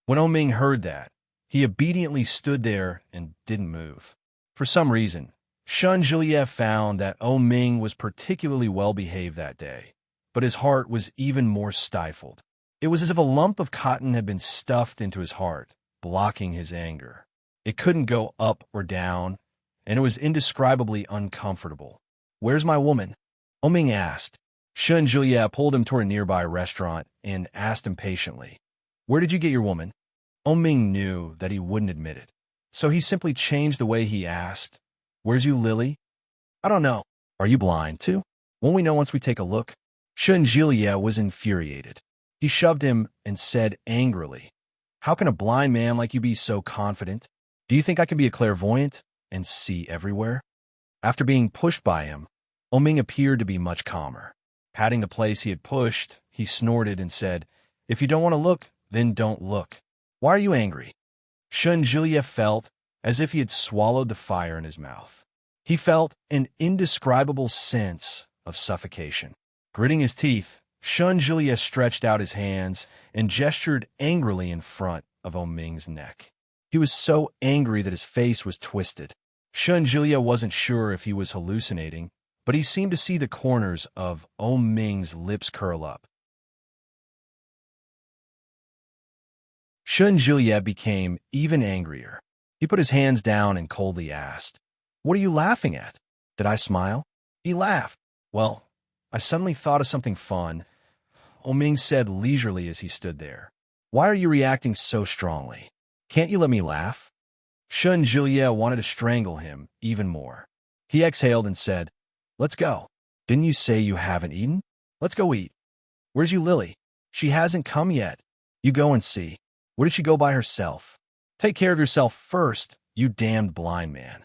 When Ming heard that, he obediently stood there and didn't move. For some reason, Julia found that Ming was particularly well-behaved that day, but his heart was even more stifled. It was as if a lump of cotton had been stuffed into his heart, blocking his anger. It couldn't go up or down, and it was indescribably uncomfortable. "Where's my woman?" Ming asked. Julia pulled him toward a nearby restaurant and asked impatiently, "Where did you get your woman?" Ming knew that he wouldn't admit it, so he simply changed the way he asked, "Where's you Lily?" "I don't know." "Are you blind, too?" "Won't we know once we take a look?" Julia was infuriated. He shoved him and said angrily, "How can a blind man like you be so confident? Do you think I can be a clairvoyant and see everywhere?" After being pushed by him, Ming appeared to be much calmer. Patting the place he had pushed, he snorted and said, "If you don't want to look, then don't look. Why are you angry?" Julia felt as if he had swallowed the fire in his mouth. He felt an indescribable sense of suffocation. Gritting his teeth, Julia stretched out his hands and gestured angrily in front of Ming's neck. He was so angry that his face was twisted. Julia wasn't sure if he was hallucinating, but he seemed to see the corners of Ming's lips curl up. Julia became even angrier. He put his hands down and coldly asked, "What are you laughing at?" "Did I smile?" He laughed. "Well, I suddenly thought of something fun," Ming said leisurely as he stood there. "Why are you reacting so strongly? Can't you let me laugh?" Julia wanted to strangle him even more. He exhaled and said, "Let's go. Didn't you say you haven't eaten? Let's go eat." "Where's you Lily?" "She hasn't come yet." "You go and see. Where did she go by herself?" "Take care of yourself first, you damned blind man."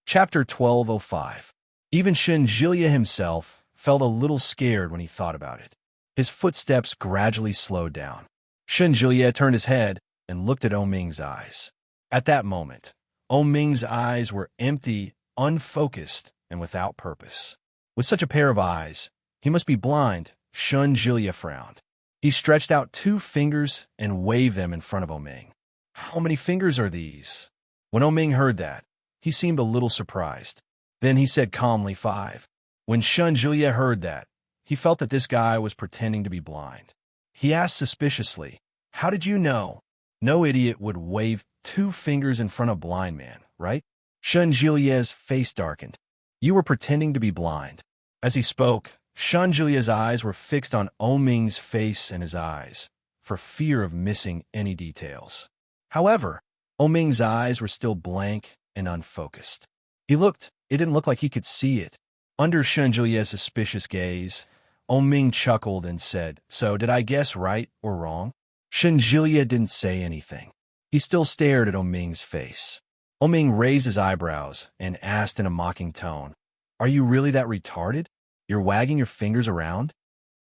Chapter 1205. Even Julia himself felt a little scared when he thought about it. His footsteps gradually slowed down. Julia turned his head and looked at Ming's eyes. At that moment, Ming's eyes were empty, unfocused, and without purpose. With such a pair of eyes, he must be blind. Shun Jilia frowned. He stretched out 2 fingers and waved them in front of Ming. How many fingers are these? When Ming heard that, he seemed a little surprised. Then he said calmly 5. When Shun Jilia heard that, he felt that this guy was pretending to be blind. He asked suspiciously, "How did you know?" No idiot would wave 2 fingers in front of a blind man, right? Shun Jilia's face darkened. "You were pretending to be blind." As he spoke, Shun Jilia's eyes were fixed on Ming's face and his eyes, for fear of missing any details. However, Ming's eyes were still blank and unfocused. It didn't look like he could see it. Under Shun Jilia's suspicious gaze, Ming chuckled and said, "So, did I guess right or wrong?" Shun Jilia didn't say anything. He still stared at Ming's face. Ming raised his eyebrows and asked in a mocking tone, "Are you really that retarded? You're wagging your fingers around?"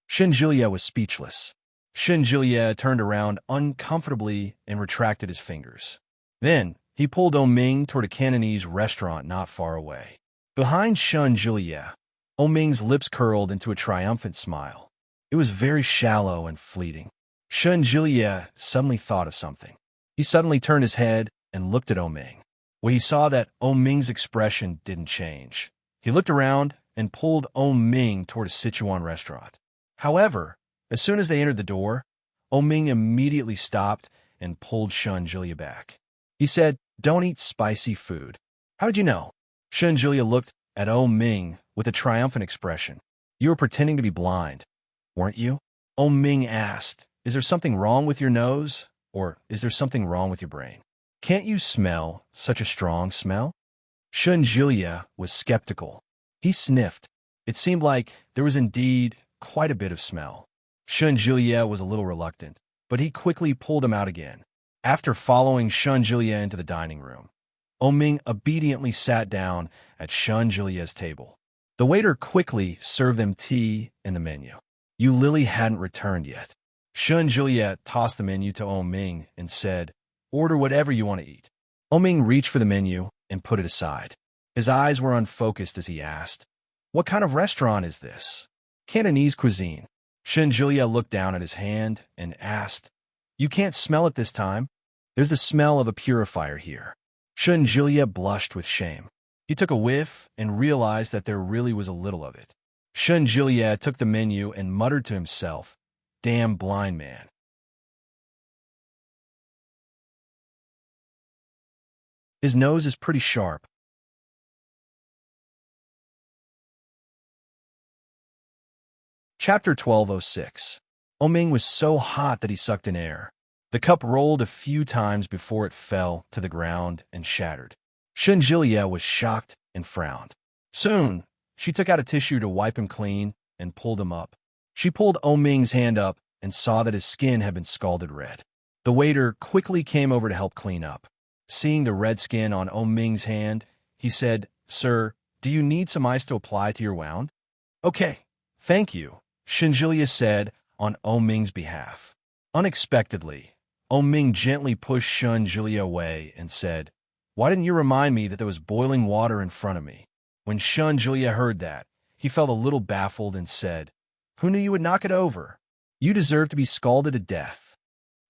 Shun Jilia was speechless. Shun Jilia turned around uncomfortably and retracted his fingers. Then, he pulled Ming toward a Cantonese restaurant not far away. Behind Shun Jilia, Ming's lips curled into a triumphant smile. It was very shallow and fleeting. Shun Jilia suddenly thought of something. He suddenly turned his head and looked at Ming. Well, he saw that Ming's expression didn't change. He looked around and pulled Ming toward a Sichuan restaurant. However, as soon as they entered the door, Ming immediately stopped and pulled Shun Jilia back. He said, "Don't eat spicy food." "How did you know?" Shun Jilia looked at Ming with a triumphant expression. "You were pretending to be blind, weren't you?" Ming asked, "Is there something wrong with your nose? Or is there something wrong with your brain? Can't you smell such a strong smell?" Shun Jilia was skeptical. He sniffed. It seemed like there was indeed quite a bit of smell. Shun Jilia was a little reluctant, but he quickly pulled him out again. After following Shun Jilia into the dining room, Ming obediently sat down at Shun Jilia's table. The waiter quickly served them tea and the menu. Lily hadn't returned yet. Shun Jilia tossed the menu to Ming and said, "Order whatever you want to eat." Ming reached for the menu and put it aside. His eyes were unfocused as he asked, "What kind of restaurant is this?" "Cantonese cuisine." Shun Jilia looked down at his hand and asked, "You can't smell it this time. There's the smell of a purifier here." Shun Jilia blushed with shame. He took a whiff and realized that there really was a little of it. Shun Jilia took the menu and muttered to himself, "Damn blind man." His nose is pretty sharp. Chapter 1206. Ming was so hot that he sucked in air. The cup rolled a few times before it fell to the ground and shattered. Shun Jilia was shocked and frowned. Soon, she took out a tissue to wipe him clean and pulled him up. She pulled Ming's hand up and saw that his skin had been scalded red. The waiter quickly came over to help clean up. Seeing the red skin on Ming's hand, he said, "Sir, do you need some ice to apply to your wound?" "Okay, thank you," Shun Jilia said on Ming's behalf. Unexpectedly, Ming gently pushed Shun Jilia away and said, "Why didn't you remind me that there was boiling water in front of me?" When Shun Jilia heard that, he felt a little baffled and said, "Who knew you would knock it over? You deserve to be scalded to death."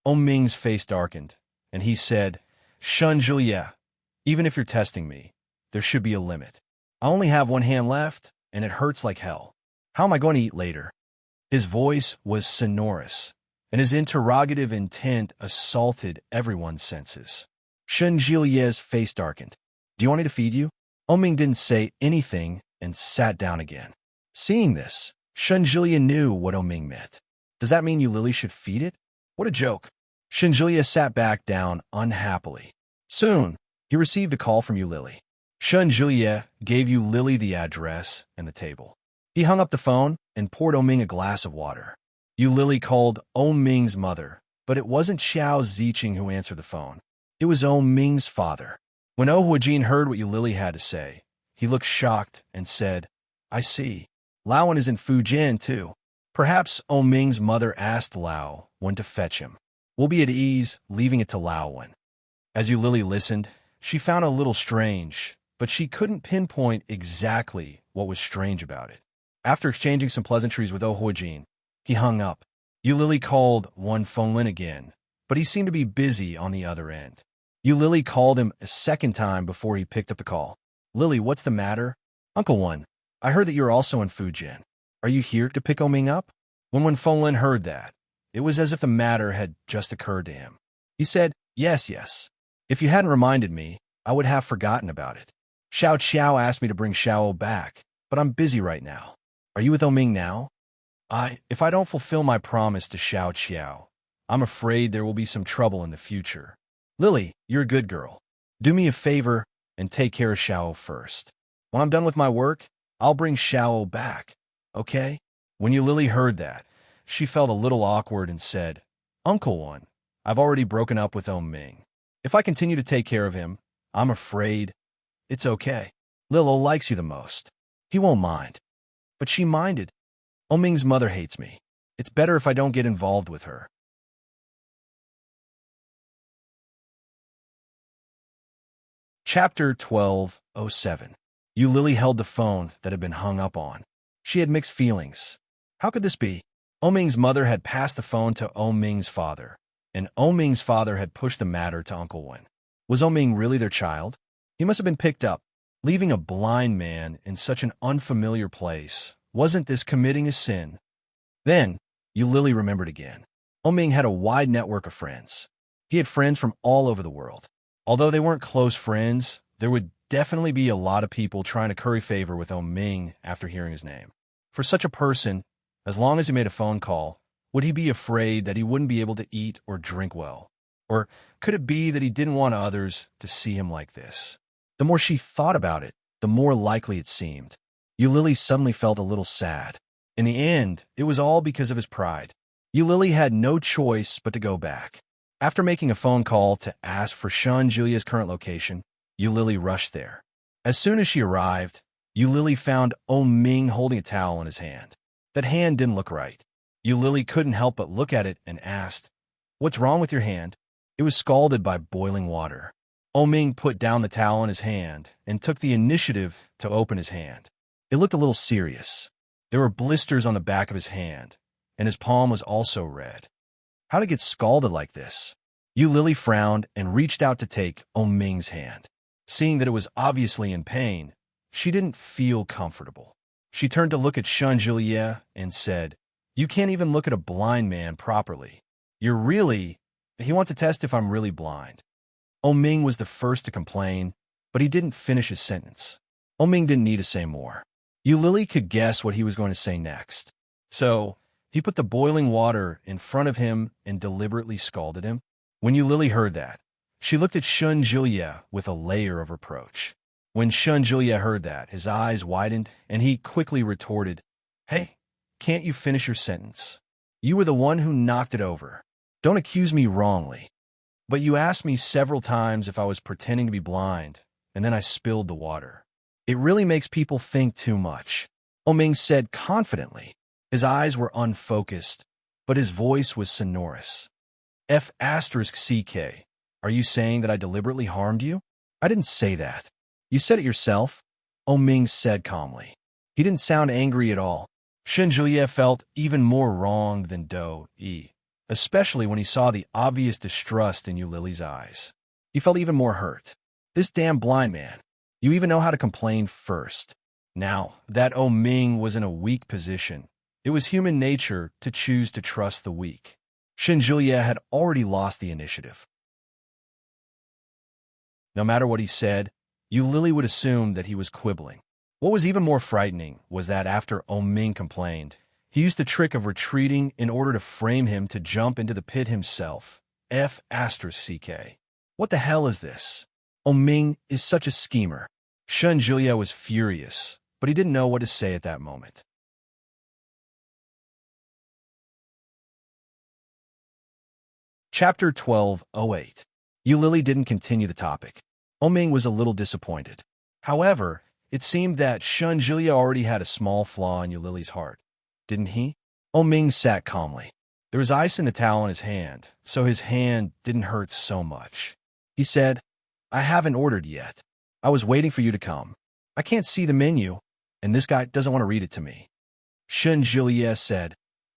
Ming's face darkened, and he said, "Shun Jilia, even if you're testing me, there should be a limit. I only have one hand left, and it hurts like hell. How am I going to eat later?" His voice was sonorous, and his interrogative intent assaulted everyone's senses. Shun Jilia's face darkened. "Do you want me to feed you?" Ming didn't say anything and sat down again. Seeing this, Shun Jilia knew what Ming meant. "Does that mean Lily should feed it? What a joke." Shun Jilia sat back down unhappily. Soon, he received a call from Lily. Shun Jilia gave Lily the address and the table. He hung up the phone and poured Ming a glass of water. Lily called Ming's mother, but it wasn't Xiao Ziqing who answered the phone. It was Ming's father. When Huajin heard what Lily had to say, he looked shocked and said, "I see. Laowen is in Fujian, too." Perhaps Ming's mother asked Lao when to fetch him. "We'll be at ease, leaving it to Laowen." As Lily listened, she found it a little strange, but she couldn't pinpoint exactly what was strange about it. After exchanging some pleasantries with Jin, he hung up. Lily called one phone line again, but he seemed to be busy on the other end. Lily called him a second time before he picked up the call. Lily, what's the matter? Uncle One, I heard that you're also in Fujian. Are you here to pick Oming up? When Phone Lin heard that, it was as if the matter had just occurred to him. He said, yes. If you hadn't reminded me, I would have forgotten about it. Xiao Qiao asked me to bring Xiao back, but I'm busy right now. Are you with Oming now? If I don't fulfill my promise to Xiao Qiao, I'm afraid there will be some trouble in the future. Lily, you're a good girl. Do me a favor and take care of Xiao first. When I'm done with my work, I'll bring Xiao back, okay? When Lily heard that, she felt a little awkward and said, Uncle One, I've already broken up with Oming. If I continue to take care of him, I'm afraid it's okay. Lilo likes you the most. He won't mind. But she minded. Oming's mother hates me. It's better if I don't get involved with her. Chapter 12:07. Lily held the phone that had been hung up on. She had mixed feelings. How could this be? Oming's mother had passed the phone to Oming's father, and Oming's father had pushed the matter to Uncle Wen. Was Oming really their child? He must have been picked up. Leaving a blind man in such an unfamiliar place, wasn't this committing a sin? Then, Lily remembered again. Oming had a wide network of friends. He had friends from all over the world. Although they weren't close friends, there would definitely be a lot of people trying to curry favor with Oming after hearing his name. For such a person, as long as he made a phone call, would he be afraid that he wouldn't be able to eat or drink well? Or could it be that he didn't want others to see him like this? The more she thought about it, the more likely it seemed. Lily suddenly felt a little sad. In the end, it was all because of his pride. Lily had no choice but to go back. After making a phone call to ask for Shun Julia's current location, Lily rushed there. As soon as she arrived, Lily found Oming holding a towel in his hand. That hand didn't look right. Lily couldn't help but look at it and asked, "What's wrong with your hand?" It was scalded by boiling water. Oming put down the towel in his hand and took the initiative to open his hand. It looked a little serious. There were blisters on the back of his hand, and his palm was also red. How to get scalded like this? Lily frowned and reached out to take Oming's hand. Seeing that it was obviously in pain, she didn't feel comfortable. She turned to look at Shun Julia and said, "You can't even look at a blind man properly. He wants to test if I'm really blind." Oming was the first to complain, but he didn't finish his sentence. Oming didn't need to say more. Lily could guess what he was going to say next. So, he put the boiling water in front of him and deliberately scalded him. When Lily heard that, she looked at Shun Julia with a layer of reproach. When Shun Julia heard that, his eyes widened, and he quickly retorted, "Hey, can't you finish your sentence? You were the one who knocked it over. Don't accuse me wrongly. But you asked me several times if I was pretending to be blind, and then I spilled the water. It really makes people think too much," Oming said confidently. His eyes were unfocused, but his voice was sonorous. F***CK, are you saying that I deliberately harmed you? I didn't say that. You said it yourself, Oming said calmly. He didn't sound angry at all. Shun Julia felt even more wronged than Do-E, especially when he saw the obvious distrust in Lily's eyes. He felt even more hurt. This damn blind man. You even know how to complain first. Now, that Oming was in a weak position. It was human nature to choose to trust the weak. Shun Julia had already lost the initiative. No matter what he said, Lily would assume that he was quibbling. What was even more frightening was that after Oming complained, he used the trick of retreating in order to frame him to jump into the pit himself. F***CK. What the hell is this? Oming is such a schemer. Shun Julia was furious, but he didn't know what to say at that moment. Chapter 12:08. Lily didn't continue the topic. Oming was a little disappointed. However, it seemed that Shun Julia already had a small flaw in Lily's heart. Didn't he? Oming sat calmly. There was ice in the towel in his hand, so his hand didn't hurt so much. He said, I haven't ordered yet. I was waiting for you to come. I can't see the menu, and this guy doesn't want to read it to me. Juliet said,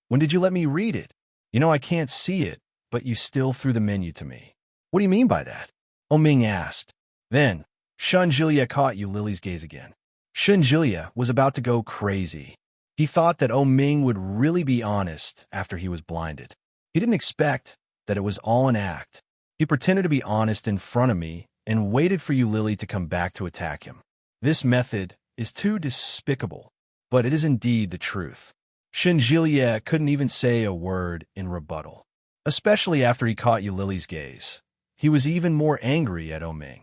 when did you let me read it? You know I can't see it, but you still threw the menu to me. What do you mean by that? Ming asked. Then, Juliet caught Lily's gaze again. Juliet was about to go crazy. He thought that Ming would really be honest after he was blinded. He didn't expect that it was all an act. He pretended to be honest in front of me and waited for Lily to come back to attack him. This method is too despicable, but it is indeed the truth. Juliet couldn't even say a word in rebuttal, especially after he caught Lily's gaze. He was even more angry at Ming.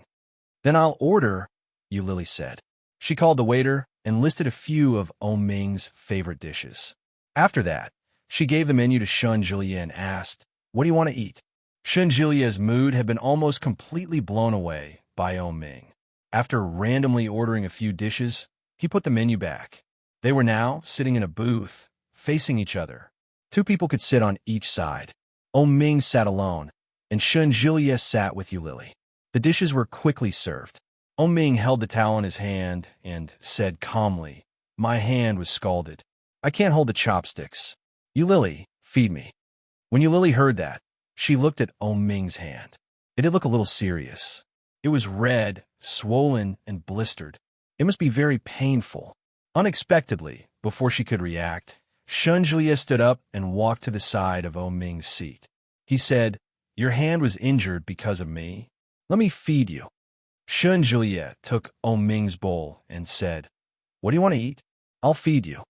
Then I'll order, Lily said. She called the waiter and listed a few of Ming's favorite dishes. After that, she gave the menu to Juliet and asked, what do you want to eat? Juliet's mood had been almost completely blown away by Ming. After randomly ordering a few dishes, he put the menu back. They were now sitting in a booth, facing each other. Two people could sit on each side. Ming sat alone, and Juliet sat with Lily. The dishes were quickly served. Ming held the towel in his hand and said calmly, my hand was scalded. I can't hold the chopsticks. Lily, feed me. When Lily heard that, she looked at Ming's hand. It did look a little serious. It was red, swollen, and blistered. It must be very painful. Unexpectedly, before she could react, Juliet stood up and walked to the side of Ming's seat. He said, your hand was injured because of me. Let me feed you. Juliet took Ming's bowl and said, what do you want to eat? I'll feed you.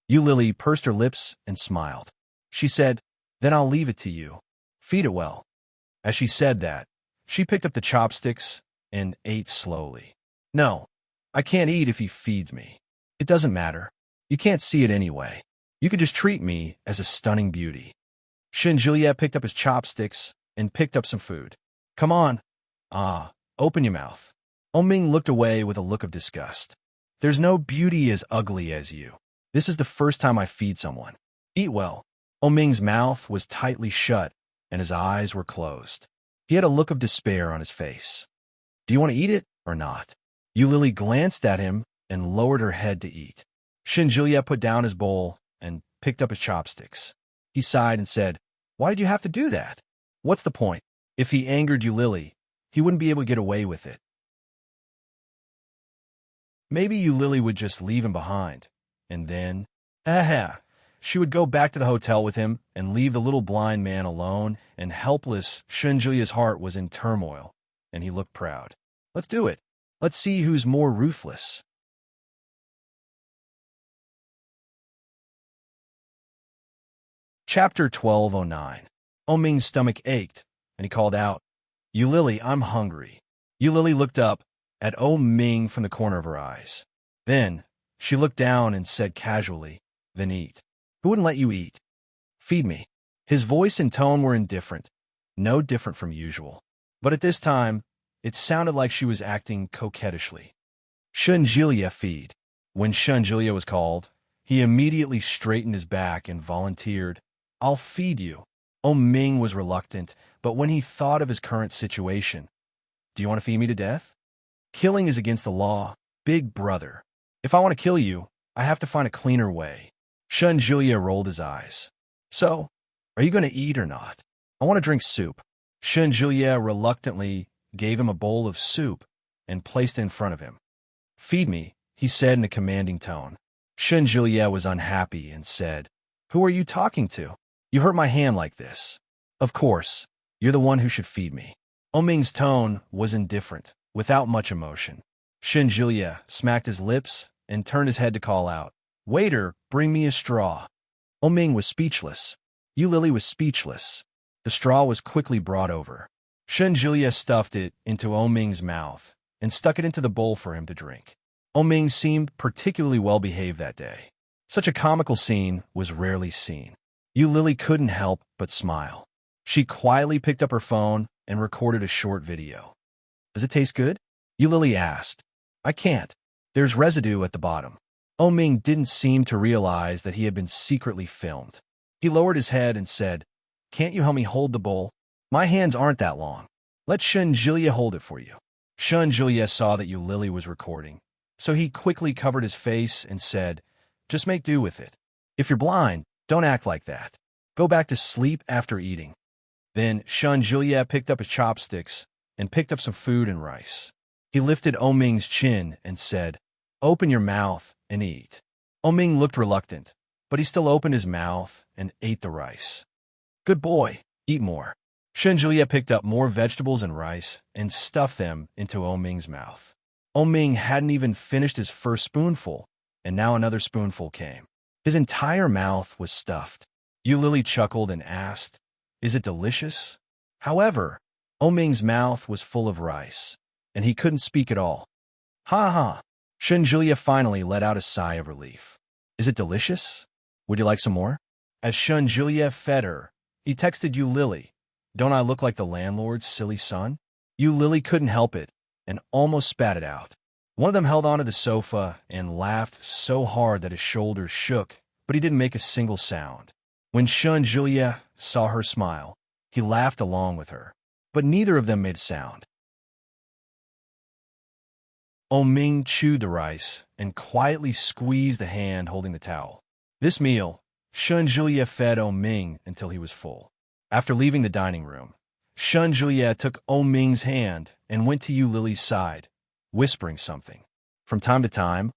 Lily pursed her lips and smiled. She said, then I'll leave it to you. Feed it well. As she said that, she picked up the chopsticks and ate slowly. No, I can't eat if he feeds me. It doesn't matter. You can't see it anyway. You could just treat me as a stunning beauty. Juliet picked up his chopsticks and picked up some food. Come on. Open your mouth. Ming looked away with a look of disgust. There's no beauty as ugly as you. This is the first time I feed someone. Eat well. Ming's mouth was tightly shut and his eyes were closed. He had a look of despair on his face. Do you want to eat it or not? Lily glanced at him and lowered her head to eat. Juliet put down his bowl and picked up his chopsticks. He sighed and said, why did you have to do that? What's the point? If he angered Lily, he wouldn't be able to get away with it. Maybe Lily would just leave him behind, and then, she would go back to the hotel with him and leave the little blind man alone and helpless. Juliet's heart was in turmoil, and he looked proud. Let's do it. Let's see who's more ruthless. Chapter 1209. Ming's stomach ached, and he called out, Lily, I'm hungry. Lily looked up at Ming from the corner of her eyes. Then, she looked down and said casually, then eat. Who wouldn't let you eat? Feed me. His voice and tone were indifferent, no different from usual. But at this time, it sounded like she was acting coquettishly. Juliet, feed. When Juliet was called, he immediately straightened his back and volunteered, I'll feed you. Ming was reluctant, but when he thought of his current situation, do you want to feed me to death? Killing is against the law, big brother. If I want to kill you, I have to find a cleaner way. Juliet rolled his eyes. So, are you going to eat or not? I want to drink soup. Juliet reluctantly gave him a bowl of soup and placed it in front of him. Feed me, he said in a commanding tone. Juliet was unhappy and said, who are you talking to? You hurt my hand like this. Of course, you're the one who should feed me. Ming's tone was indifferent, without much emotion. Juliet smacked his lips and turned his head to call out, waiter, bring me a straw. Ming was speechless. Lily was speechless. The straw was quickly brought over. Juliet stuffed it into Ming's mouth and stuck it into the bowl for him to drink. Ming seemed particularly well-behaved that day. Such a comical scene was rarely seen. Lily couldn't help but smile. She quietly picked up her phone and recorded a short video. Does it taste good? Lily asked. I can't. There's residue at the bottom. Ming didn't seem to realize that he had been secretly filmed. He lowered his head and said, can't you help me hold the bowl? My hands aren't that long. Let Shun Julia hold it for you. Shun Julia saw that Lily was recording, so he quickly covered his face and said, just make do with it. If you're blind, don't act like that. Go back to sleep after eating. Then Shun Julia picked up his chopsticks and picked up some food and rice. He lifted Oming's chin and said, open your mouth and eat. Oming looked reluctant, but he still opened his mouth and ate the rice. Good boy, eat more. Shun Julia picked up more vegetables and rice and stuffed them into Oming's mouth. Oming hadn't even finished his first spoonful, and now another spoonful came. His entire mouth was stuffed. Lily chuckled and asked, is it delicious? However, Oming's mouth was full of rice, and he couldn't speak at all. Ha ha! Shun Julia finally let out a sigh of relief. Is it delicious? Would you like some more? As Shun Julia fed her, he texted Lily, don't I look like the landlord's silly son? Lily couldn't help it and almost spat it out. One of them held onto the sofa and laughed so hard that his shoulders shook, but he didn't make a single sound. When Shun Julia saw her smile, he laughed along with her, but neither of them made a sound. Oming chewed the rice and quietly squeezed the hand holding the towel. This meal, Shun Julia fed Oming until he was full. After leaving the dining room, Shun Julia took Oming's hand and went to Lily's side, whispering something. From time to time,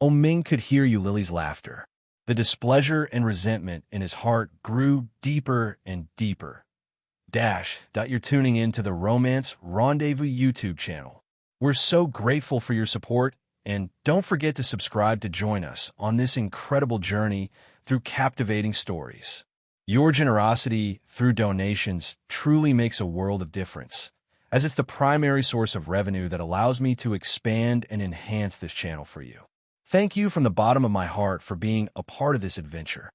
Oming could hear Lily's laughter. The displeasure and resentment in his heart grew deeper and deeper. You're tuning in to the Romance Rendezvous YouTube channel. We're so grateful for your support, and don't forget to subscribe to join us on this incredible journey through captivating stories. Your generosity through donations truly makes a world of difference, as it's the primary source of revenue that allows me to expand and enhance this channel for you. Thank you from the bottom of my heart for being a part of this adventure.